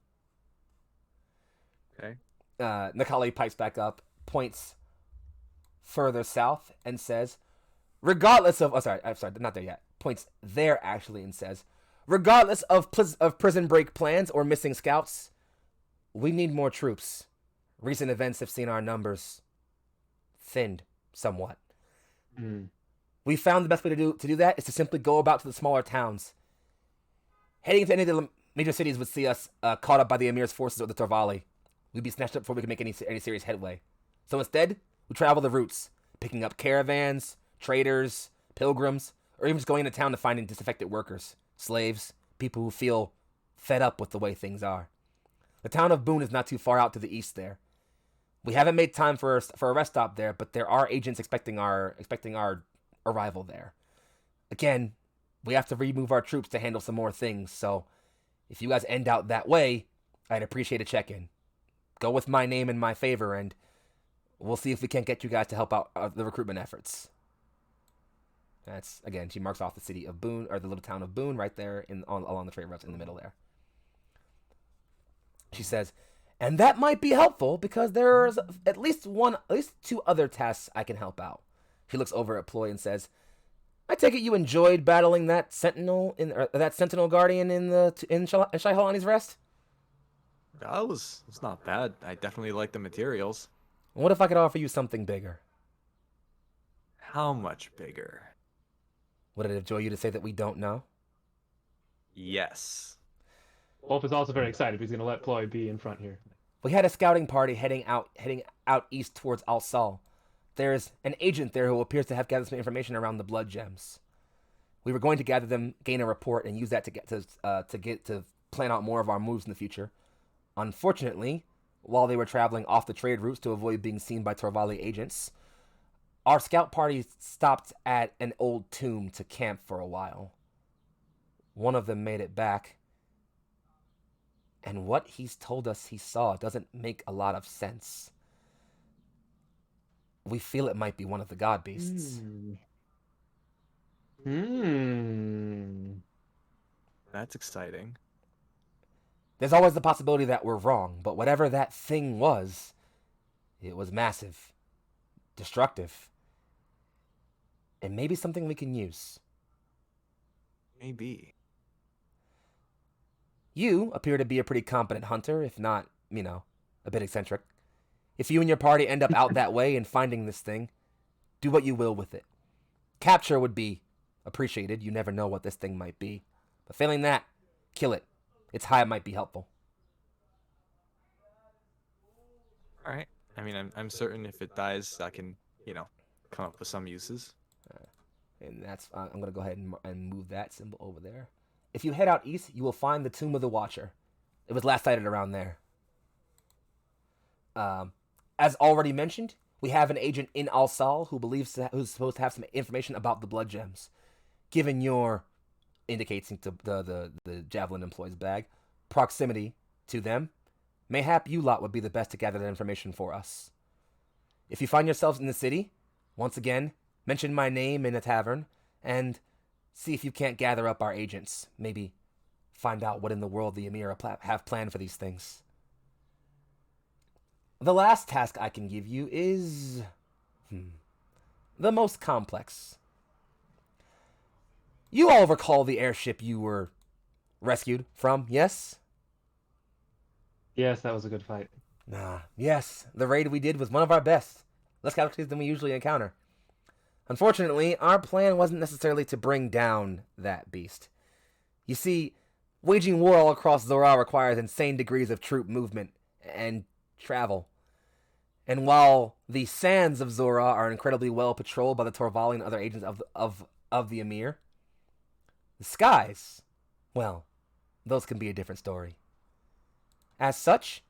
Nikali pipes back up, points further south, and says, regardless of... I'm sorry, not there yet. Points there, actually, and says, regardless of prison break plans or missing scouts, we need more troops. Recent events have seen our numbers thinned somewhat. We found the best way to do that is to simply go about to the smaller towns. Heading to any of the major cities would see us caught up by the Emir's forces or the Torvali. We'd be snatched up before we could make any serious headway. So instead, we travel the routes, picking up caravans, traders, pilgrims, or even just going into town to find disaffected workers, slaves, people who feel fed up with the way things are. The town of Boone is not too far out to the east there. We haven't made time for a rest stop there, but there are agents expecting our arrival there. Again, we have to remove our troops to handle some more things, so if you guys end out that way, I'd appreciate a check-in. Go with my name in my favor, and we'll see if we can't get you guys to help out the recruitment efforts. That's, again, she marks off the city of Boone, or the little town of Boone right there along the trade routes in the middle there. She says, and that might be helpful because there's at least two other tasks I can help out. She looks over at Ploy and says, I take it you enjoyed battling that sentinel guardian in Shai-Halani's Rest? It's not bad. I definitely like the materials. What if I could offer you something bigger? How much bigger? Would it enjoy you to say that we don't know? Yes. Wolf is also very excited because he's going to let Ploy be in front here. We had a scouting party heading out east towards Al-Sal. There's an agent there who appears to have gathered some information around the blood gems. We were going to gather them, gain a report, and use that to plan out more of our moves in the future. Unfortunately, while they were traveling off the trade routes to avoid being seen by Torvali agents, our scout party stopped at an old tomb to camp for a while. One of them made it back, and what he's told us he saw doesn't make a lot of sense. We feel it might be one of the god beasts. That's exciting. There's always the possibility that we're wrong, but whatever that thing was, it was massive, destructive, and maybe something we can use. Maybe. You appear to be a pretty competent hunter, if not, a bit eccentric. If you and your party end up out that way and finding this thing, do what you will with it. Capture would be appreciated. You never know what this thing might be. But failing that, kill it. Its hide might be helpful. All right. I mean, I'm certain if it dies, I can, come up with some uses. And that's I'm going to go ahead and move that symbol over there. If you head out east, you will find the Tomb of the Watcher. It was last sighted around there. As already mentioned, we have an agent in Al-Sal who's supposed to have some information about the blood gems. Given your indicates to the Javelin employee's bag proximity to them, mayhap you lot would be the best to gather that information for us. If you find yourselves in the city, once again, mention my name in a tavern, and see if you can't gather up our agents. Maybe find out what in the world the Emir have planned for these things. The last task I can give you is the most complex. You all recall the airship you were rescued from, yes? Yes, that was a good fight. Yes. The raid we did was one of our best. Less casualties than we usually encounter. Unfortunately, our plan wasn't necessarily to bring down that beast. You see, waging war all across Zor'aa requires insane degrees of troop movement and travel. And while the sands of Zor'aa are incredibly well patrolled by the Torvali and other agents of the Emir, the skies, well, those can be a different story. As such,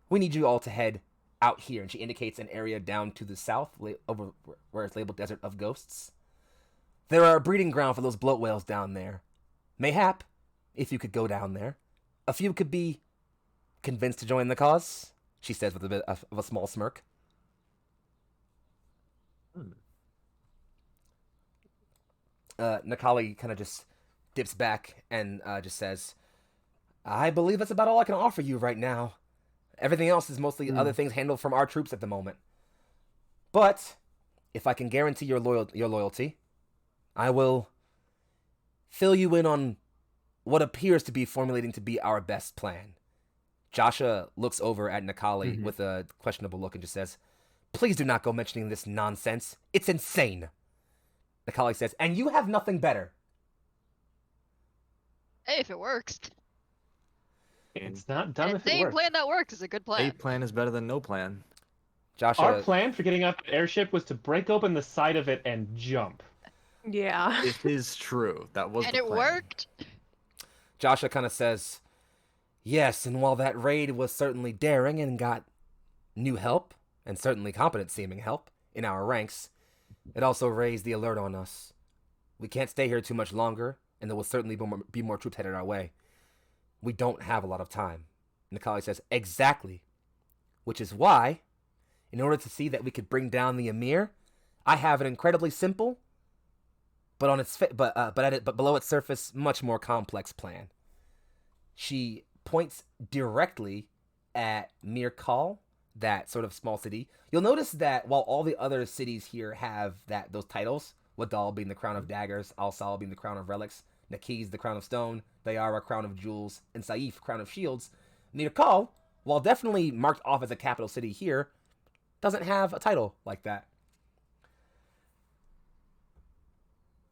we need you all to head out here, and she indicates an area down to the south, over where it's labeled Desert of Ghosts. There are a breeding ground for those bloat whales down there. Mayhap, if you could go down there, a few could be convinced to join the cause, she says with a bit of a small smirk. Nakali kind of just dips back and just says, I believe that's about all I can offer you right now. Everything else is mostly other things handled from our troops at the moment. But if I can guarantee your loyalty, I will fill you in on what appears to be formulating to be our best plan. Joshua looks over at Nakali with a questionable look and just says, please do not go mentioning this nonsense. It's insane. Nakali says, and you have nothing better. Hey, if it works. It's not done if it Any works. plan that works is a good plan. A plan is better than no plan. Joshua, Our plan for getting up the airship was to break open the side of it and jump. Yeah. It is true. That was And the it plan. worked. Joshua kind of says, yes, and while that raid was certainly daring and got new help, and certainly competent seeming help, in our ranks, it also raised the alert on us. We can't stay here too much longer, and there will certainly be more troops headed our way. We don't have a lot of time. Nakali says, exactly. Which is why, in order to see that we could bring down the Emir, I have an incredibly simple, but below its surface, much more complex plan. She points directly at Mir Kal, that sort of small city. You'll notice that while all the other cities here have those titles, Wadal being the crown of daggers, Al-Sal being the crown of relics, Nakiz the crown of stone, Dayara crown of jewels, and Saif crown of shields, Mir Kal, while definitely marked off as a capital city here, doesn't have a title like that.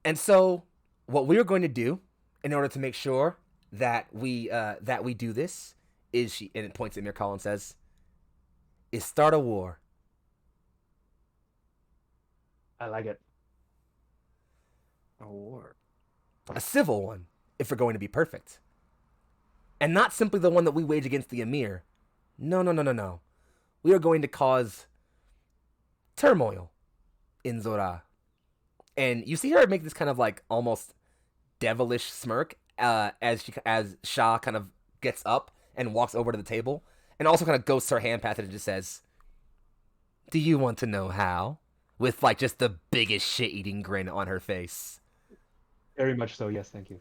And so, what we're going to do, in order to make sure that we do this, is and it points at Mir Kal and says, is start a war. I like it. A war. A civil one, if we're going to be perfect. And not simply the one that we wage against the Emir. No. We are going to cause turmoil in Zor'aa. And you see her make this kind of like almost devilish smirk as Shah kind of gets up and walks over to the table and also kind of ghosts her hand past it and just says, do you want to know how? With like just the biggest shit-eating grin on her face. Very much so, yes, thank you.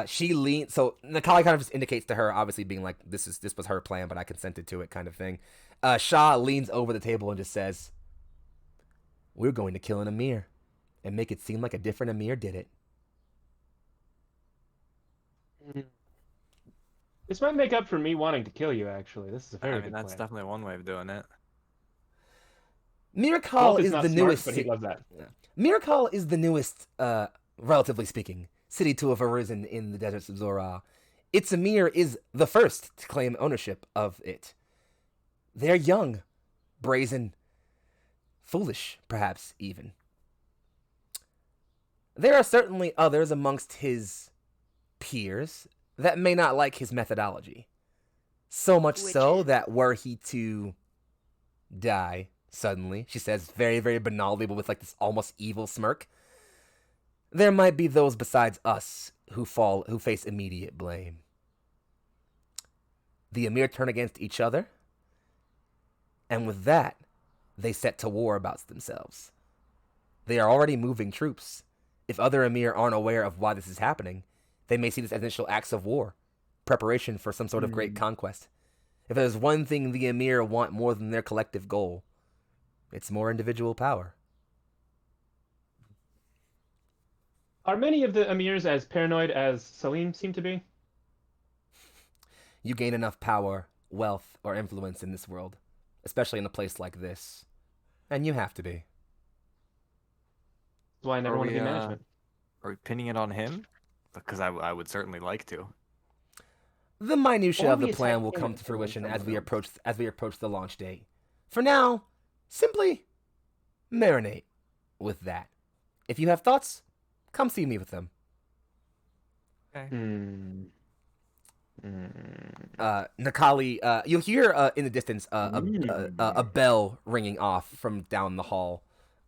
She leans, so Nakali kind of just indicates to her, obviously being like, this was her plan, but I consented to it kind of thing. Shah leans over the table and just says, we're going to kill an Emir. and make it seem like a different Emir did it. This might make up for me wanting to kill you, actually. This is a very good that's plan. definitely one way of doing it. Miracall Wolf is not the smart, newest. but he loves that. Miracall is the newest, relatively speaking, city to have arisen in the deserts of Zor'aa. Its Emir is the first to claim ownership of it. They're young, brazen, foolish, perhaps even. There are certainly others amongst his peers that may not like his methodology. So much so that were he to die suddenly, she says very, very banally, but with like this almost evil smirk, there might be those besides us who face immediate blame. The Emir turn against each other, and with that, they set to war about themselves. They are already moving troops. If other Emir aren't aware of why this is happening, they may see this as initial acts of war, preparation for some sort of great conquest. If there's one thing the Emir want more than their collective goal, it's more individual power. Are many of the Emirs as paranoid as Salim seem to be? You gain enough power, wealth, or influence in this world, especially in a place like this, and you have to be. That's why I never want to be management. Are we pinning it on him? Because I would certainly like to. The minutiae of the Only plan will attack come him to and then fruition as someone we approach the launch date. For now, simply marinate with that. If you have thoughts, come see me with them. Okay. Nakali, you'll hear in the distance a bell ringing off from down the hall.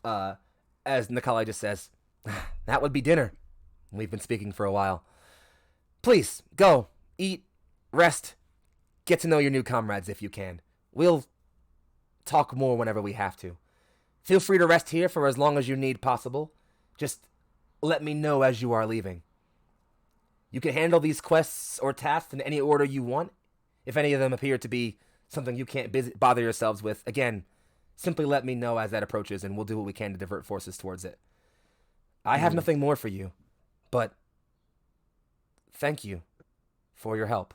As Nakali just says, "That would be dinner. We've been speaking for a while. Please go, eat, rest, get to know your new comrades if you can. We'll talk more whenever we have to. Feel free to rest here for as long as you need possible. Just let me know as you are leaving. You can handle these quests or tasks in any order you want. If any of them appear to be something you can't bother yourselves with, again, simply let me know as that approaches, and we'll do what we can to divert forces towards it. I have nothing more for you, but thank you for your help."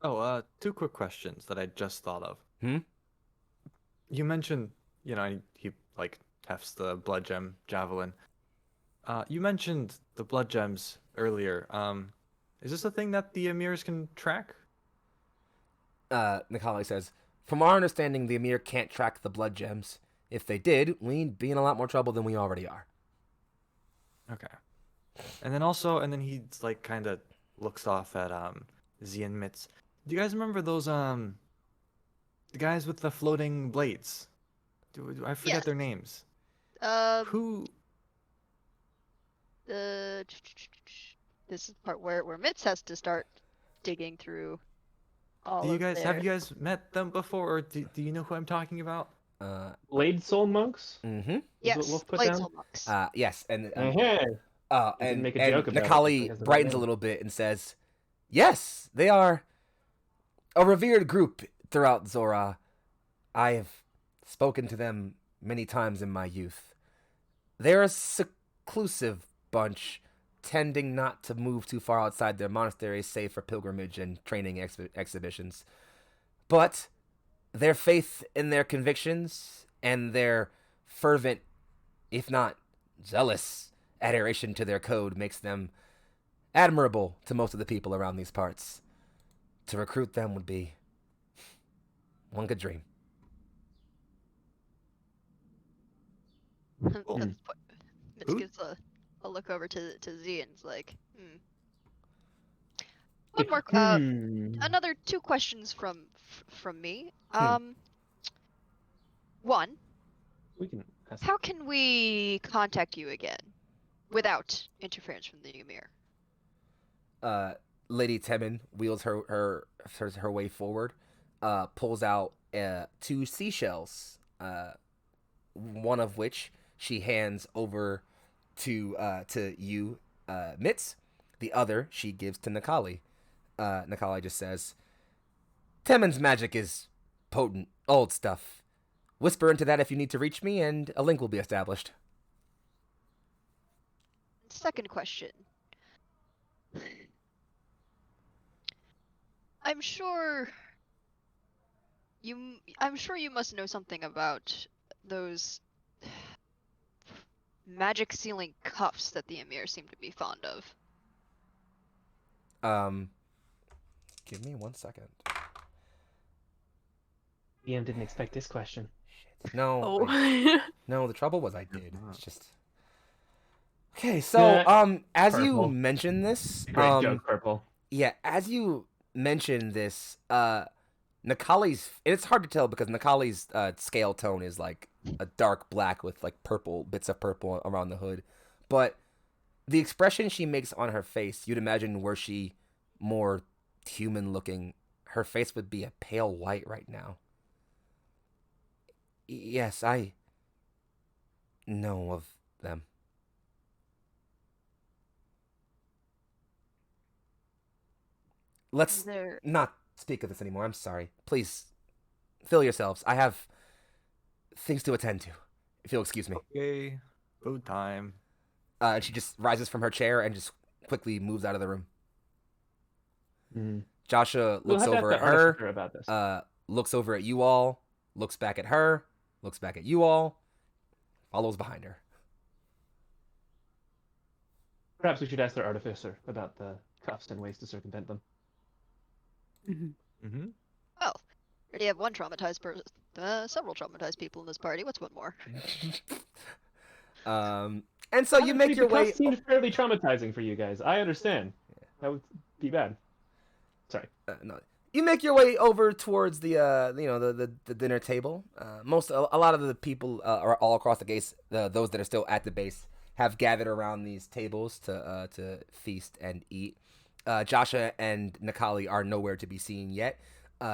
Oh, two quick questions that I just thought of. You mentioned, he like hefts the blood gem javelin. You mentioned the blood gems earlier. Is this a thing that the Emirs can track? Nikali says, "From our understanding, the Emir can't track the blood gems. If they did, we'd be in a lot more trouble than we already are." Okay. And then he like kind of looks off at Z and Mitz. Do you guys remember those the guys with the floating blades? I forget Yes. their names. Who? This is the part where Mitz has to start digging through all Have their... you guys met them before, or do you know who I'm talking about? Blade Soul Monks? Mm-hmm. Yes, what Wolf put Lights down? Roleplay. Yes, and didn't make a joke about it, Nikali but he has the right brightens a name. little bit and says, "Yes, they are a revered group throughout Zor'aa. I have spoken to them many times in my youth. They're a seclusive bunch, tending not to move too far outside their monasteries, save for pilgrimage and training exhibitions. But their faith in their convictions and their fervent, if not zealous, adoration to their code makes them admirable to most of the people around these parts. To recruit them would be one could dream." Mitz Who? gives a look over to Z and is like, One more, another two questions from me. One, We can ask. how can we contact you again without interference from the Emir? Lady Temin wheels her way forward, pulls out 2 seashells, one of which she hands over to you, Mitz. The other she gives to Nakali. Nakali just says, "Temin's magic is potent, old stuff. whisper into that if you need to reach me, and a link will be established. Second question. I'm sure you must know something about those magic ceiling cuffs that the Emir seem to be fond of. Give me 1 second. DM didn't expect this question. Shit. No. Oh. No, the trouble was I did. It's just. Okay, so Yeah, as purple. you mentioned this, Great joke, Purple. yeah, as you mentioned this, Nakali's. It's hard to tell because Nakali's scale tone is like a dark black with like purple bits of purple around the hood, but the expression she makes on her face, you'd imagine were she more human looking, her face would be a pale white right now. Yes, I know of them. Let's There. not speak of this anymore. I'm sorry. Please, fill yourselves. I have things to attend to, if you'll excuse me. Okay, food time. And she just rises from her chair and just quickly moves out of the room. Mm. Joshua We'll looks have to over ask at the her, artificer about this. looks over at you all, looks back at her, looks back at you all, follows behind her. Perhaps we should ask their artificer about the cuffs and ways to circumvent them. Mm-hmm. Well, already have one traumatized person. Several traumatized people in this party. What's one more? And so you make your the way. cuffs seemed fairly traumatizing for you guys. I understand. That would be bad. Sorry. No. You make your way over towards the the dinner table. A lot of the people are all across the base. Those that are still at the base have gathered around these tables to feast and eat. Joshua and Nakali are nowhere to be seen yet.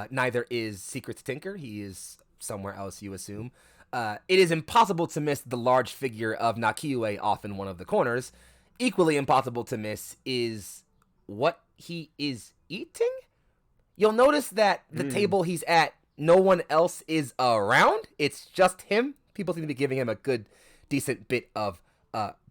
Neither is Secrets Tinker. He is somewhere else, you assume. It is impossible to miss the large figure of Nakiue off in one of the corners. Equally impossible to miss is what he is eating. You'll notice that the table he's at, no one else is around. It's just him. People seem to be giving him a good, decent bit of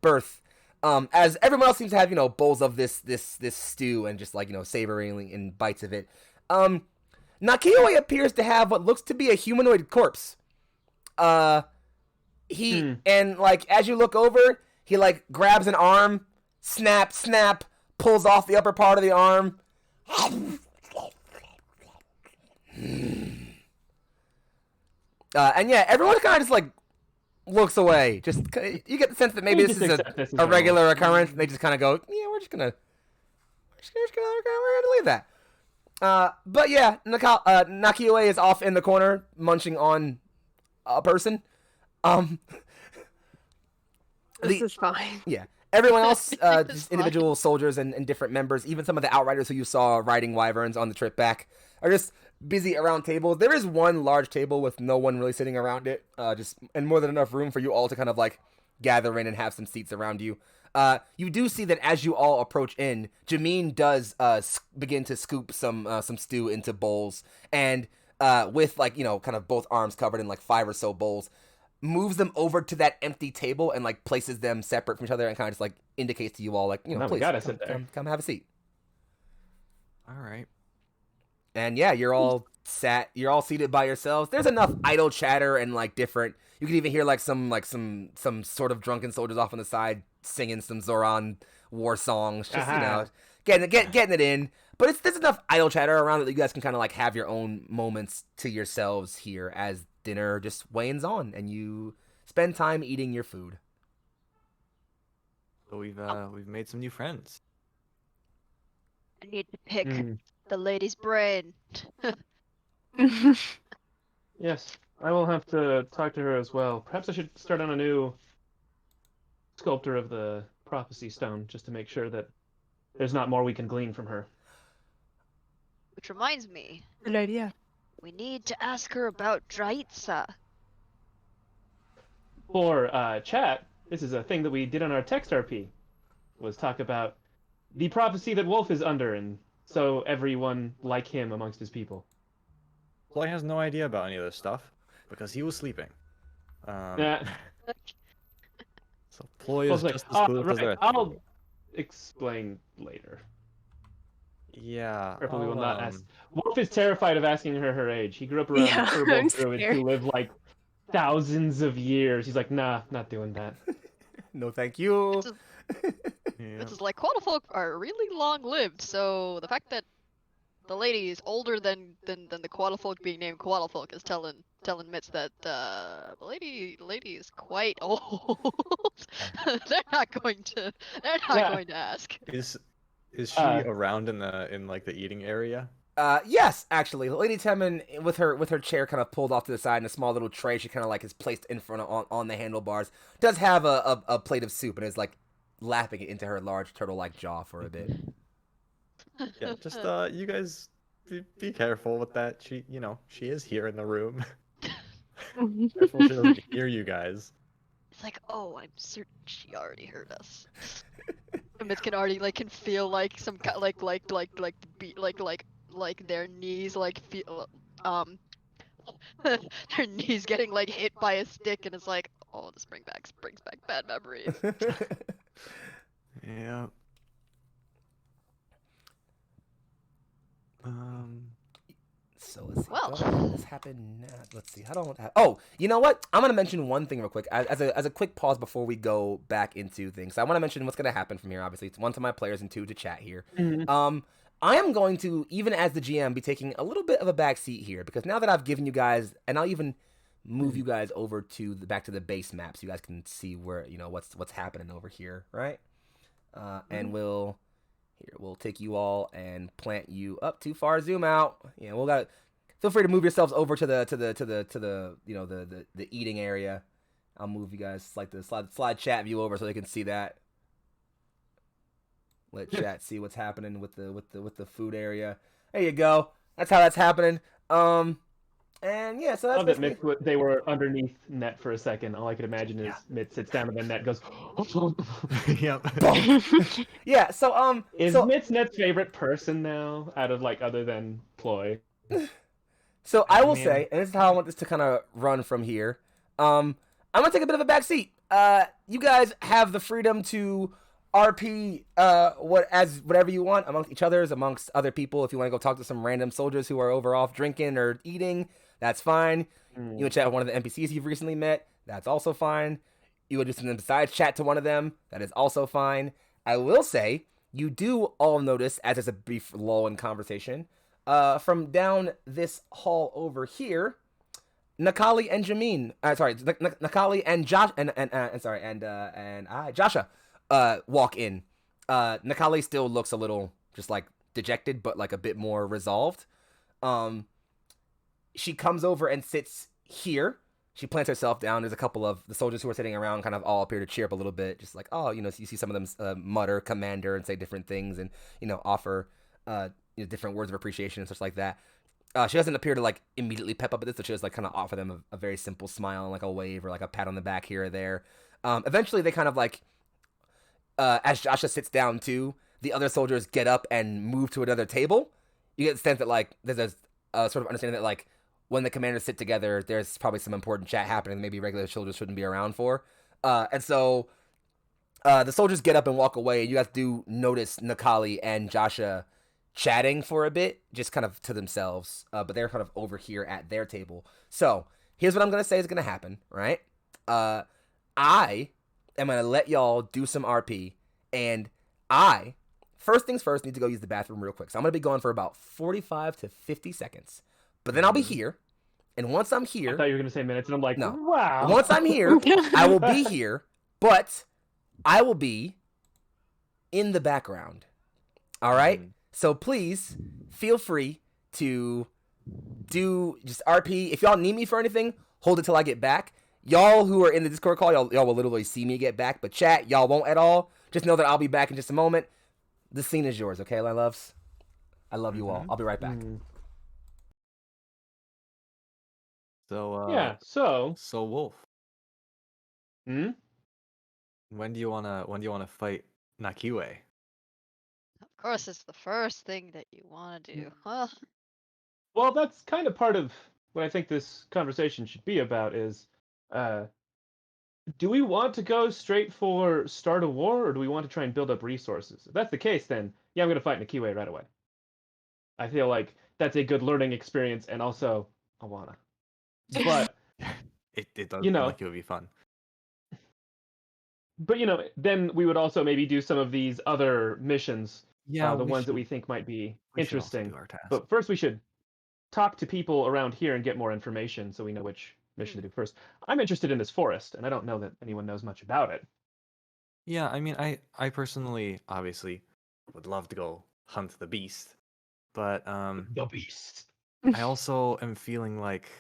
berth. As everyone else seems to have, bowls of this stew and just savoring in bites of it. Nakioi appears to have what looks to be a humanoid corpse. And as you look over, he grabs an arm, snap, pulls off the upper part of the arm. And yeah, everyone kind of just looks away. Just you get the sense that maybe this is a regular occurrence. And they just kind of go, yeah, we're gonna leave that. But yeah, Nakiue is off in the corner munching on a person. This is fine. Yeah. Everyone else, just individual soldiers and different members, even some of the outriders who you saw riding wyverns on the trip back, are just busy around tables. There is one large table with no one really sitting around it, and more than enough room for you all to kind of gather in and have some seats around you. You do see that as you all approach in, Jameen does begin to scoop some stew into bowls, and with kind of both arms covered in 5 or so bowls, moves them over to that empty table and places them separate from each other and kind of just indicates to you all No, please gotta sit there. come have a seat. All right. And yeah, you're all seated by yourselves. There's enough idle chatter and different. You can even hear some sort of drunken soldiers off on the side singing some Zor'aa war songs, just getting it in. But there's enough idle chatter around that you guys can kind of have your own moments to yourselves here as dinner just wanes on and you spend time eating your food. So we've made some new friends. I need to pick the lady's brain. Yes, I will have to talk to her as well. Perhaps I should start on a new sculptor of the prophecy stone just to make sure that there's not more we can glean from her. Which reminds me, Good idea. we need to ask her about Draitsa. For chat, this is a thing that we did on our text RP, was talk about the prophecy that Wolf is under, and so everyone like him amongst his people. Ploy has no idea about any of this stuff. because he was sleeping. Yeah. So Ploy Well, is it's like, just as clueless as right, Earth. I'll explain later. Yeah. Careful, we will I'll, not ask. Wolf is terrified of asking her age. He grew up around Yeah, I'm herbal druids scared. who live like thousands of years. He's like, nah, not doing that. No, thank you. It's just, Yeah. it's just like Quattlefolk are really long lived, so the fact that the lady is older than the Quattlefolk being named Quattlefolk is telling Mitz that the lady is quite old. They're not going to ask. Is she around in like the eating area? Yes, actually, Lady Temin with her chair kind of pulled off to the side and a small little tray she kind of like is placed in front of on the handlebars. Does have a plate of soup and is like lapping it into her large turtle-like jaw for a bit. Yeah, just you guys be careful with that. She is here in the room. Careful she doesn't hear you guys. It's like, oh, I'm certain she already heard us. Mitz can already can feel like some beat like their knees feel their knees getting hit by a stick, and it's like, oh, this brings back bad memories. Yeah. So let's see. Well. Do I have this happen now? Let's see. Oh, you know what? I'm gonna mention one thing real quick as a quick pause before we go back into things. So I want to mention what's gonna happen from here. Obviously, it's one to my players and two to chat here. Mm-hmm. I am going to, even as the GM, be taking a little bit of a back seat here because now that I've given you guys, and I'll even move you guys over to back to the base map so you guys can see where what's happening over here, right? And we'll take you all and plant you up. Too far, zoom out. Yeah, feel free to move yourselves over to the eating area. I'll move you guys like the slide chat view over so they can see that. Let chat see what's happening with the food area. There you go. That's how that's happening. And yeah, so that's Love that they were underneath Net for a second. All I could imagine is Mitt sits down and then Net goes. Yep. Yeah. So is Mitt's Net's favorite person now, out of other than Ploy? So I will say, and this is how I want this to kind of run from here. I'm gonna take a bit of a back seat. You guys have the freedom to RP whatever you want amongst each others, amongst other people. If you want to go talk to some random soldiers who are over off drinking or eating, that's fine. You would chat with one of the NPCs you've recently met. That's also fine. You would do something besides chat to one of them. That is also fine. I will say, you do all notice, as there's a brief lull in conversation, from down this hall over here, Nakali and Jameen, Nakali and Josh, Joshua, walk in. Nakali still looks a little just dejected, but a bit more resolved. She comes over and sits here. She plants herself down. There's a couple of the soldiers who are sitting around kind of all appear to cheer up a little bit, just so you see some of them mutter commander and say different things and, offer different words of appreciation and such like that. She doesn't appear to immediately pep up at this, so she just kind of offer them a very simple smile and a wave or a pat on the back here or there. Eventually they kind of as Joshua sits down too, the other soldiers get up and move to another table. You get the sense that there's a sort of understanding that when the commanders sit together, there's probably some important chat happening that maybe regular soldiers shouldn't be around for. And so the soldiers get up and walk away, and you guys do notice Nakali and Joshua chatting for a bit, just kind of to themselves, but they're kind of over here at their table. So here's what I'm going to say is going to happen, right? I am going to let y'all do some RP, and first things first, need to go use the bathroom real quick. So I'm going to be gone for about 45 to 50 seconds, but then I'll be here, and once I'm here... I thought you were going to say minutes, and I'm like, no. Wow. Once I'm here, I will be here, but I will be in the background, all right? So please feel free to do just RP. If y'all need me for anything, hold it till I get back. Y'all who are in the Discord call, y'all will literally see me get back. But chat, y'all won't at all. Just know that I'll be back in just a moment. The scene is yours, okay, my loves? I love you all. I'll be right back. So yeah. So Wolf. Hmm. When do you wanna fight Nakiwe? Of course, it's the first thing that you want to do. Well, Well, that's kind of part of what I think this conversation should be about is, do we want to go straight for start a war, or do we want to try and build up resources? If that's the case, then yeah, I'm going to fight Nikiwe right away. I feel like that's a good learning experience, and also Awana. But It does you seem know, like it would be fun. but then we would also maybe do some of these other missions, Yeah, the we ones that should- we think might be we should also interesting. do our task. But first, we should talk to people around here and get more information so we know which mission to do first. I'm interested in this forest, and I don't know that anyone knows much about it. Yeah, I mean, I personally, obviously, would love to go hunt the beast, but The beast. I also am feeling like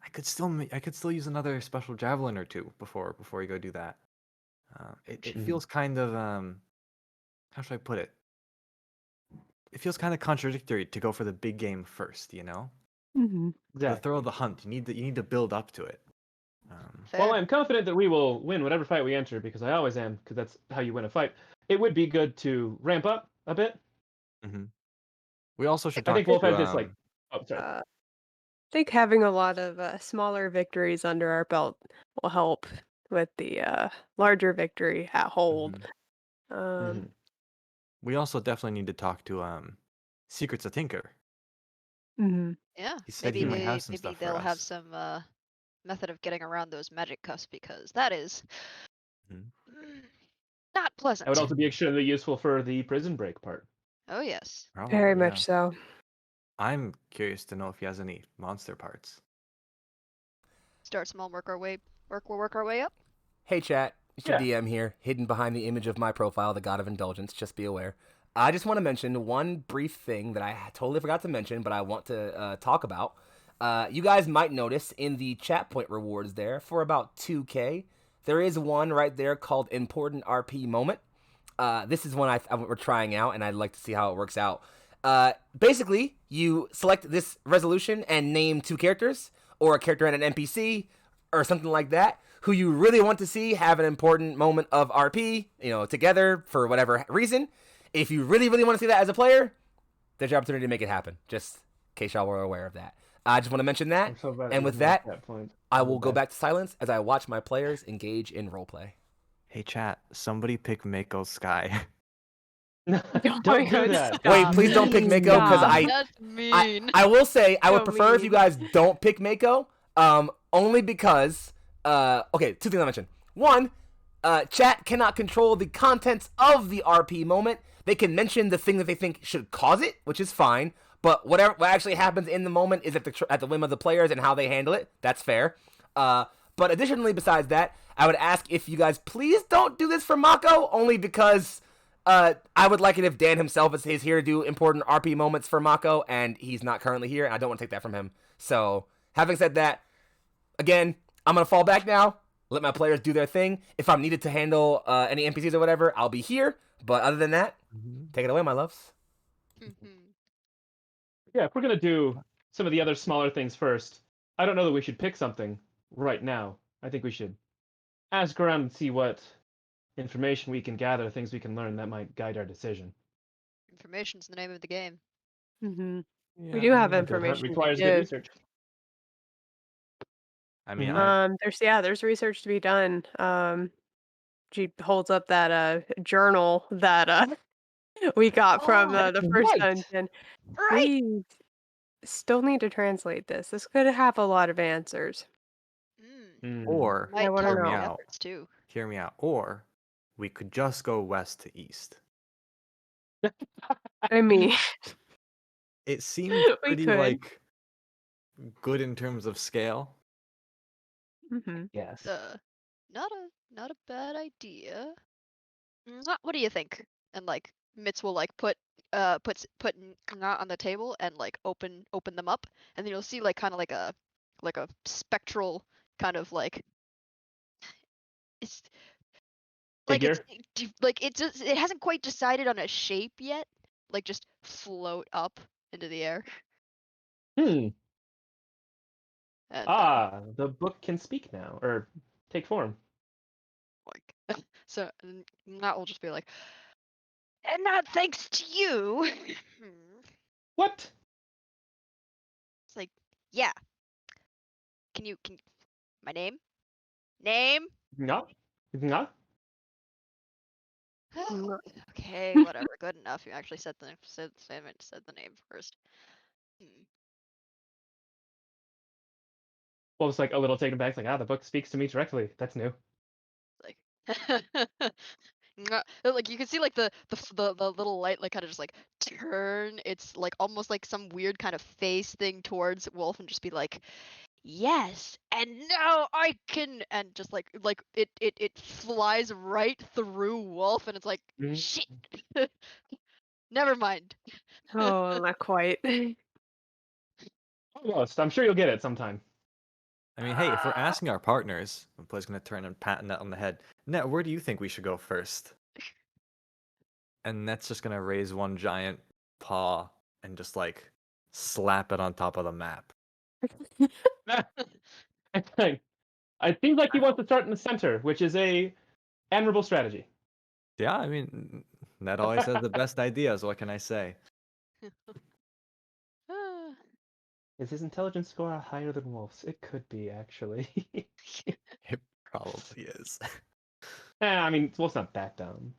I could still use another special javelin or two before we go do that. It feels kind of how should I put it? It feels kind of contradictory to go for the big game first, you know? Mm-hmm. The Exactly. throw of the hunt, you need to build up to it. Fair. Well, I'm confident that we will win whatever fight we enter, because I always am, because that's how you win a fight. It would be good to ramp up a bit. We also should I talk think Wolf to has this like. Oh, sorry. I think having a lot of smaller victories under our belt will help with the larger victory at Hold. Mhm. we also definitely need to talk to Secrets of Tinker. Mhm. Yeah, He said he might have some maybe stuff for they'll have us. some method of getting around those magic cuffs, because that is Mhm. not pleasant. That would also be extremely useful for the prison break part. Oh yes. Very Probably, much so. I'm curious to know if he has any monster parts. Start small, work our way up. Hey chat, it's your Yeah. DM here, hidden behind the image of my profile, the God of Indulgence, just be aware. I just want to mention one brief thing that I totally forgot to mention, but I want to talk about. You guys might notice in the chat point rewards there, for about 2K, there is one right there called Important RP Moment. This is one we're trying out, and I'd like to see how it works out. Basically, you select this resolution and name 2 characters, or a character and an NPC, or something like that, who you really want to see have an important moment of RP, together for whatever reason. If you really, really want to see that as a player, there's your opportunity to make it happen. Just in case y'all were aware of that. I just want to mention that. I'm so glad And you with made that, point. I will go back to silence as I watch my players engage in roleplay. Hey chat, somebody pick Mako Sky. Don't my do God, that. stop. Wait, please don't pick Mako, because Stop. That's mean. I will say I would So prefer if you mean. guys don't pick Mako, only because okay, 2 things I mentioned. One, chat cannot control the contents of the RP moment. They can mention the thing that they think should cause it, which is fine. But what actually happens in the moment is at the whim of the players and how they handle it. That's fair. But additionally, besides that, I would ask if you guys please don't do this for Mako, only because I would like it if Dan himself is here to do important RP moments for Mako, and he's not currently here, and I don't want to take that from him. So, having said that, again, I'm going to fall back now, let my players do their thing. If I'm needed to handle any NPCs or whatever, I'll be here. But other than that, take it away, my loves. Yeah, if we're gonna do some of the other smaller things first, I don't know that we should pick something right now. I think we should ask around and see what information we can gather, things we can learn that might guide our decision. Information's the name of the game. Mhm. Yeah, We do have A good hunt information to requires good give. research. I mean, Mhm. There's research to be done. She holds up that journal that we got from Oh, the that's first right. dungeon. right. We still need to translate this. This could have a lot of answers. or I Might wanna help know. your out. efforts too. Hear me out. Or we could just go west to east. I mean, It seems we pretty could. good in terms of scale. Mm-hmm. Yes. Not a bad idea. What do you think? And like Mitz will like put Nga on the table and like open them up, and then you'll see like kind of like a spectral kind of like it's like Figure. it hasn't quite decided on a shape yet. Like just float up into the air. And, The book can speak now, or take form. like so Nga will just be like, and not thanks to you. What? It's like, yeah, can my name? No, no. Okay, whatever. Good enough. You actually said the name first. Wolf's like a little taken back. Like, the book speaks to me directly. That's new. Like, like you can see like the little light like kind of just like turn. It's like almost like some weird kind of face thing towards Wolf and just be like, yes, and now I can, and just like it flies right through Wolf, and it's like shit. Never mind. Oh, not quite. Almost. I'm sure you'll get it sometime. I mean, hey, if we're asking our partners, Play's gonna turn and pat Net on the head. Net, where do you think we should go first? And Net's just gonna raise one giant paw and just like slap it on top of the map. I think like he wants to start in the center, which is a admirable strategy. Yeah, I mean, Net always has the best ideas. What can I say? Is his intelligence score higher than Wolf's? It could be, actually. It probably is. I mean, Wolf's not that dumb.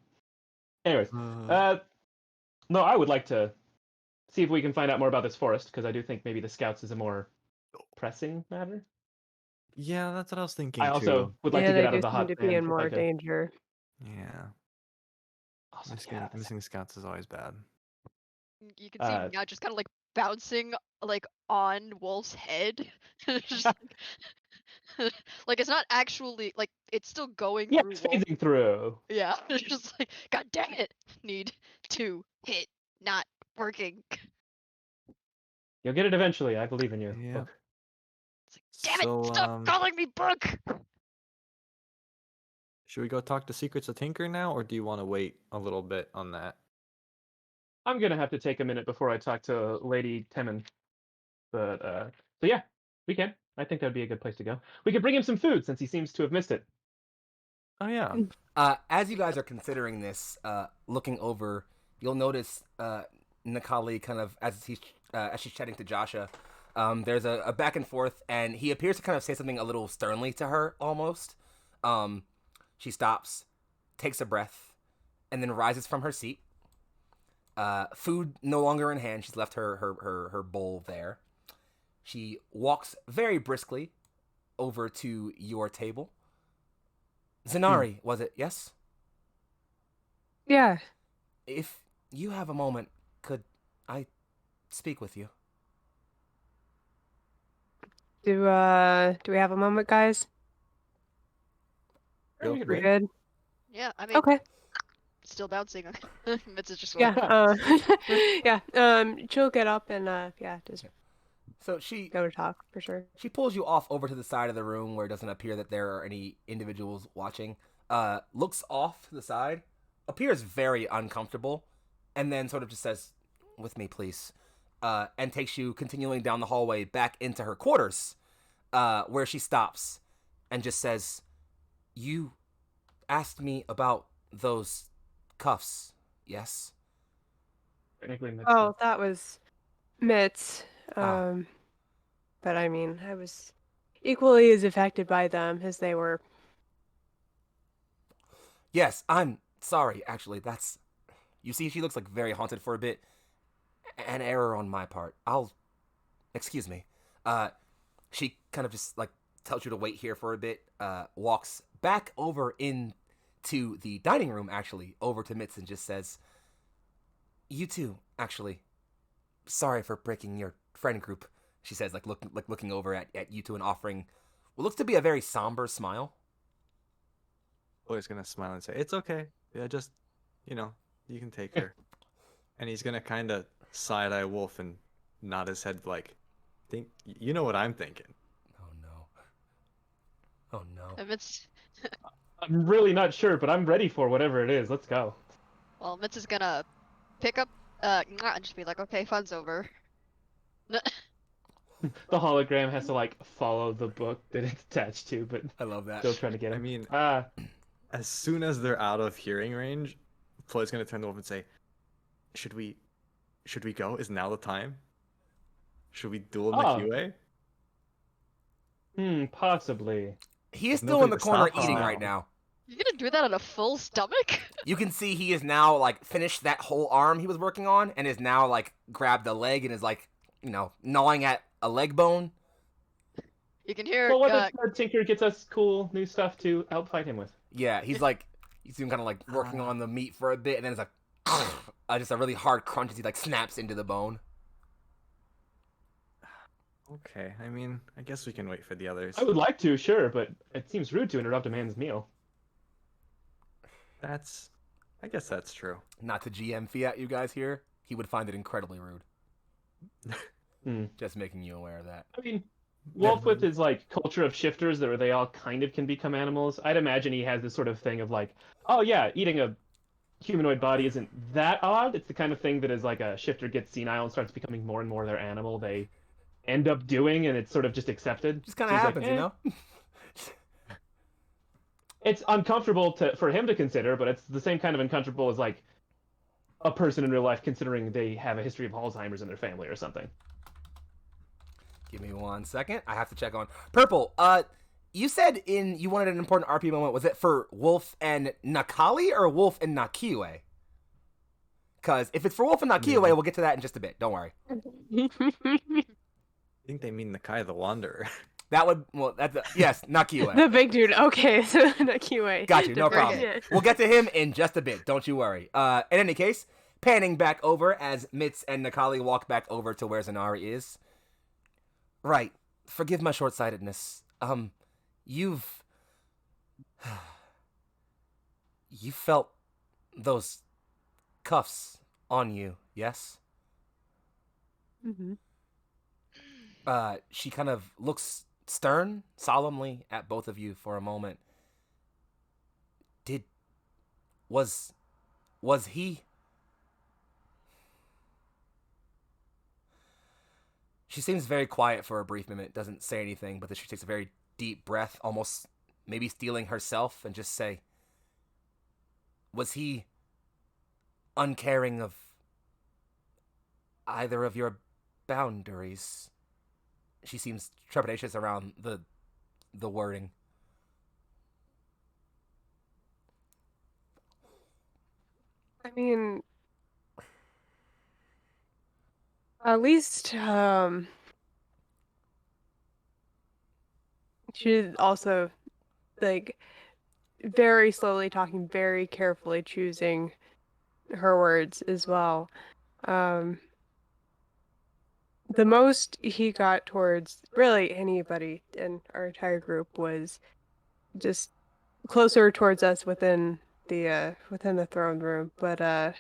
Anyways, Uh, no, I would like to see if we can find out more about this forest, because I do think maybe the scouts is a more pressing matter. Yeah, that's what I was thinking I also too. would like Yeah, to they get out do of the seem hot to be sand in if I more could. danger. Yeah, Also, yeah, the missing scouts is always bad. You can see him now just kind of like bouncing like on Wolf's head. Just, like it's not actually like it's still going yeah, through it's Wolf. phasing through. Yeah, it's just like god damn it, need to hit, not working. You'll get it eventually. I believe in you. Yeah. Book. It's like, damn So, it, stop calling me Book. should we go talk to Secrets of Tinker now, or do you want to wait a little bit on that? I'm gonna have to take a minute before I talk to Lady Temin. But so yeah, we can. I think that'd be a good place to go. We could bring him some food since he seems to have missed it. Oh yeah. As you guys are considering this, looking over, you'll notice Nikali kind of as she's chatting to Joshua. There's a back and forth, and he appears to kind of say something a little sternly to her, almost. She stops, takes a breath, and then rises from her seat. Food no longer in hand. She's left her bowl there. She walks very briskly over to your table. Zenari, was it? Yes? Yeah. If you have a moment, could I speak with you? Do we have a moment, guys? Feel We're free. good. Yeah, I mean, Okay. still bouncing. Mitz is just Yeah. like, Yeah. She'll get up and yeah, just So she go to talk for sure. She pulls you off over to the side of the room where it doesn't appear that there are any individuals watching. Looks off to the side, appears very uncomfortable, and then sort of just says, "With me, please," and takes you continuing down the hallway back into her quarters, where she stops and just says, "You asked me about those cuffs, yes?" Technically, Mitz Oh, does. that was Mitz. Ah. But I mean, I was equally as affected by them as they were. Yes, I'm sorry, actually, that's... You see, she looks like very haunted for a bit. An error on my part. Excuse me. She kind of just, like, tells you to wait here for a bit, walks back over into the dining room, actually, over to Mitz and just says, "You too, actually. Sorry for breaking your friend group," she says, looking over at you two and offering what looks to be a very somber smile. Boy's gonna smile and say, "It's okay. Yeah, just, you can take her." And he's gonna kind of side eye Wolf and nod his head like, "Think you know what I'm thinking?" Oh no. Oh no. Mitz, I'm really not sure, but I'm ready for whatever it is. Let's go. well, Mitz is gonna pick up, and just be like, okay, fun's over. The hologram has to like follow the book that it's attached to, but I love that. still trying to get I him. mean, Ah, as soon as they're out of hearing range, Ploy's gonna turn to Wolf and say, "Should we go? Is now the time? Should we duel Oh. Nikiwe?" Possibly. He is There's still in nobody the to corner stop us eating now. right now. You're gonna do that on a full stomach? You can see he is now, like, finished that whole arm he was working on and is now, like, grabbed a leg and is, like, you know, gnawing at a leg bone. You can hear Well, what if Tinker gets us cool new stuff to help fight him with? Yeah, he's like, you see him kind of, like, working on the meat for a bit, and then it's like, just a really hard crunch as he, like, snaps into the bone. Okay, I mean, I guess we can wait for the others. I would like to, sure, but it seems rude to interrupt a man's meal. I guess that's true. Not to GM Fiat you guys here. He would find it incredibly rude. Just making you aware of that. I mean, Wolf with his like culture of shifters where they all kind of can become animals, I'd imagine he has this sort of thing of like, oh yeah, eating a humanoid body isn't that odd. It's the kind of thing that as like a shifter gets senile and starts becoming more and more their animal, they end up doing, and it's sort of just accepted. Just kind of So he's happens, like, you know? It's uncomfortable for him to consider, but it's the same kind of uncomfortable as like a person in real life considering they have a history of Alzheimer's in their family or something. Give me 1 second. I have to check on Purple. You said you wanted an important RP moment. Was it for Wolf and Nakali or Wolf and Nakiwe? Because if it's for Wolf and Nakiwe, we'll get to that in just a bit. Don't worry. I think they mean Nakai the Wanderer. That would, yes, Nakiwe. The big dude. Okay, so Nakiwe. Got you, no Different. problem. Yeah. We'll get to him in just a bit. Don't you worry. In any case, panning back over as Mitz and Nakali walk back over to where Zanari is. Right. Forgive my short-sightedness. You felt those cuffs on you, yes? Mm-hmm. She kind of looks stern, solemnly at both of you for a moment. Was he? She seems very quiet for a brief minute, doesn't say anything, but then she takes a very deep breath, almost maybe stealing herself, and just say, was he uncaring of either of your boundaries? She seems trepidatious around the wording. I mean, at least she's also like very slowly talking, very carefully choosing her words as well. The most he got towards really anybody in our entire group was just closer towards us within the throne room, but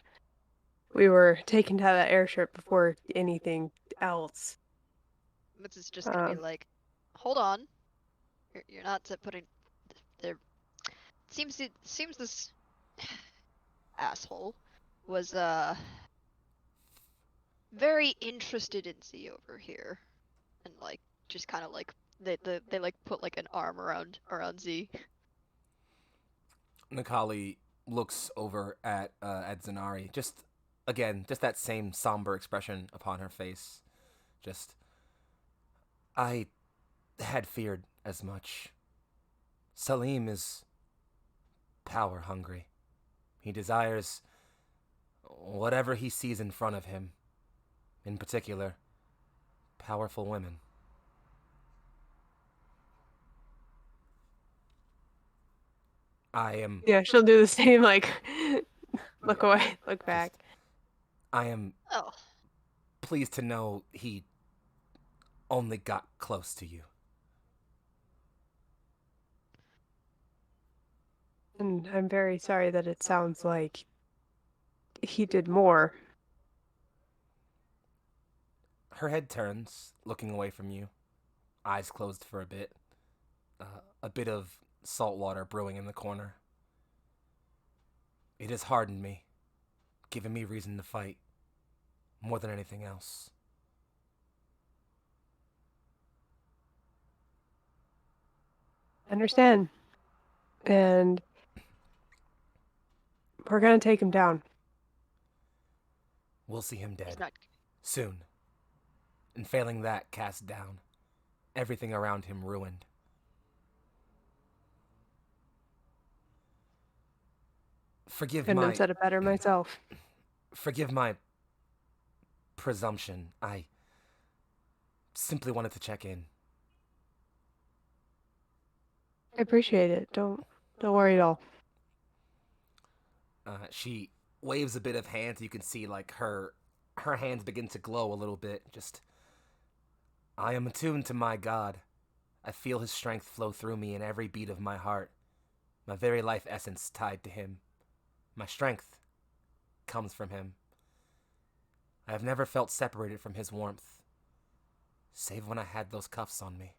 we were taken to that airship before anything else. Mitz is just gonna be like, hold on. You're not putting there. Seems this asshole was very interested in Z over here, and like just kind of like they like put like an arm around Z. Nakali looks over at Zanari. Just that same somber expression upon her face. I had feared as much. Salim is power hungry. He desires whatever he sees in front of him. In particular, powerful women. Yeah, she'll do the same, like, look away, look back. I am Oh, pleased to know he only got close to you. And I'm very sorry that it sounds like he did more. Her head turns, looking away from you, eyes closed for a bit. A bit of salt water brewing in the corner. It has hardened me, given me reason to fight, more than anything else. I understand. And we're gonna take him down. We'll see him dead. he's not. Soon. And failing that, cast down. Everything around him ruined. Couldn't have said it better myself. Forgive my presumption. I simply wanted to check in. I appreciate it. Don't worry at all. She waves a bit of hands. You can see like her hands begin to glow a little bit. Just, I am attuned to my God. I feel his strength flow through me in every beat of my heart. My very life essence tied to him. My strength comes from him. I have never felt separated from his warmth, save when I had those cuffs on me.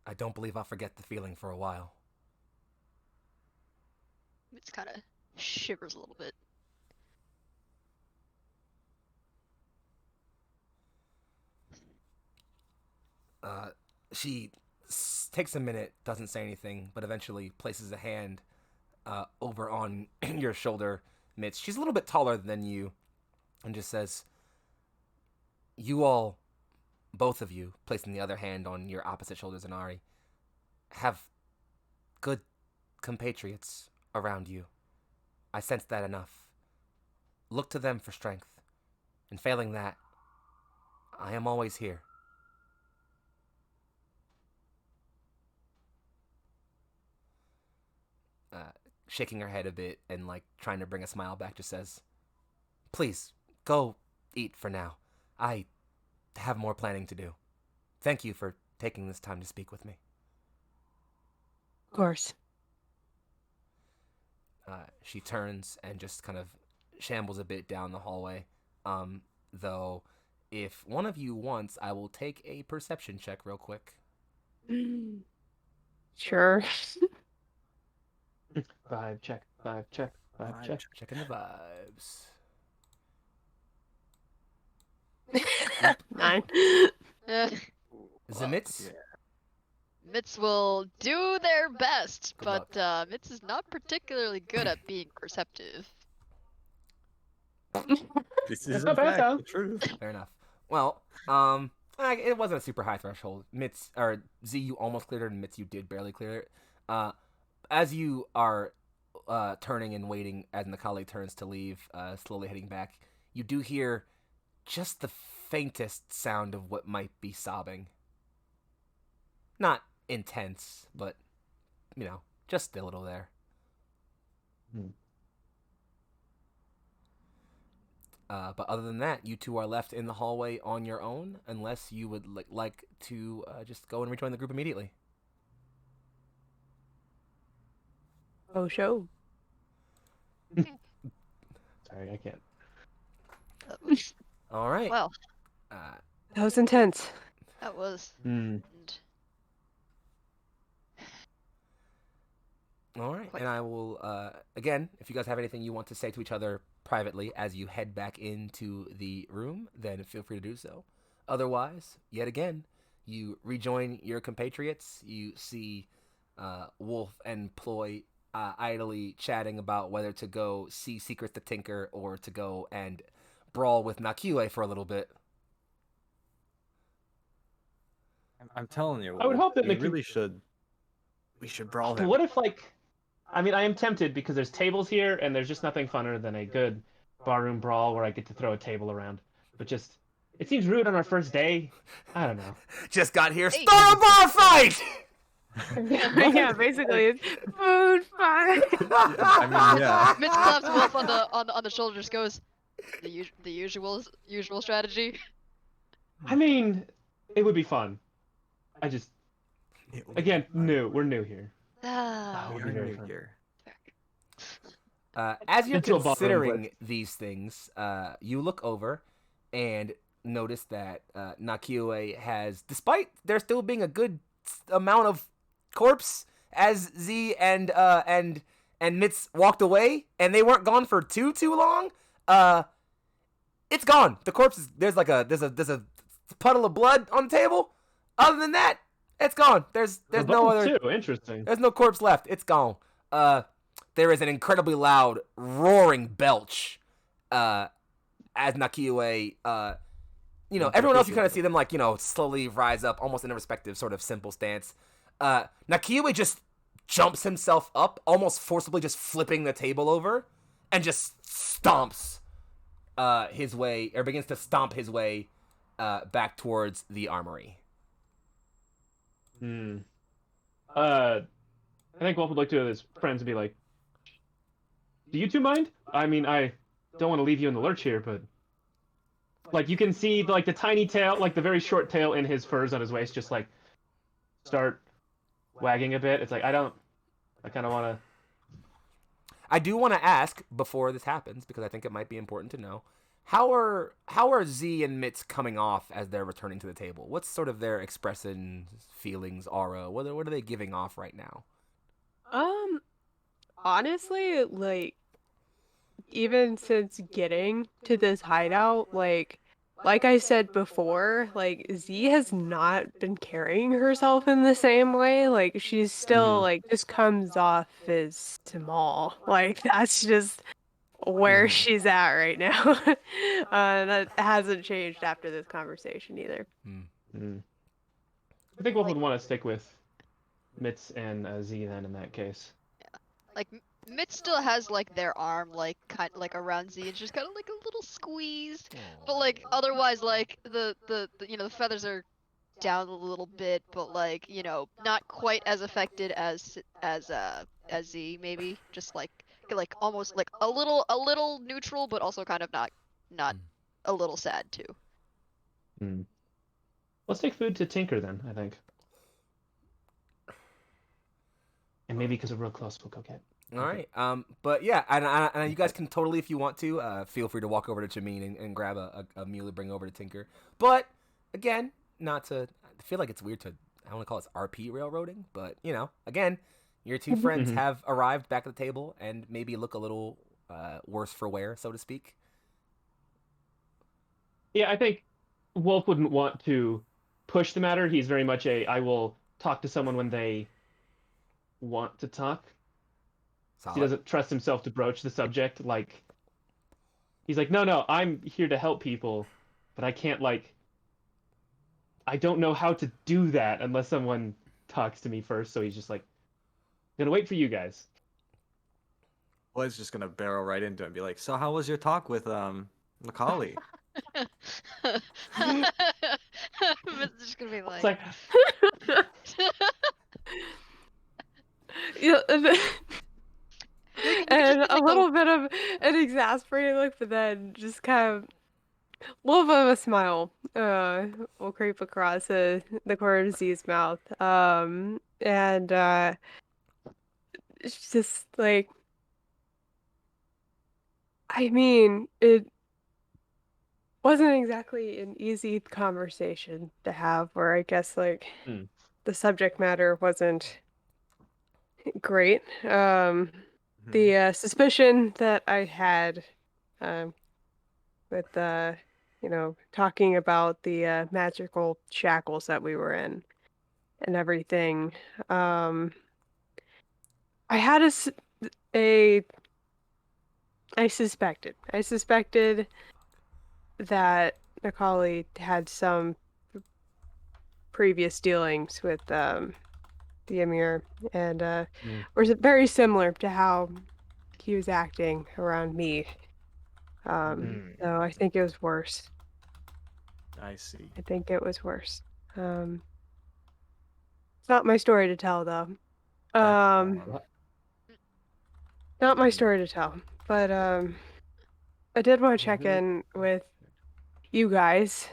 I don't believe I'll forget the feeling for a while. It's kind of shivers a little bit. She takes a minute, doesn't say anything, but eventually places a hand over on your shoulder, Mitch. She's a little bit taller than you, and just says, "You all, both of you," placing the other hand on your opposite shoulders, Inari, "have good compatriots around you. I sense that enough. Look to them for strength, and failing that, I am always here." Shaking her head a bit and like trying to bring a smile back, just says, "Please, go eat for now. I have more planning to do. Thank you for taking this time to speak with me." Of course. She turns and just kind of shambles a bit down the hallway. Though, if one of you wants, I will take a perception check real quick. Sure. Vibe check. Checking the vibes. 9. Zimitz? Mitts will do their best, Good but Mitts is not particularly good at being perceptive. This That's is not in bad, fact though. the truth. Fair enough. Well, it wasn't a super high threshold. Mitz, or Z, you almost cleared it, and Mitz, you did barely clear it. As you are turning and waiting as Nakali turns to leave, slowly heading back, you do hear just the faintest sound of what might be sobbing. Not intense, but, just a little there. But other than that, you two are left in the hallway on your own, unless you would like to just go and rejoin the group immediately. Oh, show. Sorry, I can't. That was, All right. well, That was intense. that was. All right. And I will, again, if you guys have anything you want to say to each other privately as you head back into the room, then feel free to do so. Otherwise, yet again, you rejoin your compatriots. You see Wolf and Ploy idly chatting about whether to go see Secrets to Tinker or to go and brawl with Nakiue for a little bit. I'm telling you, I would hope that we Nakiue- really should. We should brawl him. What if, I am tempted because there's tables here, and there's just nothing funner than a good barroom brawl where I get to throw a table around. But just, it seems rude on our first day. I don't know. Just got here. Hey. Start a bar fight! Yeah, basically, it's food fight. I mean, yeah. Mitts claps Wolf on the shoulder, just goes, the usual strategy. I mean, it would be fun. I just, It would again, be fun. we're new here. Ah, That We would be are very new fun. here. As you're Into a ballroom considering blitz. these things, you look over and notice that Nakiue has, despite there still being a good amount of corpse, as Z and Mitz walked away, and they weren't gone for too long. It's gone. The corpse is there's a puddle of blood on the table. Other than that, it's gone. There's The no bones other. too. Interesting. There's no corpse left. It's gone. There is an incredibly loud roaring belch as Nakiue, everyone else you kind of see them slowly rise up almost in a respective sort of simple stance. Nakiue just jumps himself up, almost forcibly just flipping the table over, and just stomps his way, or begins to stomp his way back towards the armory. I think Wolf would look to his friends and be like, "Do you two mind? I mean, I don't want to leave you in the lurch here, but like you can see like the tiny tail, like the very short tail in his furs on his waist, just like start wagging a bit. It's like I kind of want to." I do want to ask before this happens, because I think it might be important to know, how are Z and Mitz coming off as they're returning to the table? What's sort of their expression, feelings, aura? What are they giving off right now? Honestly, like, even since getting to this hideout, like I said before, like, Z has not been carrying herself in the same way. Like, she's still, like, just comes off as small. Like, that's just where she's at right now. That hasn't changed after this conversation either. I think Wolf would want to stick with Mitz and Z then in that case. Like Mitz still has like their arm like kind like around Z and just kind of like a little squeezed, but like otherwise like the you know the feathers are down a little bit, but like you know not quite as affected as Z maybe, just like almost like a little neutral, but also kind of not a little sad too. Let's take food to Tinker then, I think. And maybe because we're real close, we'll go get. All right. But yeah, and you guys can totally, if you want to, feel free to walk over to Jameen and grab a meal to bring over to Tinker. But again, not to, I feel like it's weird to, I don't want to call this RP railroading, but you know, again, your two friends have arrived back at the table and maybe look a little worse for wear, so to speak. Yeah, I think Wolf wouldn't want to push the matter. He's very much I will talk to someone when they want to talk. Solid. He doesn't trust himself to broach the subject. Like, he's like, no, I'm here to help people, but I can't, like, I don't know how to do that unless someone talks to me first. So he's just like, gonna wait for you guys. Well, he's just gonna barrel right into it and be like, "So, how was your talk with Macaulay?" Mitz is just gonna be It's like, like, Yeah, and a little bit of an exasperated look, but then just kind of a little bit of a smile will creep across the corner of Z's mouth. And it's just like, I mean, it wasn't exactly an easy conversation to have, or I guess like the subject matter wasn't great. The suspicion that I had with you know, talking about the magical shackles that we were in and everything. I had I suspected that Macaulay had some previous dealings with the Emir, and was very similar to how he was acting around me. So I think it was worse. I see. I think it was worse. It's not my story to tell, though. Not my story to tell. But I did want to check in with you guys.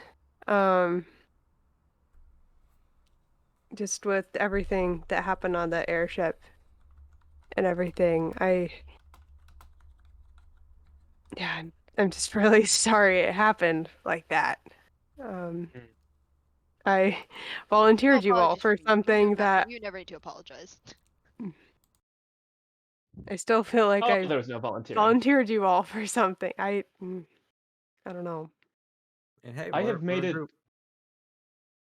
Just with everything that happened on the airship and everything. Yeah, I'm just really sorry it happened like that. I volunteered you all for something that you never need to apologize. I still feel like I there was no volunteering. volunteered you all for something. I don't know. And hey, I've made we're a group.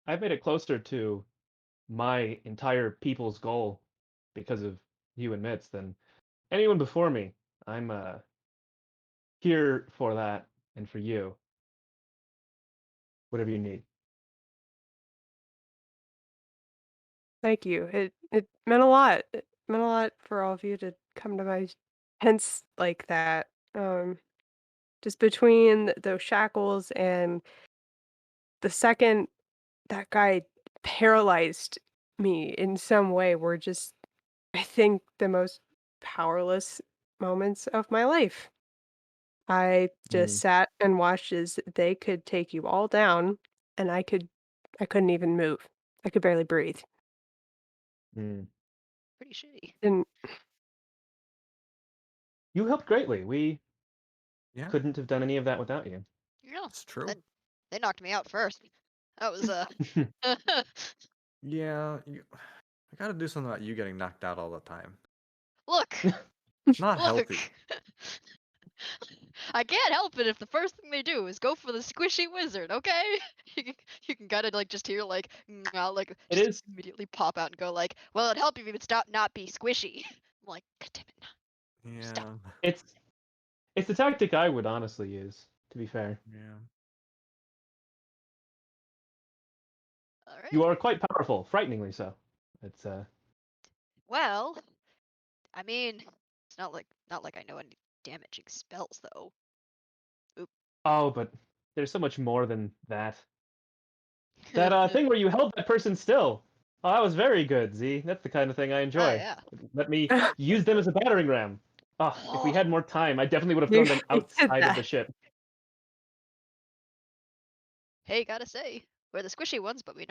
it closer to my entire people's goal because of you and Mitz than anyone before me. I'm here for that and for you. Whatever you need. Thank you. It meant a lot. It meant a lot for all of you to come to my tents like that. Just between those shackles and the second that guy paralyzed me in some way were just, I think, the most powerless moments of my life. I just sat and watched as they could take you all down, and I couldn't even move. I could barely breathe. Mm. Pretty shitty. And You helped greatly. We Yeah, couldn't have done any of that without you. Yeah. it's true. They knocked me out first. That was Yeah, I gotta do something about you getting knocked out all the time. look, Not look. healthy. I can't help it if the first thing they do is go for the squishy wizard. Okay, you can kind of like just hear like like It just is. immediately pop out and go like, well, it'd help if you would stop not be squishy. I'm like, God damn it. Yeah, Stop. It's the tactic I would honestly use, to be fair. yeah. All right. You are quite powerful, frighteningly so. It's Well, I mean, it's not like I know any damaging spells though. oh, but there's so much more than that. That thing where you held that person still. Oh, that was very good, Z. That's the kind of thing I Oh enjoy. yeah. Let me use them as a battering ram. Oh, if we had more time, I definitely would have You thrown them did outside of the that. ship. Hey, gotta say, we're the squishy ones, but we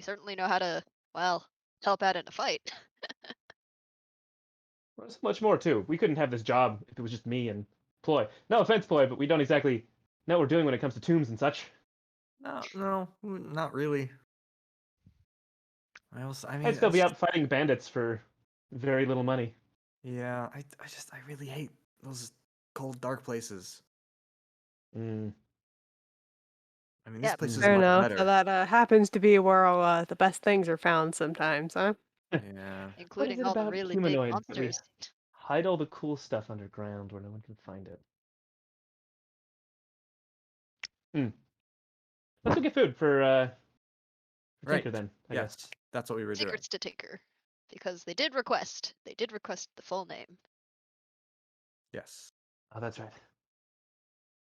certainly know how to, well, help out in a fight. There's so much more too. We couldn't have this job if it was just me and Ploy. No offense, Ploy, but we don't exactly know what we're doing when it comes to tombs and such. No, not really. I mean, I'd still be it's- out fighting bandits for very little money. yeah, I really hate those cold, dark places. Mm. I mean, this Yeah, place is Fair much enough. better. So that happens to be where all the best things are found sometimes, huh? Yeah, What is including it all the about really big humanoids that we monsters. hide all the cool stuff underground where no one can find it? Let's go get food for right. Tinker then, I guess. Yes, that's what we were doing. Secrets to Tinker, because they did request the full name. Yes. Oh, that's right.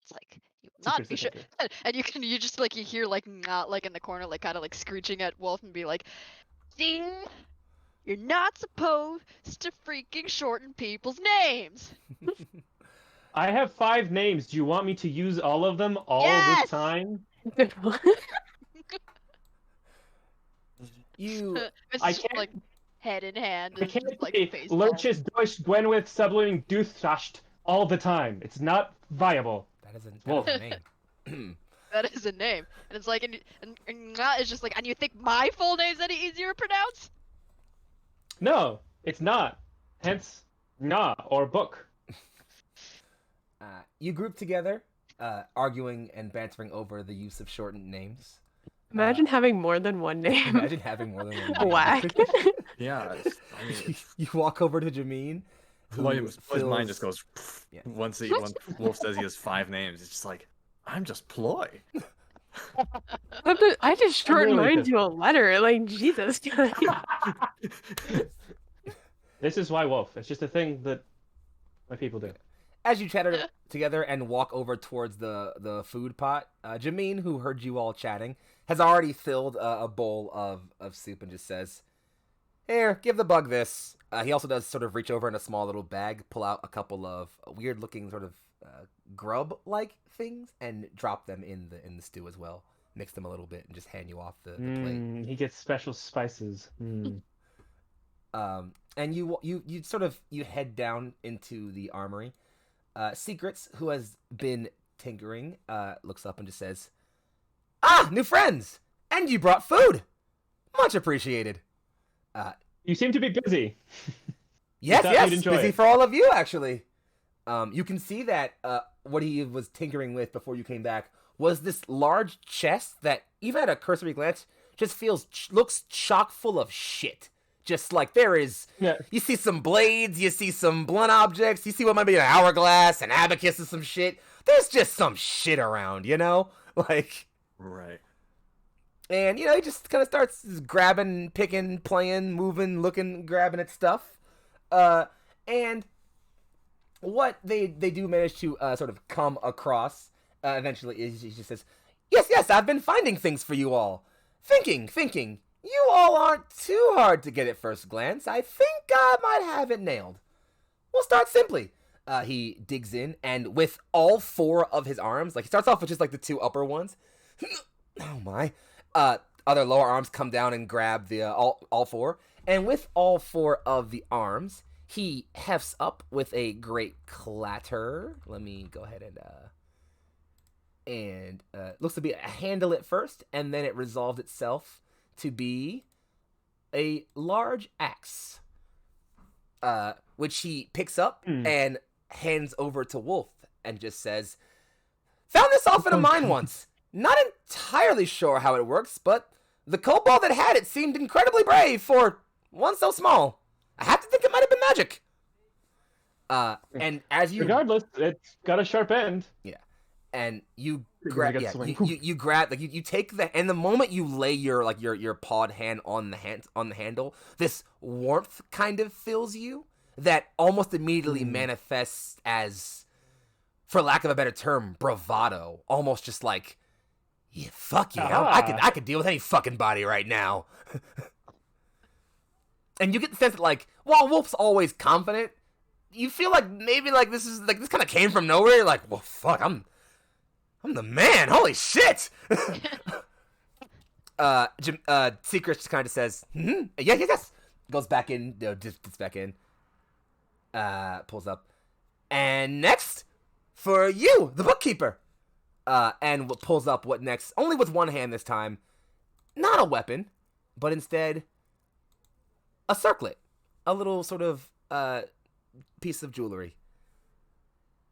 It's like you will not Secrets be to sure, Tinker. and you just like you hear like not like in the corner like kind of like screeching at Wolf and be like, see, you're not supposed to freaking shorten people's names. I have 5 names. Do you want me to use all of them all Yes! the time? You It's I just can't. like head in hand I and can't just like say face Lurchus Deutsch Gwenwith Subluing Duthschacht all the time. It's not viable. that is Wolf. a name. That is a name, and it's like and it's just like, and you think my full name's any easier to pronounce? No, it's not. Hence, nah or book. You group together, arguing and bantering over the use of shortened names. Imagine having more than one name. Imagine having more than one name. Whack. Yeah, I mean, You walk over to Jameen. Ploy's mind just fills- goes. Yeah. Once Wolf says he has 5 names, it's just like, I'm just Ploy. I just shortened really mine pissed. to a letter. Like, Jesus. This is why Wolf. It's just a thing that my people do. As you chatter together and walk over towards the food pot, Jameen, who heard you all chatting, has already filled a bowl of soup and just says, "Here, give the bug this." He also does sort of reach over in a small little bag, pull out a couple of weird-looking sort of grub-like things, and drop them in the stew as well. Mix them a little bit and just hand you off the plate. He gets special spices. And you sort of head down into the armory. Secrets, who has been tinkering, looks up and just says, "Ah, new friends! And you brought food! Much appreciated." You seem to be busy. Yes, thought yes, you'd enjoy busy it. for all of you, actually. You can see that what he was tinkering with before you came back was this large chest that, even at a cursory glance, just looks chock full of shit. Just like there is, Yeah. you see some blades, you see some blunt objects, you see what might be an hourglass, an abacus, and some shit. There's just some shit around, you know? Like, Right. and, he just kind of starts grabbing, picking, playing, moving, looking, grabbing at stuff. And what they do manage to sort of come across eventually is he just says, yes, I've been finding things for you all. Thinking. You all aren't too hard to get at first glance. I think I might have it nailed. We'll start simply. He digs in, and with all 4 of his arms, like he starts off with just like the 2 upper ones. Oh my. Other lower arms come down and grab the all 4. And with all 4 of the arms, he hefts up with a great clatter. Let me go ahead and looks to be a handle at first, and then it resolved itself to be a large axe, which he picks up and hands over to Wolf and just says, "Found this off in a mine once. Not entirely sure how it works, but the kobold that had it seemed incredibly brave for one so small. I have to think it might have been magic." And as you... Regardless, it's got a sharp end. Yeah. And you grab, you grab, like you take the, and the moment you lay your pawed hand on the handle, this warmth kind of fills you that almost immediately manifests as, for lack of a better term, bravado. Almost just like, yeah, fuck yeah, I could deal with any fucking body right now. And you get the sense that, like, while Wolf's always confident, you feel like maybe like this kind of came from nowhere. You're like, well, fuck, I'm the man. Holy shit. Secret just kind of says, yes. Goes back in, just gets back in. Pulls up. And next, for you, the bookkeeper. And pulls up what next, only with one hand this time. Not a weapon, but instead a circlet. A little sort of piece of jewelry.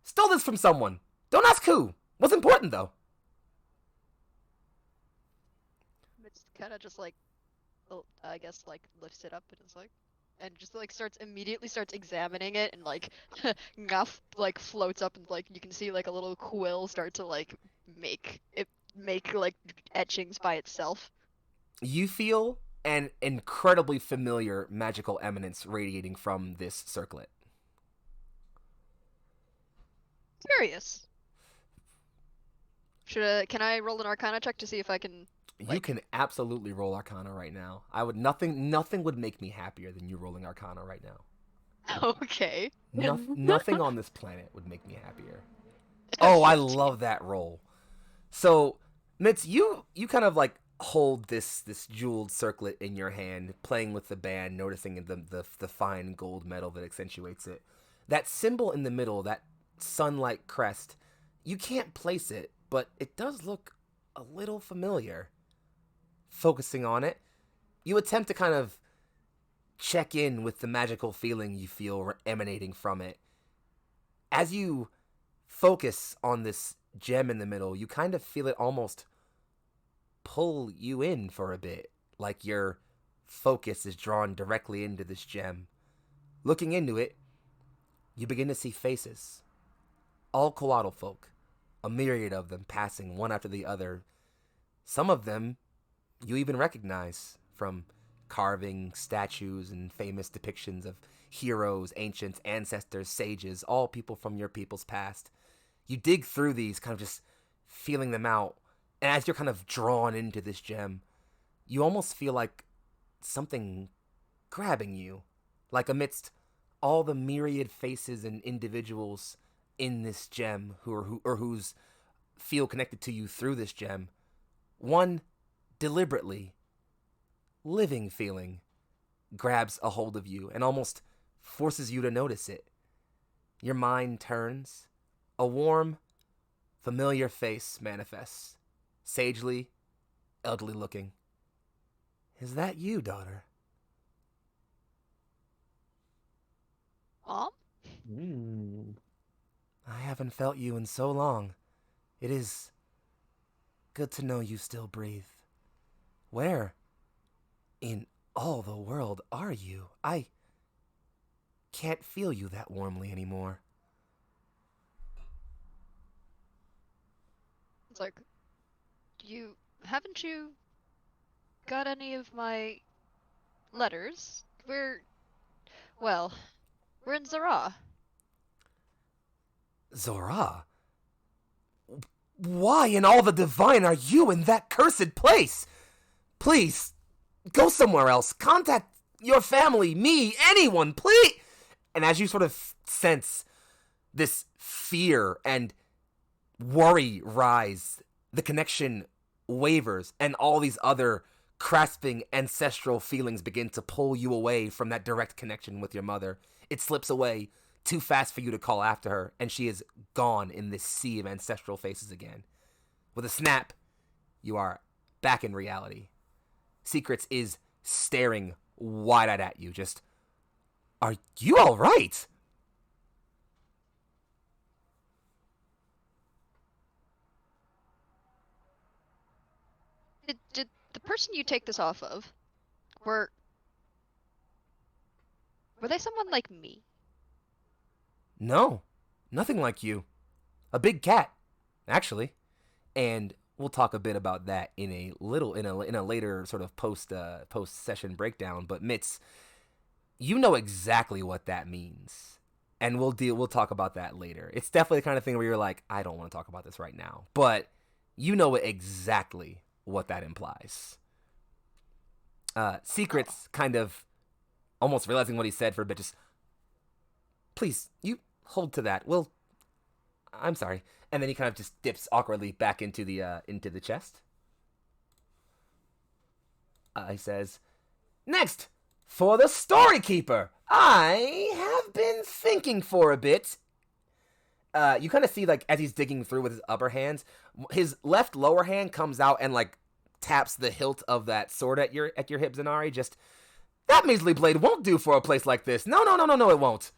Stole this from someone. Don't ask who. What's important, though? It's kind of just like, I guess, like, lifts it up and is like, and just like immediately starts examining it, and like, Nguff like floats up, and like you can see like a little quill start to like make like etchings by itself. You feel an incredibly familiar magical eminence radiating from this circlet. Curious. Can I roll an Arcana check to see if I can? Like... You can absolutely roll Arcana right now. I would nothing would make me happier than you rolling Arcana right now. Okay. Nothing on this planet would make me happier. Oh, I love that roll. So, Mitz, you kind of like hold this jeweled circlet in your hand, playing with the band, noticing the fine gold metal that accentuates it. That symbol in the middle, that sunlight crest, you can't place it, but it does look a little familiar. Focusing on it, you attempt to kind of check in with the magical feeling you feel emanating from it. As you focus on this gem in the middle, you kind of feel it almost pull you in for a bit, like your focus is drawn directly into this gem. Looking into it, you begin to see faces. All Coatl folk, a myriad of them passing one after the other. Some of them you even recognize from carving, statues, and famous depictions of heroes, ancients, ancestors, sages, all people from your people's past. You dig through these, kind of just feeling them out, and as you're kind of drawn into this gem, you almost feel like something grabbing you, like amidst all the myriad faces and individuals in this gem whose feel connected to you through this gem. One deliberately living feeling grabs a hold of you and almost forces you to notice it. Your mind turns. A warm, familiar face manifests. Sagely, elderly looking. Is that you, daughter? Mom? I haven't felt you in so long. It is good to know you still breathe. Where in all the world are you? I can't feel you that warmly anymore. It's like, haven't you got any of my letters? Well, We're in Zor'aa. Zor'aa? Why in all the divine are you in that cursed place? Please, go somewhere else. Contact your family, me, anyone, please. And as you sort of sense this fear and worry rise, the connection wavers, and all these other grasping ancestral feelings begin to pull you away from that direct connection with your mother. It slips away too fast for you to call after her, and she is gone in this sea of ancestral faces again. With a snap, you are back in reality. Secrets is staring wide-eyed at you, just, are you all right? Did the person you take this off of, were they someone like me? No, nothing like you. A big cat, actually. And we'll talk a bit about that in a later sort of post session breakdown. But Mitz, you know exactly what that means, and we'll talk about that later. It's definitely the kind of thing where you're like, I don't want to talk about this right now, but you know exactly what that implies. Secrets kind of almost realizing what he said for a bit, just, please, you hold to that. I'm sorry. And then he kind of just dips awkwardly back into the chest. He says, next, for the Story Keeper. I have been thinking for a bit. You kind of see, like, as he's digging through with his upper hands, his left lower hand comes out and, like, taps the hilt of that sword at your hip, Zanari. Just, that measly blade won't do for a place like this. No, it won't.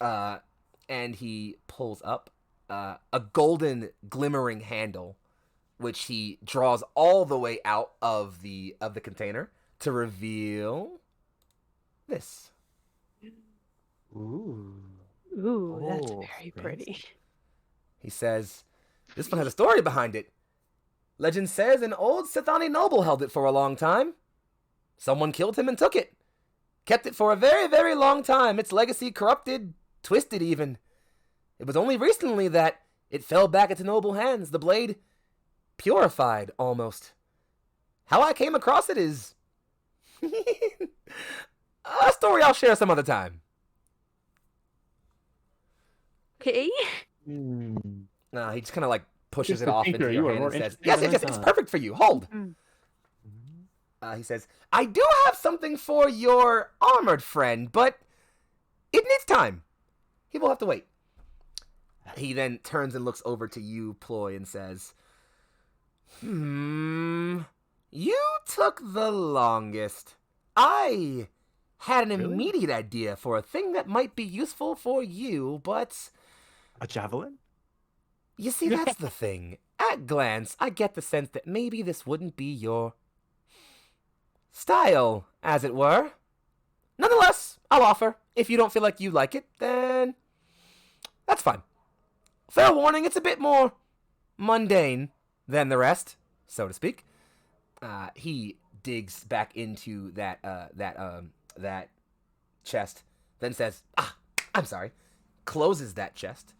And he pulls up a golden glimmering handle, which he draws all the way out of the container to reveal this. Ooh. Ooh, that's Oh, very fancy. pretty. He says, this one has a story behind it. Legend says an old Sithani noble held it for a long time. Someone killed him and took it. Kept it for a very, very long time. Its legacy corrupted, twisted even. It was only recently that it fell back into noble hands, the blade purified almost. How I came across it is a story I'll share some other time. Okay. Hmm. He just kind of like pushes Just it the off thinker, into you your are hand more and says, interesting yes, than yes, I it's thought." perfect for you. Hold. Mm. He says, I do have something for armored friend, but it needs time. He will have to wait. He then turns and looks over to you, Ploy, and says, you took the longest. I had an Really? immediate idea for a thing that might be useful for you, but A javelin? you see, that's the thing. At glance, I get the sense that maybe this wouldn't be your style, as it were. Nonetheless, I'll offer. If you don't feel like you like it, then that's fine. Fair warning, it's a bit more mundane than the rest, so to speak. He digs back into that chest, then says, I'm sorry, closes that chest,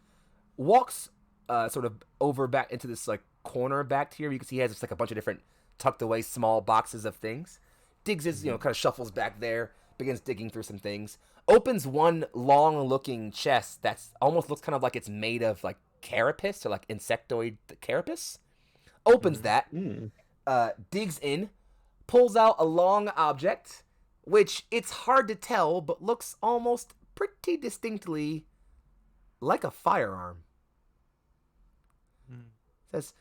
walks sort of over back into this like corner back here. You can see he has just like a bunch of different tucked away small boxes of things. Digs his, kind of shuffles back there, begins digging through some things, opens one long-looking chest that's almost looks kind of like it's made of like carapace or like insectoid carapace. Opens that, digs in, pulls out a long object, which it's hard to tell, but looks almost pretty distinctly like a firearm. Says,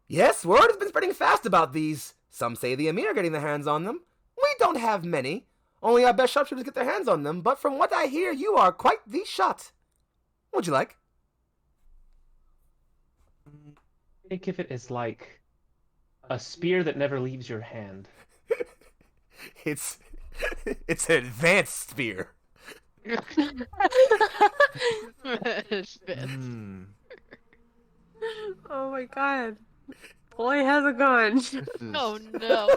yes, word has been spreading fast about these. Some say the Emir getting their hands on them. We don't have many. Only our best sharpshooters get their hands on them, but from what I hear, you are quite the shot. What'd you like? Think of it as like a spear that never leaves your hand. It's an advanced spear. Hmm. Oh my god. Boy has a gun. Oh no.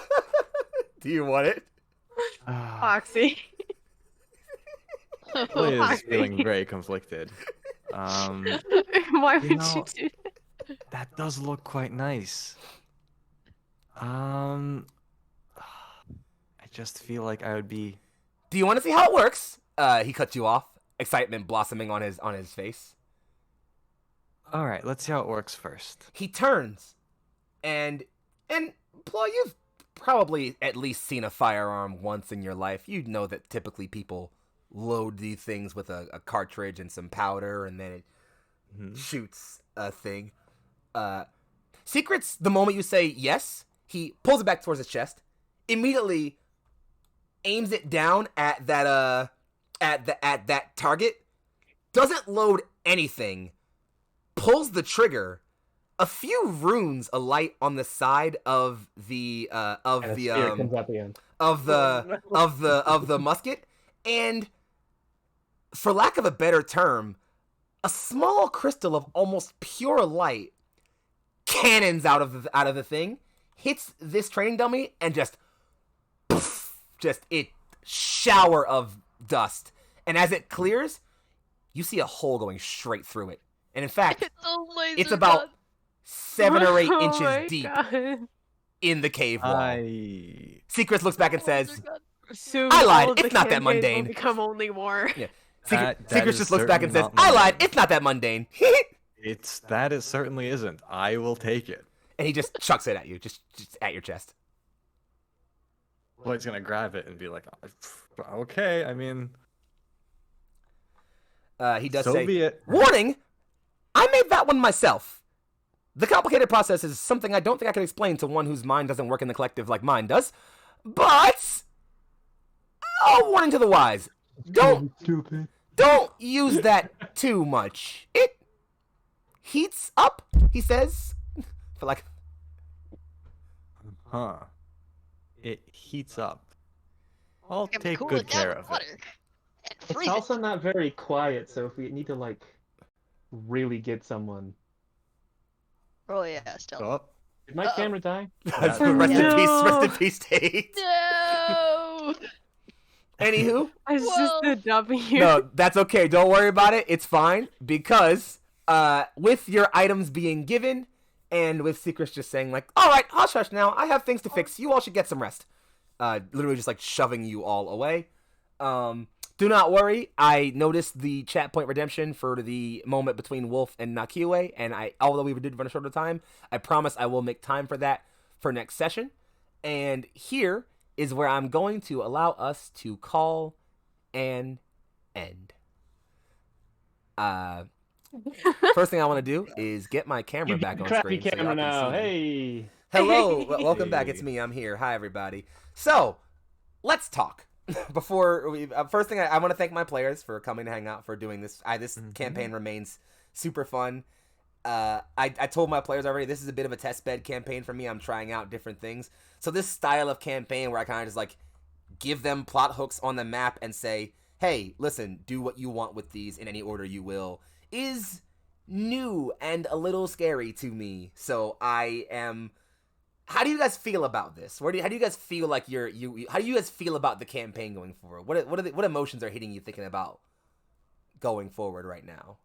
Do you want it? Foxxii. Chloe is Why? feeling very conflicted. Why would you know, do that? That does look quite nice. I just feel like I would be. Do you want to see how it works? He cuts you off, excitement blossoming on his face. All right, let's see how it works first. He turns, and Ploy, you've probably at least seen a firearm once in your life. You know that typically people load these things with a cartridge and some powder, and then it shoots a thing. Secrets, the moment you say yes, he pulls it back towards his chest, immediately aims it down at that target, doesn't load anything, pulls the trigger. A few runes alight on the side of the musket, and for lack of a better term, a small crystal of almost pure light cannons out of the thing, hits this training dummy, and just it shower of dust. And as it clears, you see a hole going straight through it. And in fact, it's about 7 or 8 inches deep in the cave wall. Secrets looks back and says, Soon I lied, all of it's the not that campaigns will mundane. become only war. Yeah. That Secrets is just looks back and says, certainly I not lied, mundane. it's not that mundane. It certainly isn't. I will take it. And he just chucks it at you, just at your chest. Lloyd's gonna grab it and be like, okay, I mean, He does so say, be it. warning, I made that one myself. The complicated process is something I don't think I can explain to one whose mind doesn't work in the collective like mine does. But, a warning to the wise. Don't use that too much. It heats up, he says. For like... Huh. It heats up. I'll It can take cool good it down care with of it. water and It's freeze also it. not very quiet, so if we need to like really get someone. Oh yeah, still. Oh, Did my Uh-oh. camera die? Rest Oh, in peace, Tate. No. Anywho, It's just Whoa. a W. no, that's okay. Don't worry about it. It's fine because with your items being given and with Secrets just saying like, all right, hush hush now. I have things to fix. You all should get some rest. Literally just like shoving you all away. Do not worry. I noticed the chat point redemption for the moment between Wolf and Nakiwe, and although we did run a short of time, I promise I will make time for that for next session. And here is where I'm going to allow us to call an end. First thing I want to do is get my camera You back get on crappy screen. So camera y'all can now. see me. Hey. Hello, welcome back. Hey. It's me. I'm here. Hi, everybody. So, let's talk. Before we, first thing, I want to thank my players for coming to hang out, for doing this. This campaign remains super fun. I told my players already, this is a bit of a test bed campaign for me. I'm trying out different things. So this style of campaign where I kind of just like give them plot hooks on the map and say, hey, listen, do what you want with these in any order you will, is new and a little scary to me. So I am... How do you guys feel about this? How do you guys feel like how do you guys feel about the campaign going forward? What emotions are hitting you thinking about going forward right now?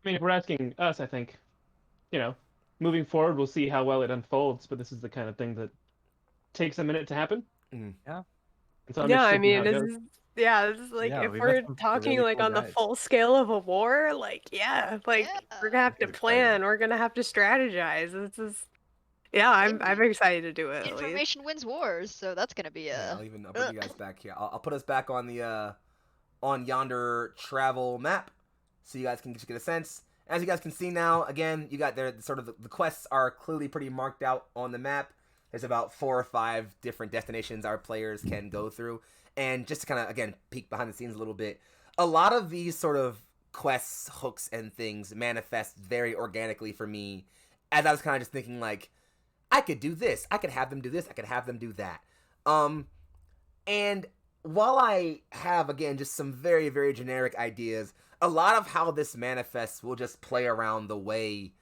I mean, if we're asking us, I think, moving forward, we'll see how well it unfolds. But this is the kind of thing that takes a minute to happen. Mhm. Yeah. And so I'm Yeah, I interested in how mean, it goes. this is like Yeah, if we've met we're some talking really like cool on the guys. full scale of a war, like we're gonna have to That's plan, we're gonna have to strategize. This is I'm Indeed. excited to do it. At least. Information wins wars, so that's gonna be Yeah, a. I'll put you guys back here. I'll put us back on the on yonder travel map, so you guys can just get a sense. As you guys can see now, again, you got there sort of the quests are clearly pretty marked out on the map. There's about 4 or 5 different destinations our players can go through. And just to kind of, again, peek behind the scenes a little bit, a lot of these sort of quests, hooks, and things manifest very organically for me, as I was kind of just thinking, like, I could do this, I could have them do this, I could have them do that. And while I have, again, just some very, very generic ideas, a lot of how this manifests will just play around the way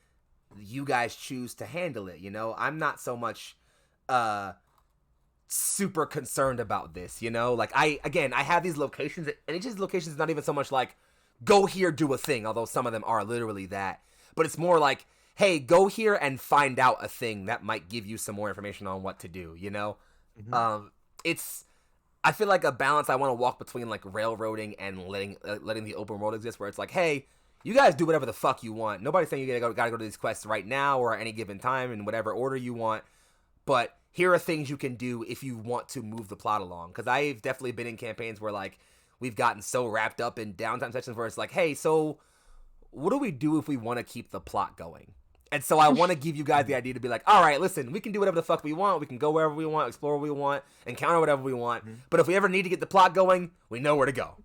you guys choose to handle it, I'm not so much super concerned about this, you know? Like, I have these locations, and each of these locations is not even so much like, go here, do a thing, although some of them are literally that. But it's more like, hey, go here and find out a thing that might give you some more information on what to do, you know? It's, I feel like a balance I want to walk between, like, railroading and letting the open world exist, where it's like, hey, you guys do whatever the fuck you want. Nobody's saying you gotta go to these quests right now or at any given time in whatever order you want, but here are things you can do if you want to move the plot along. Because I've definitely been in campaigns where, like, we've gotten so wrapped up in downtime sections where it's like, hey, so what do we do if we want to keep the plot going? And so I want to give you guys the idea to be like, all right, listen, we can do whatever the fuck we want. We can go wherever we want, explore what we want, encounter whatever we want. But if we ever need to get the plot going, we know where to go.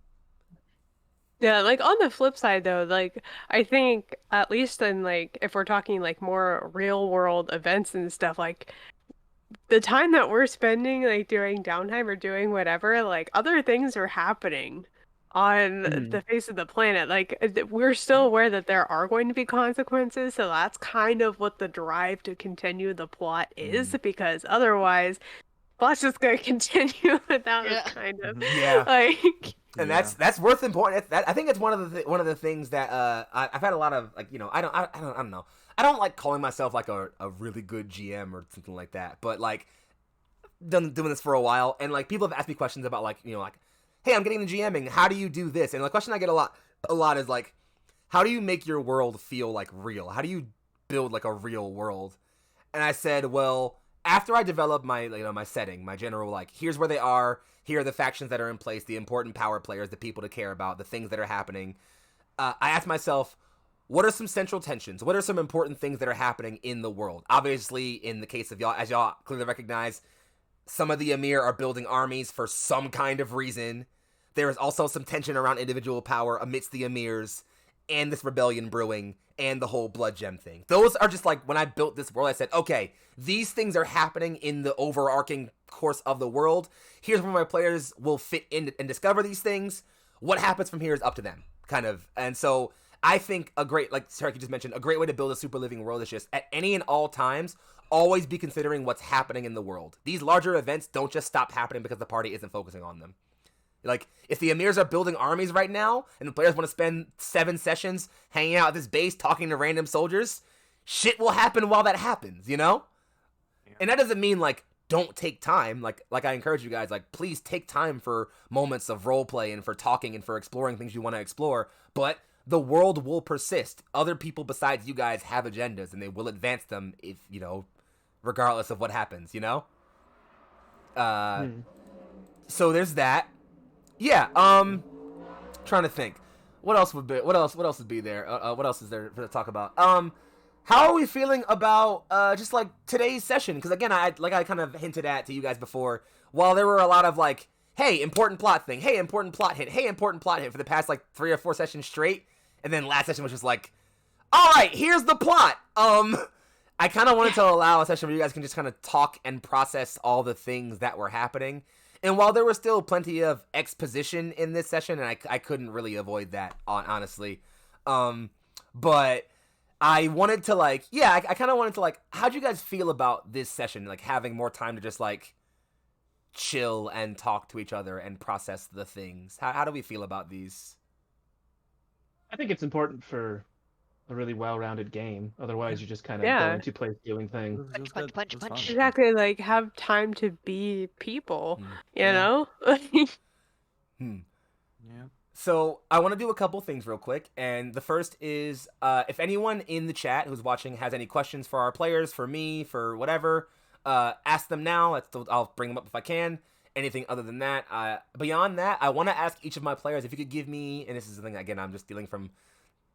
Yeah, like on the flip side though, like I think at least in like if we're talking like more real world events and stuff, like the time that we're spending like during downtime or doing whatever, like other things are happening on the face of the planet. Like we're still aware that there are going to be consequences, so that's kind of what the drive to continue the plot is, because otherwise plot's just going to continue without us kind of like. And that's worth important. I think it's one of the things that I've had a lot of, like, you know, I don't know. I don't like calling myself like a really good GM or something like that, but like done doing this for a while, and like people have asked me questions about, like, you know, like, hey, I'm getting the GMing, how do you do this? And the question I get a lot is like, how do you make your world feel like real? How do you build like a real world? And I said, well, after I develop my, you know, my setting, my general, like, here's where they are, here are the factions that are in place, the important power players, the people to care about, the things that are happening. I asked myself, what are some central tensions? What are some important things that are happening in the world? Obviously, in the case of y'all, as y'all clearly recognize, some of the Emir are building armies for some kind of reason. There is also some tension around individual power amidst the Emirs, and this rebellion brewing, and the whole Blood Gem thing. Those are just like, when I built this world, I said, okay, these things are happening in the overarching course of the world. Here's where my players will fit in and discover these things. What happens from here is up to them, kind of. And so I think a great, like Saraki just mentioned, a great way to build a super living world is just, at any and all times, always be considering what's happening in the world. These larger events don't just stop happening because the party isn't focusing on them. Like, if the Emirs are building armies right now, and the players want to spend 7 sessions hanging out at this base talking to random soldiers, shit will happen while that happens, you know? Yeah. And that doesn't mean, like, don't take time. Like I encourage you guys, like, please take time for moments of roleplay and for talking and for exploring things you want to explore. But the world will persist. Other people besides you guys have agendas, and they will advance them if, you know, regardless of what happens, you know? So there's that. Yeah, trying to think. What else would be there? What else is there to talk about? How are we feeling about just like today's session? Because again, I kind of hinted at to you guys before, while there were a lot of like, hey, important plot thing, hey, important plot hint, hey, important plot hint for the past like 3 or 4 sessions straight, and then last session was just like, all right, here's the plot. I kind of wanted to allow a session where you guys can just kind of talk and process all the things that were happening. And while there was still plenty of exposition in this session, and I couldn't really avoid that, honestly, but I wanted to, like, yeah, I kind of wanted to, like, how'd you guys feel about this session, like, having more time to just, like, chill and talk to each other and process the things? How do we feel about these? I think it's important for a really well-rounded game. Otherwise, you just kind of go into place doing things. Punch. Exactly, like have time to be people, you know? Yeah. So I want to do a couple things real quick, and the first is if anyone in the chat who's watching has any questions for our players, for me, for whatever, ask them now. I'll bring them up if I can. Anything other than that, beyond that, I want to ask each of my players if you could give me, and this is the thing, again, I'm just stealing from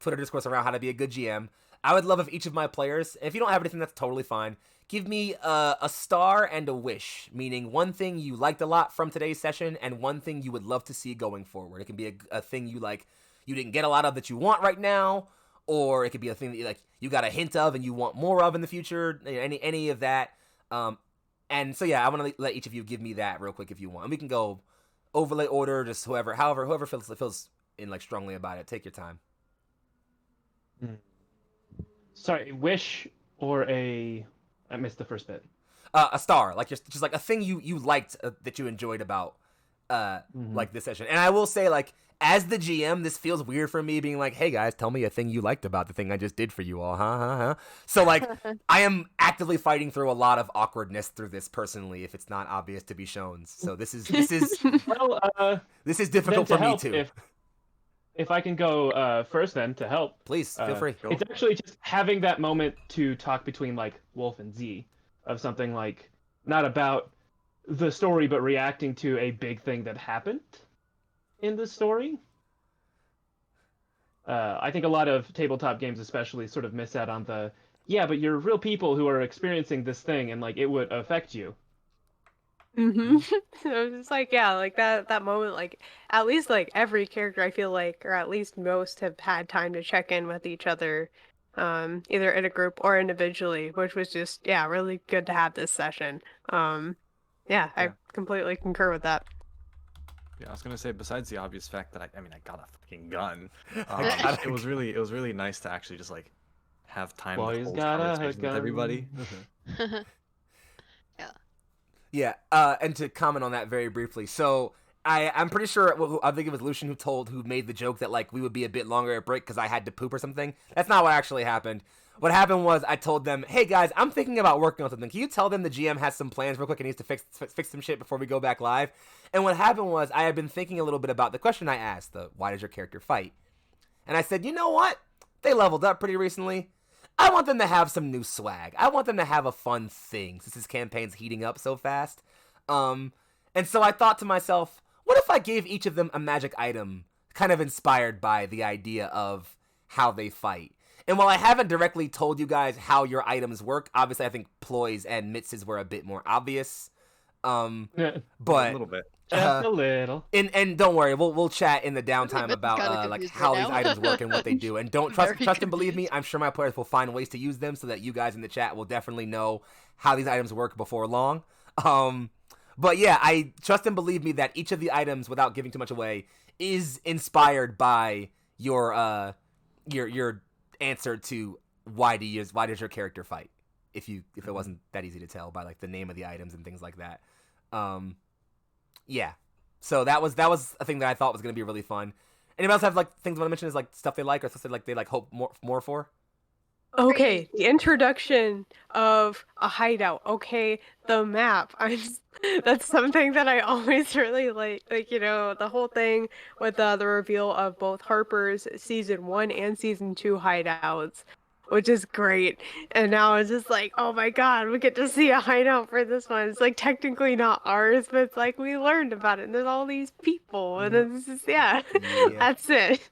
Twitter discourse around how to be a good GM. I would love if each of my players, if you don't have anything, that's totally fine, give me a star and a wish, meaning one thing you liked a lot from today's session and one thing you would love to see going forward. It can be a thing you didn't get a lot of that you want right now, or it could be a thing that you got a hint of and you want more of in the future, any of that. And so yeah, I want to let each of you give me that real quick if you want. And we can go overlay order, just whoever feels in like strongly about it. Take your time. Sorry, wish or I missed the first bit. a star, like just like a thing you liked that you enjoyed about like this session. And I will say, like, as the GM, this feels weird for me being like, hey guys, tell me a thing you liked about the thing I just did for you all, huh? So like, I am actively fighting through a lot of awkwardness through this personally, if it's not obvious to be shown. So this is Well, this is difficult then for to me help, too. If I can go first, then to help. Please feel free. It's actually just having that moment to talk between like Wolf and Z of something like not about the story, but reacting to a big thing that happened in the story. I think a lot of tabletop games especially sort of miss out on the, yeah, but you're real people who are experiencing this thing and like it would affect you. So it's just like, yeah, like that moment, like at least like every character I feel like, or at least most, have had time to check in with each other, either in a group or individually, which was just, yeah, really good to have this session. Yeah, I completely concur with that. Yeah, I was gonna say, besides the obvious fact that I got a fucking gun, it was really nice to actually just like have time to Boys hold got a conversations with gun. everybody. Yeah, and to comment on that very briefly, so I'm pretty sure, I think it was Lucian who made the joke that like we would be a bit longer at break because I had to poop or something. That's not what actually happened. What happened was I told them, hey guys, I'm thinking about working on something. Can you tell them the GM has some plans real quick and needs to fix some shit before we go back live? And what happened was I had been thinking a little bit about the question I asked, why does your character fight? And I said, you know what? They leveled up pretty recently. I want them to have some new swag. I want them to have a fun thing since this campaign's heating up so fast. And so I thought to myself, what if I gave each of them a magic item kind of inspired by the idea of how they fight? And while I haven't directly told you guys how your items work, obviously I think Ploy's and Mitz's were a bit more obvious. But A little bit. Just a little. And don't worry, we'll chat in the downtime Mitt's about kinda like confused how right these now. items work and what they do. And don't Very trust and believe me, I'm sure my players will find ways to use them so that you guys in the chat will definitely know how these items work before long. But yeah, I trust and believe me that each of the items, without giving too much away, is inspired by your answer to why does your character fight? If it wasn't that easy to tell by like the name of the items and things like that. Yeah. So that was a thing that I thought was gonna be really fun. Anybody else have like things I want to mention is like stuff they like or stuff they like hope more for? Okay, the introduction of a hideout. Okay, the map. That's something that I always really like. Like, you know, the whole thing with the reveal of both Harper's season 1 and season 2 hideouts, which is great. And now it's just like, oh my god, we get to see a hideout for this one. It's like technically not ours, but it's like we learned about it. And there's all these people, and it's just, yeah. That's it.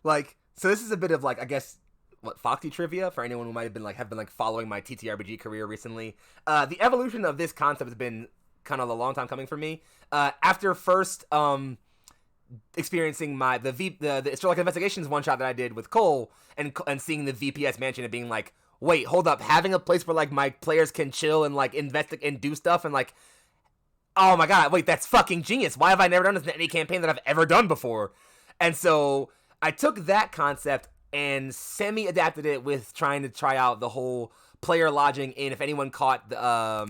Like, so this is a bit of like, I guess, what, Foxxii trivia for anyone who might have been following my TTRPG career recently. The evolution of this concept has been kind of a long time coming for me. After first experiencing the Historical Investigations one shot that I did with Cole and seeing the VPS mansion and being like, wait, hold up, having a place where like my players can chill and like investigate and do stuff and like, oh my god, wait, that's fucking genius. Why have I never done this in any campaign that I've ever done before? And so I took that concept and semi-adapted it with trying to try out the whole player lodging in. If anyone caught my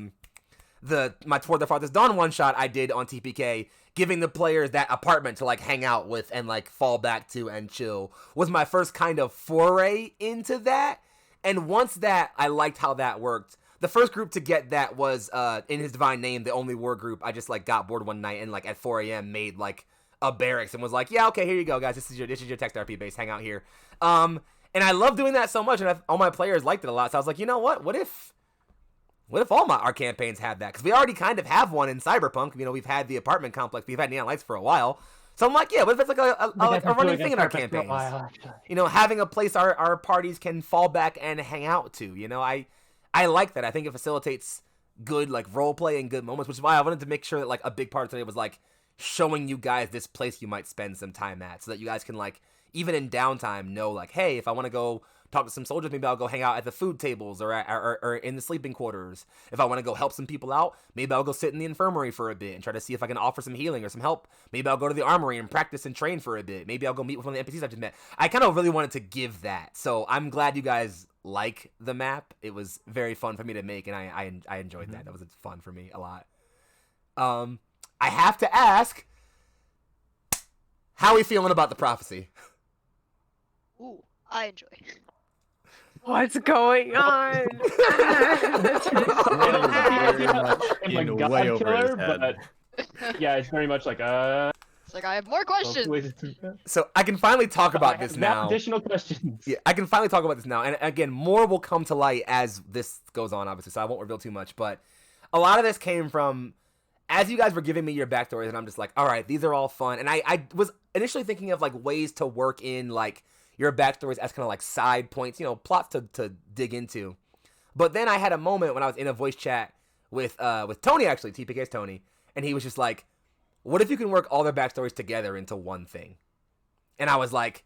Toward the Farthest Dawn one shot I did on TPK, giving the players that apartment to like hang out with and like fall back to and chill was my first kind of foray into that. And once that, I liked how that worked. The first group to get that was In His Divine Name, the only war group. I just like got bored one night and like at 4 a.m. made like a barracks and was like, yeah, okay, here you go, guys. This is your text RP base. Hang out here. And I love doing that so much, and all my players liked it a lot. So I was like, you know what? What if all our campaigns had that? Because we already kind of have one in Cyberpunk. You know, we've had the apartment complex. We've had Neon Lights for a while. So I'm like, yeah, what if it's like a running thing in our campaigns? You know, having a place our parties can fall back and hang out to. You know, I like that. I think it facilitates good like role play and good moments, which is why I wanted to make sure that like a big part of today was like showing you guys this place you might spend some time at, so that you guys can like even in downtime know like, hey, if I want to go talk to some soldiers, maybe I'll go hang out at the food tables or in the sleeping quarters. If I want to go help some people out, maybe I'll go sit in the infirmary for a bit and try to see if I can offer some healing or some help. Maybe I'll go to the armory and practice and train for a bit. Maybe I'll go meet with one of the NPCs I just met. I kind of really wanted to give that, so I'm glad you guys like the map. It was very fun for me to make, and I enjoyed that. That was fun for me a lot. I have to ask, how are we feeling about the prophecy? Ooh, I enjoy. What's going on? In way over his head. But yeah, it's very much like It's like I have more questions. So I can finally talk about this now. Additional questions. Yeah, I can finally talk about this now. And again, more will come to light as this goes on, obviously, so I won't reveal too much. But a lot of this came from, as you guys were giving me your backstories, and I'm just like, all right, these are all fun. And I was initially thinking of, like, ways to work in, like, your backstories as kind of, like, side points, you know, plots to dig into. But then I had a moment when I was in a voice chat with Tony, actually, TPK's Tony, and he was just like, what if you can work all their backstories together into one thing? And I was like,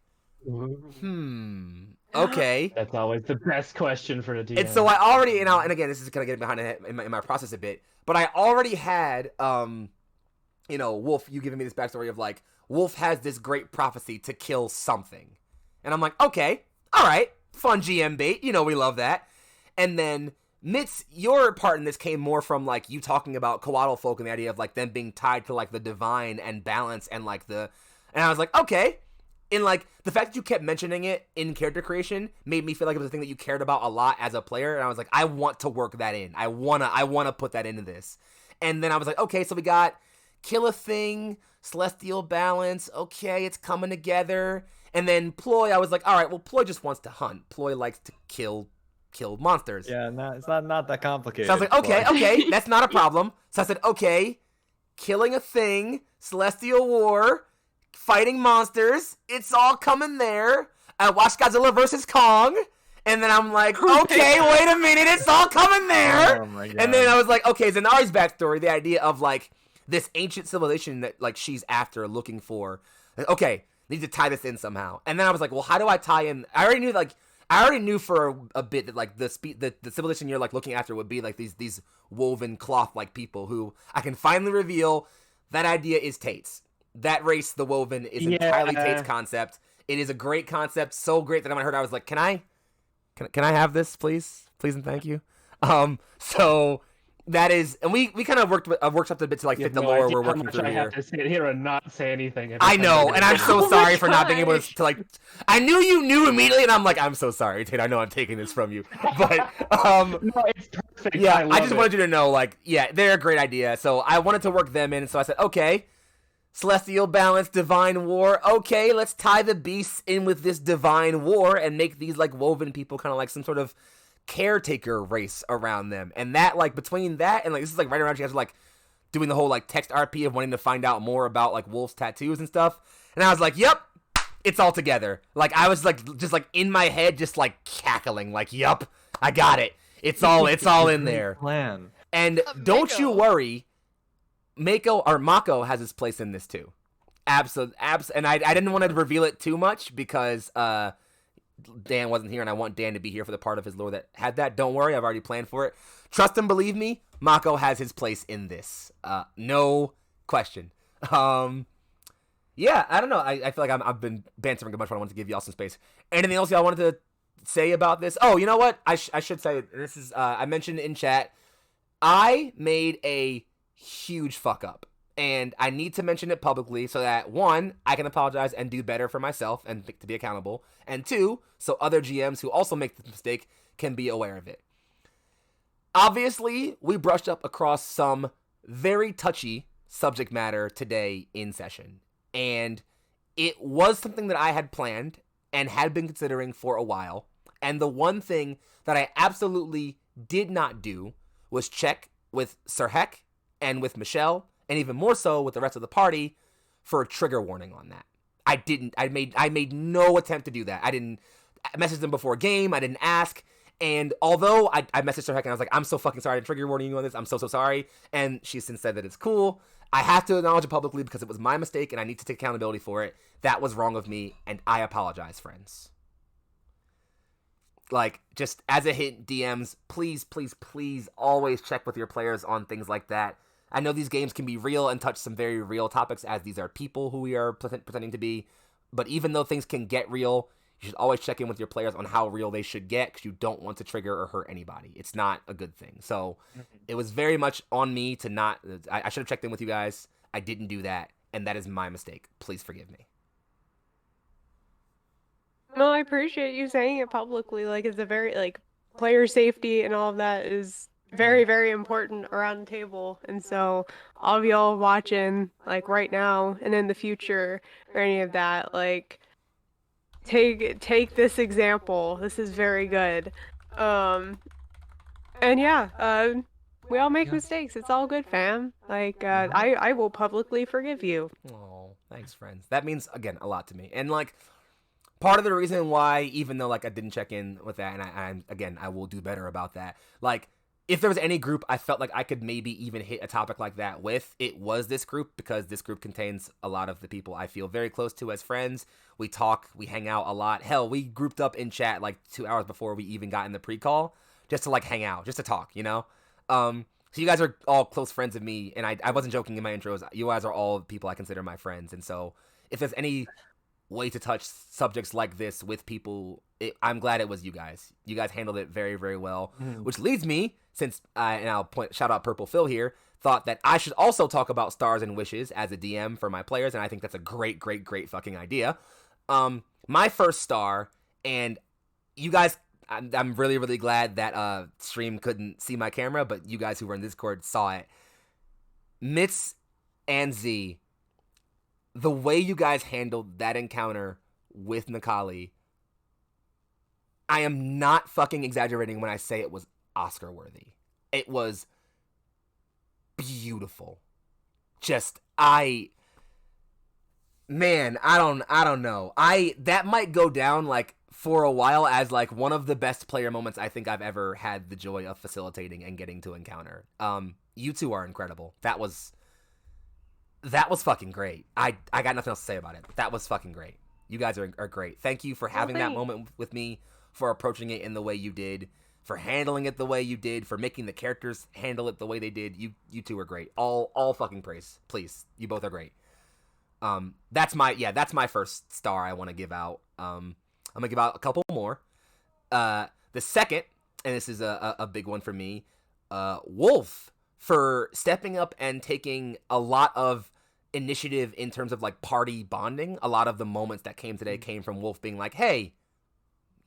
okay. That's always the best question for a DM. And so I already, and again, this is kind of getting behind in my process a bit, but I already had, you know, Wolf, you giving me this backstory of, like, Wolf has this great prophecy to kill something. And I'm like, okay, all right, fun GM bait, you know, we love that. And then Mitz, your part in this came more from, like, you talking about Wadal folk and the idea of, like, them being tied to, like, the divine and balance and, like, and I was like, okay. And, like, the fact that you kept mentioning it in character creation made me feel like it was a thing that you cared about a lot as a player. And I was like, I want to work that in. I wanna put that into this. And then I was like, okay, so we got kill a thing, celestial balance. Okay, it's coming together. And then Ploy, I was like, all right, well, Ploy just wants to hunt. Ploy likes to kill monsters. Yeah, it's not that complicated. So I was like, okay, that's not a problem. So I said, okay, killing a thing, celestial war, fighting monsters, it's all coming there. I watched Godzilla vs. Kong, and then I'm like, okay, wait a minute, it's all coming there. Oh my God. And then I was like, okay, Zanari's backstory, the idea of, like, this ancient civilization that, like, she's after, looking for. Okay, need to tie this in somehow. And then I was like, well, how do I tie in? I already knew for a bit that, like, the civilization you're, like, looking after would be, like, these woven cloth-like people who I can finally reveal that idea is Tate's. That race, the woven, is entirely Tate's concept. It is a great concept, so great that when I heard it, I was like, can I have this, please? Please and thank you. So that is, and we kind of workshopped a bit to, like, fit the lore we're working through here. I have to sit here and not say anything. I know, and I'm so sorry for not being able to, like, I knew you knew immediately, and I'm like, I'm so sorry, Tate, I know I'm taking this from you. But, no, it's perfect. yeah, I just wanted you to know, like, yeah, they're a great idea. So I wanted to work them in, so I said, okay, celestial balance, divine war. Okay, let's tie the beasts in with this divine war and make these, like, woven people kind of like some sort of caretaker race around them. And that, like, between that and, like, this is, like, right around you guys are, like, doing the whole, like, text RP of wanting to find out more about, like, Wolf's tattoos and stuff. And I was like, yep, it's all together. Like, I was, like, just, like, in my head, just, like, cackling, like, yup, I got it. It's all in there. Plan. And don't you worry, Mako has his place in this too. Absolutely. And I didn't want to reveal it too much because Dan wasn't here, and I want Dan to be here for the part of his lore that had that. Don't worry, I've already planned for it. Trust and believe me, Mako has his place in this. No question. Yeah, I don't know. I feel like I've been bantering a bunch, but I wanted to give y'all some space. Anything else y'all wanted to say about this? Oh, you know what? I should say, this is, I mentioned in chat, I made a huge fuck up, and I need to mention it publicly so that, one, I can apologize and do better for myself and to be accountable, and two, so other GMs who also make this mistake can be aware of it. Obviously, we brushed up across some very touchy subject matter today in session, and it was something that I had planned and had been considering for a while, and the one thing that I absolutely did not do was check with Sir Heck and with Michelle, and even more so with the rest of the party, for a trigger warning on that. I made no attempt to do that. I didn't message them before a game, I didn't ask, and although I messaged Sir Heck and I was like, I'm so fucking sorry to trigger warning you on this, I'm so sorry, and she since said that it's cool. I have to acknowledge it publicly because it was my mistake and I need to take accountability for it. That was wrong of me, and I apologize, friends. Like, just as a hint, DMs, please always check with your players on things like that. I know these games can be real and touch some very real topics, as these are people who we are pretending to be, but even though things can get real, You should always check in with your players on how real they should get because you don't want to trigger or hurt anybody. It's not a good thing. So it was very much on me to not. I should have checked in with you guys. I didn't do that, and that is my mistake. Please forgive me. No, I appreciate you saying it publicly. Like, it's a very, like, player safety and all of that is very, very important around the table. And so, all of y'all watching, like, right now and in the future, or any of that, like, take this example. This is very good. And yeah, we all make mistakes. It's all good, fam. Like, I will publicly forgive you. Oh, thanks, friends. That means, again, a lot to me. And, like, part of the reason why, even though, like, I didn't check in with that, and I will do better about that, like, if there was any group I felt like I could maybe even hit a topic like that with, it was this group, because this group contains a lot of the people I feel very close to as friends. We talk, we hang out a lot. Hell, we grouped up in chat, like, 2 hours before we even got in the pre-call, just to, like, hang out, just to talk, you know? So you guys are all close friends of me, and I wasn't joking in my intros. You guys are all people I consider my friends, and so if there's any way to touch subjects like this with people, I'm glad it was you guys. You guys handled it very, very well, which leads me, since and I'll shout out Purple Phil here, thought that I should also talk about stars and wishes as a DM for my players, and I think that's a great, great, great fucking idea. My first star, and you guys, I'm really, really glad that stream couldn't see my camera, but you guys who were in Discord saw it. Mitz and Z, the way you guys handled that encounter with Nikali, I am not fucking exaggerating when I say it was Oscar worthy. It was beautiful. Just, I don't know. That might go down, like, for a while as, like, one of the best player moments I think I've ever had the joy of facilitating and getting to encounter. You two are incredible. That was fucking great. I got nothing else to say about it. That was fucking great. You guys are great. Thank you for having that moment with me, for approaching it in the way you did, for handling it the way you did, for making the characters handle it the way they did. You two are great. All fucking praise. Please. You both are great. That's my first star I want to give out. I'm gonna give out a couple more. The second, and this is a big one for me, Wolf, for stepping up and taking a lot of initiative in terms of, like, party bonding. A lot of the moments that came today came from Wolf being like, hey,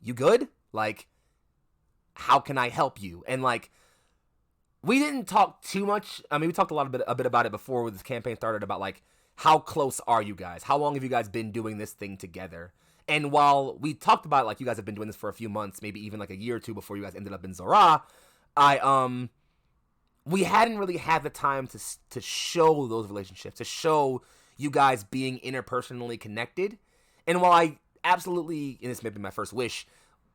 you good? Like, how can I help you? And, like, we didn't talk too much. I mean, we talked a bit about it before this campaign started, about, like, how close are you guys? How long have you guys been doing this thing together? And while we talked about, like, you guys have been doing this for a few months, maybe even, like, a year or two before you guys ended up in Zor'aa, we hadn't really had the time to show those relationships, to show you guys being interpersonally connected. And while I absolutely, and this may be my first wish,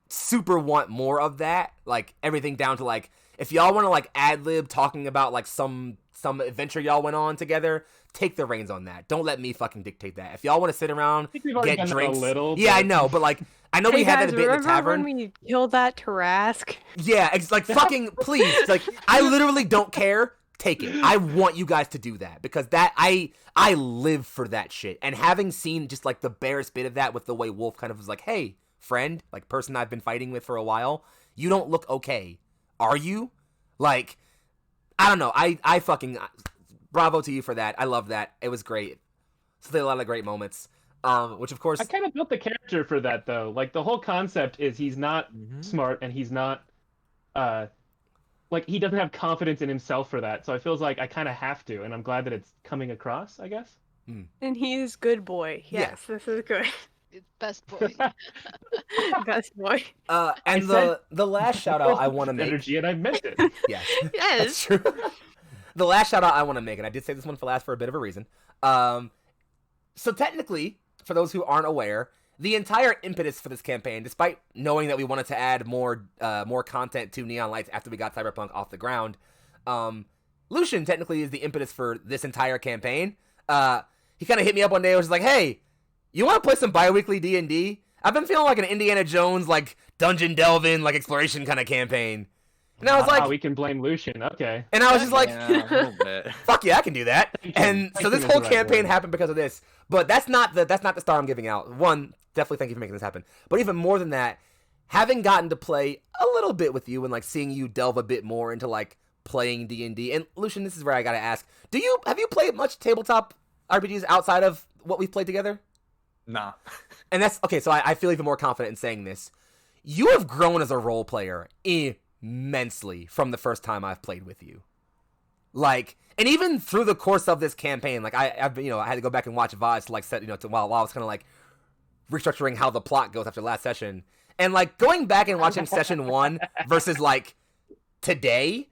super want more of that, like, everything down to, like, if y'all want to, like, ad-lib talking about, like, some adventure y'all went on together, take the reins on that. Don't let me fucking dictate that. If y'all want to sit around, get drinks, I know, but, like, I know we had that a bit in the tavern. When we killed that Tarask? Yeah, it's like, fucking please. Like, I literally don't care. Take it. I want you guys to do that, because that I live for that shit. And having seen just, like, the barest bit of that with the way Wolf kind of was like, hey, friend, like, person I've been fighting with for a while, you don't look okay. Are you? Like, I don't know. I fucking bravo to you for that. I love that. It was great. So there are a lot of great moments. Which, of course, I kind of built the character for that, though. Like, the whole concept is he's not smart, and he's not, like, he doesn't have confidence in himself for that. So I feels like I kind of have to, and I'm glad that it's coming across, I guess. And he is good boy. Yes, this is good. Best boy. Best boy. And the last shout out I want to make. Energy, and I meant it. Yes. Yes. That's true. The last shout out I want to make, and I did say this one for last for a bit of a reason. So technically, for those who aren't aware, the entire impetus for this campaign, despite knowing that we wanted to add more content to Neon Lights after we got Cyberpunk off the ground, Lucian technically is the impetus for this entire campaign. He kind of hit me up one day and was just like, hey, you want to play some bi-weekly D&D? I've been feeling like an Indiana Jones, like, dungeon delving, like, exploration kind of campaign. And I was like, we can blame Lucian. Okay. And I was just like, Yeah, a little bit. fuck yeah, I can do that. And so this whole campaign happened because of this. But that's not the star I'm giving out. One, definitely thank you for making this happen. But even more than that, having gotten to play a little bit with you and like seeing you delve a bit more into like playing D&D. And Lucian, this is where I gotta ask: have you played much tabletop RPGs outside of what we've played together? Nah. And that's okay. So I feel even more confident in saying this. You have grown as a role player immensely from the first time I've played with you. Like, and even through the course of this campaign, like I've been, I had to go back and watch VODs to like set, while I was kind of like restructuring how the plot goes after last session, and like going back and watching session 1 versus like today,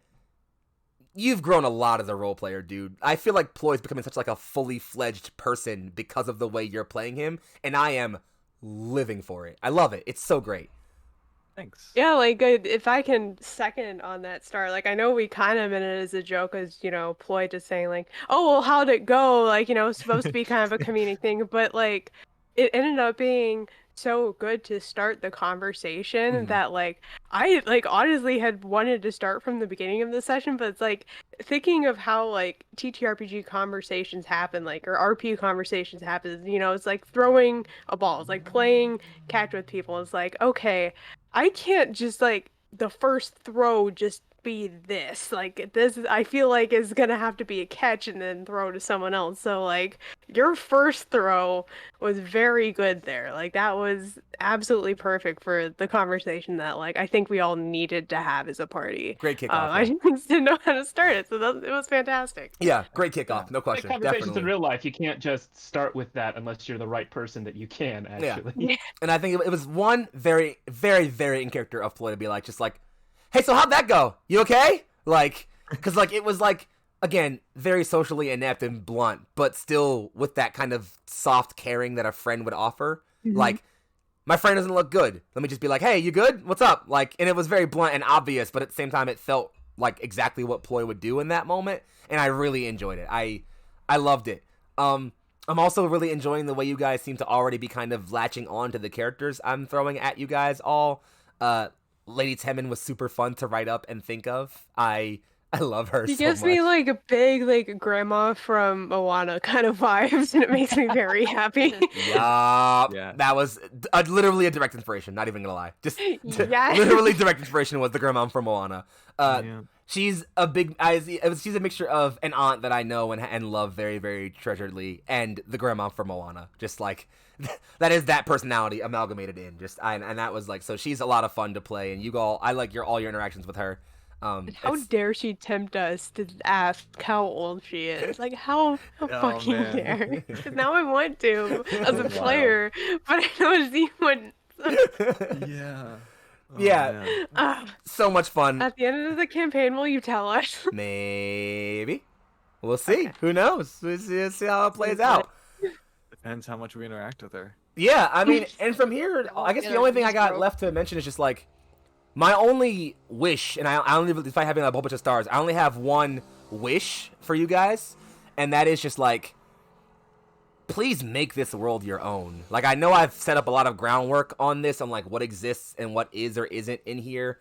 you've grown a lot as a role player, dude. I feel like Ploy's becoming such like a fully fledged person because of the way you're playing him, and I am living for it. I love it. It's so great. Thanks. Yeah, like if I can second on that start, like I know we kind of meant it as a joke, as Ploy just saying like, oh well, how'd it go? Like it's supposed to be kind of a comedic thing, but like it ended up being so good to start the conversation that like I like honestly had wanted to start from the beginning of the session, but it's like thinking of how like TTRPG conversations happen, like or RP conversations happen, it's like throwing a ball, it's like playing catch with people. It's like, okay, I can't just like the first throw just be this. Like this I feel like is gonna have to be a catch and then throw to someone else. So like your first throw was very good there. Like that was absolutely perfect for the conversation that like I think we all needed to have as a party. Great kickoff. I just didn't know how to start it, so it was fantastic. Yeah, great kickoff, no question. Like conversations Definitely. in real life, you can't just start with that unless you're the right person that you can actually. Yeah. And I think it was one very, very, very in character of Ploy to be like, just like, hey, so how'd that go? You okay? Like, because like it was like, again, very socially inept and blunt, but still with that kind of soft caring that a friend would offer. Like, my friend doesn't look good. Let me just be like, hey, you good? What's up? Like, and it was very blunt and obvious, but at the same time, it felt like exactly what Ploy would do in that moment, and I really enjoyed it. I loved it. I'm also really enjoying the way you guys seem to already be kind of latching on to the characters I'm throwing at you guys all. Lady Temin was super fun to write up and think of. I love her She so gives much. me like a big like grandma from Moana kind of vibes, and it makes me very happy. Yeah. That was literally a direct inspiration, not even gonna lie. Just Yes. literally direct inspiration was the grandma from Moana. Yeah. She's a she's a mixture of an aunt that I know and love very, very treasuredly, and the grandma from Moana. Just like that is that personality amalgamated in. And that was like, so she's a lot of fun to play, and you all, I like all your interactions with her. And how dare she tempt us to ask how old she is? Like how fucking man. dare? Because now I want to as a Wild. player, but I know she wouldn't. Yeah. Oh, Yeah. man. So much fun. At the end of the campaign, will you tell us? Maybe. We'll see. Who knows? We'll see how it plays out. Depends how much we interact with her. Yeah, I mean, and from here, I guess get the our only thing I views got broke. left to mention is just like, my only wish, and I only, despite having a whole bunch of stars, I only have one wish for you guys, and that is just like, please make this world your own. Like, I know I've set up a lot of groundwork on this, on like what exists and what is or isn't in here.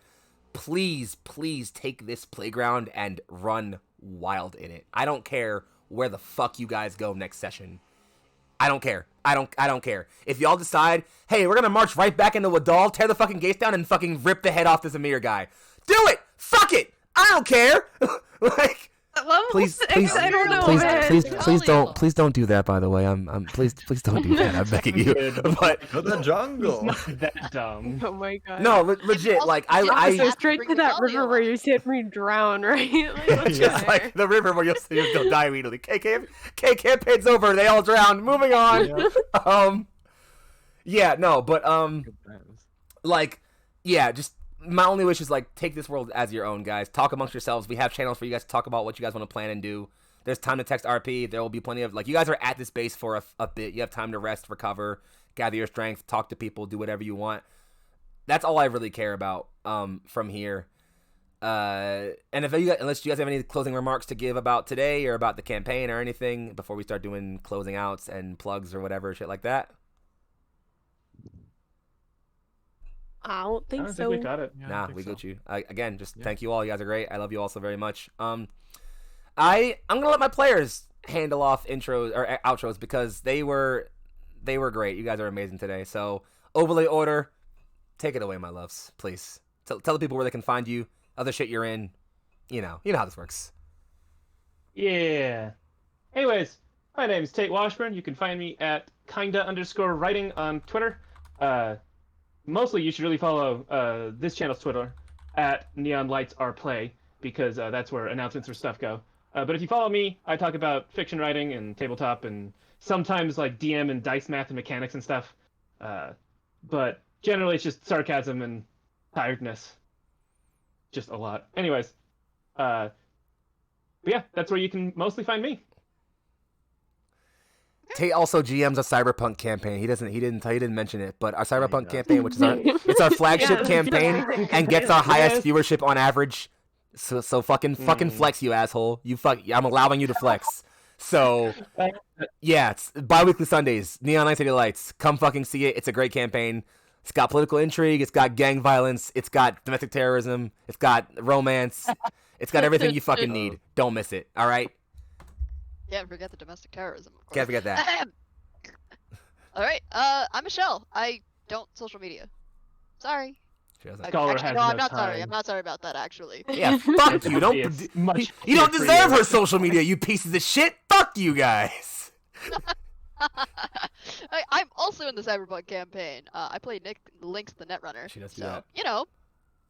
Please, please take this playground and run wild in it. I don't care where the fuck you guys go next session. I don't care. I don't care. If y'all decide, hey, we're gonna march right back into Wadal, tear the fucking gates down, and fucking rip the head off this Emir guy. Do it! Fuck it! I don't care! Like, Level Please, 6, please, I don't know, please, man. please don't do that. By the way, please don't do that. I'm begging you. But Go to the jungle. Not that dumb. Oh my god. no, legit. also like did So I- straight to that river where you said me drown, right? Like, let's Yeah. go it's there. like the river where you'll die immediately. Campaign's over. They all drowned. Moving on. Yeah, no, but Good times. like, yeah, just my only wish is like take this world as your own, guys. Talk amongst yourselves. We have channels for you guys to talk about what you guys want to plan and do. There's time to text RP. There will be plenty of like, you guys are at this base for a bit. You have time to rest, recover, gather your strength, talk to people, do whatever you want. That's all I really care about from here. And if you guys, unless you guys have any closing remarks to give about today or about the campaign or anything before we start doing closing outs and plugs or whatever shit like that. I don't I think don't so. think we got it. Yeah, I Nah, think we so. got you. Again, just Yeah. thank you all. You guys are great. I love you all so very much. I'm gonna let my players handle off intros or outros because they were they were great. You guys are amazing today. So, Overlay Order, take it away, my loves, please. Tell the people where they can find you, other shit you're in. You know how this works. Yeah. Anyways, my name is Tate Washburn. You can find me at kinda_writing on Twitter. Mostly, you should really follow this channel's Twitter at Neon Lights Roleplay because that's where announcements or stuff go. But if you follow me, I talk about fiction writing and tabletop and sometimes like DM and dice math and mechanics and stuff. But generally, it's just sarcasm and tiredness. Just a lot. Anyways, but yeah, that's where you can mostly find me. Tate also GMs a Cyberpunk campaign. He didn't mention it, but our Cyberpunk campaign, which is it's our flagship campaign and gets our highest viewership on average. So fucking flex, you asshole. I'm allowing you to flex. So yeah, it's bi-weekly Sundays, Neon Night City Lights. Come fucking see it. It's a great campaign. It's got political intrigue. It's got gang violence. It's got domestic terrorism. It's got romance. It's got everything you fucking need. Don't miss it. All right. Can't forget the domestic terrorism. Of course. Can't forget that. All right. I'm Michelle. I don't social media. Sorry. Scholar Actually, has no, no I'm not sorry. time. I'm not sorry about that. Actually. Yeah, fuck you. You don't deserve her social media, you pieces of shit. Fuck you guys. I'm also in the Cyberpunk campaign. I play Lynx the Netrunner. She does do so, that. you know,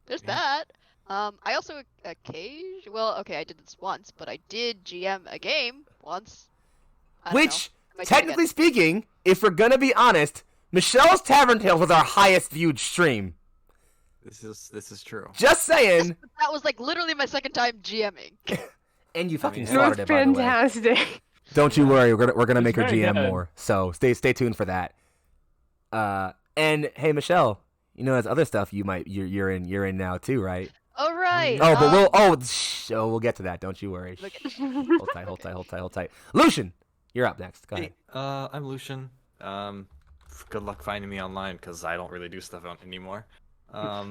there's that. I also well, okay, I did this once, but I did GM a game once. Which, technically speaking, if we're gonna be honest, Michelle's Tavern Tales was our highest viewed stream. This is true. Just saying. That was like literally my second time GMing. And you fucking It was started it, by the way. fantastic. Don't you worry, we're gonna make her very GM good. more. So stay tuned for that. And hey, Michelle, you know there's other stuff you're in now too, right? All right. Oh, but we'll get to that. Don't you worry. Hold tight. Lucian, you're up next. Go ahead. Hey, I'm Lucian. Good luck finding me online because I don't really do stuff anymore.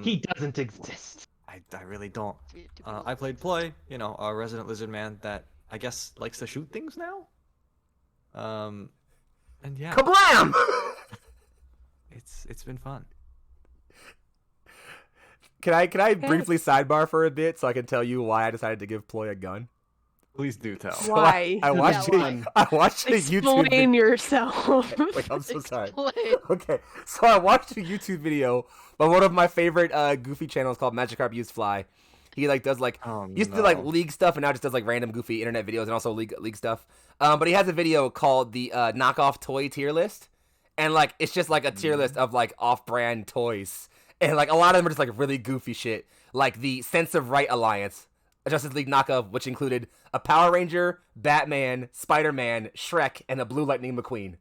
He doesn't exist. I really don't. I played Ploy, a resident lizard man that I guess likes to shoot things now. And yeah, Kablam! it's been fun. Can I briefly sidebar for a bit so I can tell you why I decided to give Ploy a gun? Please do tell. So Why? I watched why? I watched a YouTube Explain yourself. Wait, I'm so sorry. Explain. Okay, so I watched a YouTube video by one of my favorite goofy channels called Magikarp Used Fly. He does used to do league stuff and now just does random goofy internet videos and also league stuff. But he has a video called the knockoff toy tier list, and it's just a tier list of off-brand toys, and a lot of them are just really goofy shit, like the Sense of Right Alliance, a Justice League knockoff, which included a Power Ranger, Batman, Spider-Man, Shrek, and a Blue Lightning McQueen.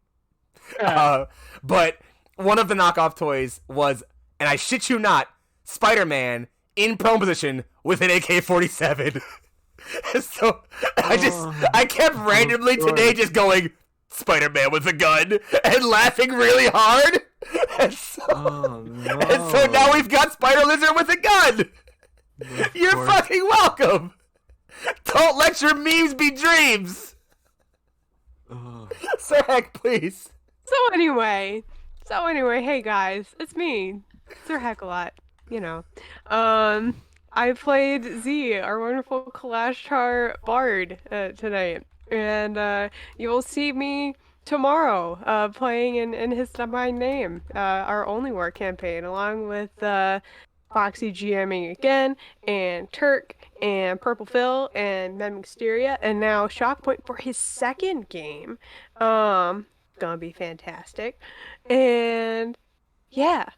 But one of the knockoff toys was, and I shit you not, Spider-Man in prone position with an AK-47. So I kept randomly today just going, Spider-Man with a gun, and laughing really hard. And so now we've got Spider-Lizard with a gun. You're fucking welcome. Don't let your memes be dreams. Sir Heck, please. So anyway, hey guys, it's me, Sir Heckalot. I played Z, our wonderful Kalashtar bard, tonight, and you will see me tomorrow playing in his divine name, our Only War campaign, along with Foxxii GMing again, and Turk, and Purple Phil, and Mem Exteria, and now Shockpoint for his second game. Gonna be fantastic. And yeah,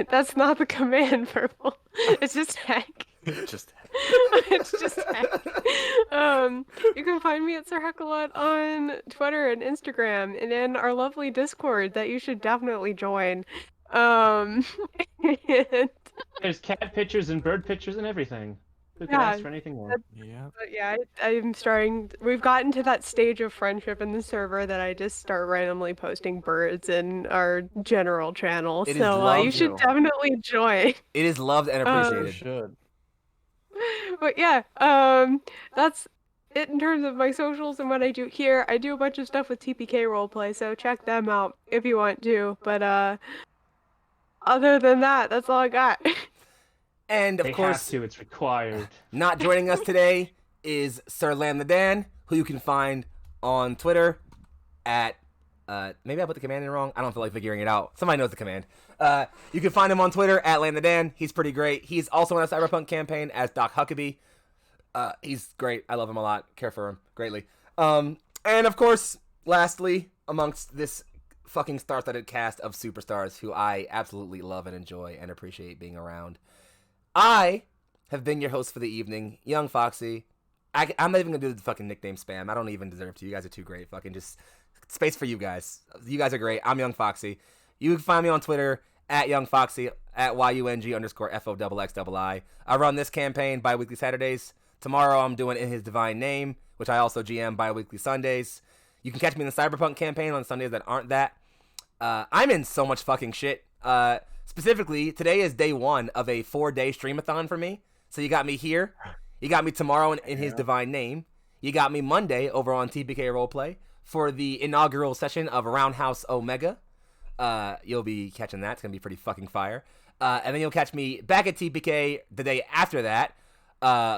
that's not the command, Purple. It's just heck. It's just heck. You can find me at Sir Heckalot on Twitter and Instagram, and in our lovely Discord that you should definitely join. And There's cat pictures and bird pictures and everything. Who could ask for anything more? Yeah. But yeah, I'm starting. We've gotten to that stage of friendship in the server that I just start randomly posting birds in our general channel. It is So you loved. should definitely join. It is loved and You appreciated. should. But yeah, that's it in terms of my socials and what I do here. I do a bunch of stuff with TPK roleplay, so check them out if you want to. But other than that, that's all I got. And of They course, have to. It's required. not joining us today is Sir Lamnadan, who you can find on Twitter at maybe I put the command in wrong. I don't feel like figuring it out. Somebody knows the command. You can find him on Twitter at Lamnadan. He's pretty great. He's also in a Cyberpunk campaign as Doc Huckabee. He's great. I love him a lot. Care for him greatly. And of course, lastly, amongst this fucking star-studded cast of superstars who I absolutely love and enjoy and appreciate being around, I have been your host for the evening, Young Foxxii. I'm not even gonna do the fucking nickname spam. I don't even deserve to. You guys are too great. Fucking just space for you guys. You guys are great. I'm Young Foxxii. You can find me on Twitter at Young Foxxii, at YUNG_FOXXII. I run this campaign bi-weekly Saturdays. Tomorrow I'm doing In His Divine Name, which I also GM bi-weekly Sundays. You can catch me in the Cyberpunk campaign on Sundays that aren't that. I'm in so much fucking shit. Specifically, today is day 1 of a 4-day streamathon for me. So you got me here. You got me tomorrow in His Divine Name. You got me Monday over on TPK Roleplay for the inaugural session of Roundhouse Omega. You'll be catching that. It's going to be pretty fucking fire. And then you'll catch me back at TPK the day after that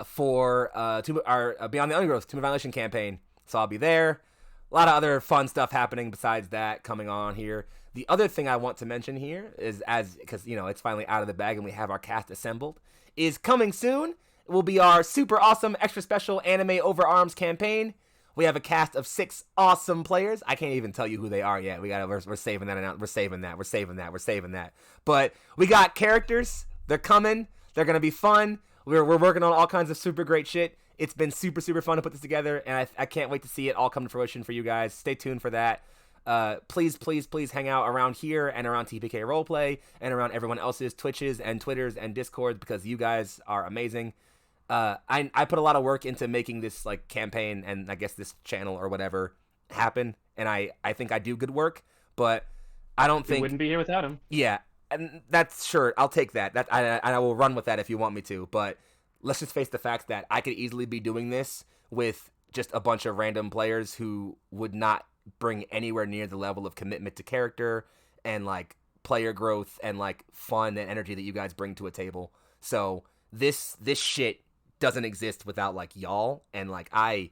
for our Beyond the Undergrowth Tomb of Violation campaign. So I'll be there. A lot of other fun stuff happening besides that coming on here. The other thing I want to mention here is, because it's finally out of the bag and we have our cast assembled, is coming soon. It will be our super awesome extra special Anime Over Arms campaign. We have a cast of 6 awesome players. I can't even tell you who they are yet. We're saving that out. We're saving that. But we got characters. They're coming. They're gonna be fun. We're working on all kinds of super great shit. It's been super, super fun to put this together, and I can't wait to see it all come to fruition for you guys. Stay tuned for that. Please hang out around here and around TPK Roleplay and around everyone else's Twitches and Twitters and Discords because you guys are amazing. I put a lot of work into making this like campaign and I guess this channel or whatever happen, and I think I do good work, but I don't think... You wouldn't be here without him. Yeah, and that's sure, I'll take that. I will run with that if you want me to, but let's just face the fact that I could easily be doing this with just a bunch of random players who would not bring anywhere near the level of commitment to character and like player growth and like fun and energy that you guys bring to a table. So this shit doesn't exist without like y'all, and like I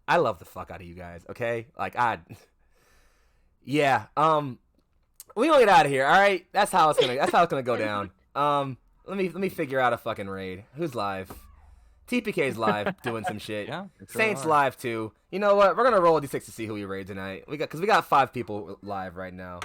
love the fuck out of you guys, okay? Like yeah, we gonna get out of here, all right? That's how it's gonna go down. Let me figure out a fucking raid. Who's live? TPK's live doing some shit. Yeah, Saint's live too. You know what? We're gonna roll a d6 to see who we raid tonight. We got 5 people live right now.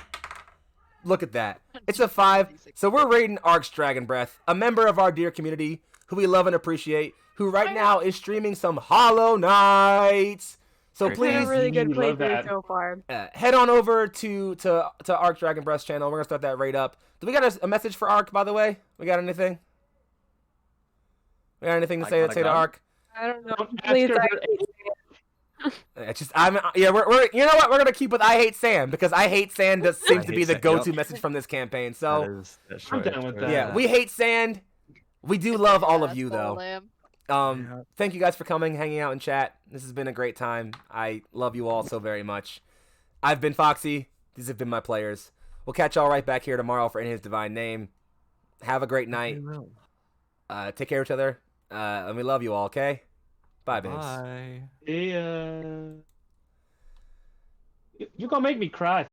Look at that. It's a 5. So we're raiding Ark's Dragon Breath, a member of our dear community who we love and appreciate, who right now is streaming some Hollow Knight. So please, a really good love playthrough that. so far. head on over to Ark's Dragon Breath channel. We're gonna start that raid up. Do we got a message for Ark, by the way? We got anything? We got anything to say to Ark? I don't know. Don't ask Please, her It's just we're you know what, we're gonna keep with I hate sand because I hate sand seems to be the go-to message from this campaign. So I'm down with that. yeah, we hate sand. We do love all of you That's all though. I am. Thank you guys for coming, hanging out in chat. This has been a great time. I love you all so very much. I've been Foxxii. These have been my players. We'll catch y'all right back here tomorrow for In His Divine Name. Have a great night. Take care of each other. And we love you all, okay? Bye, babes. Bye. Yeah. You're gonna make me cry.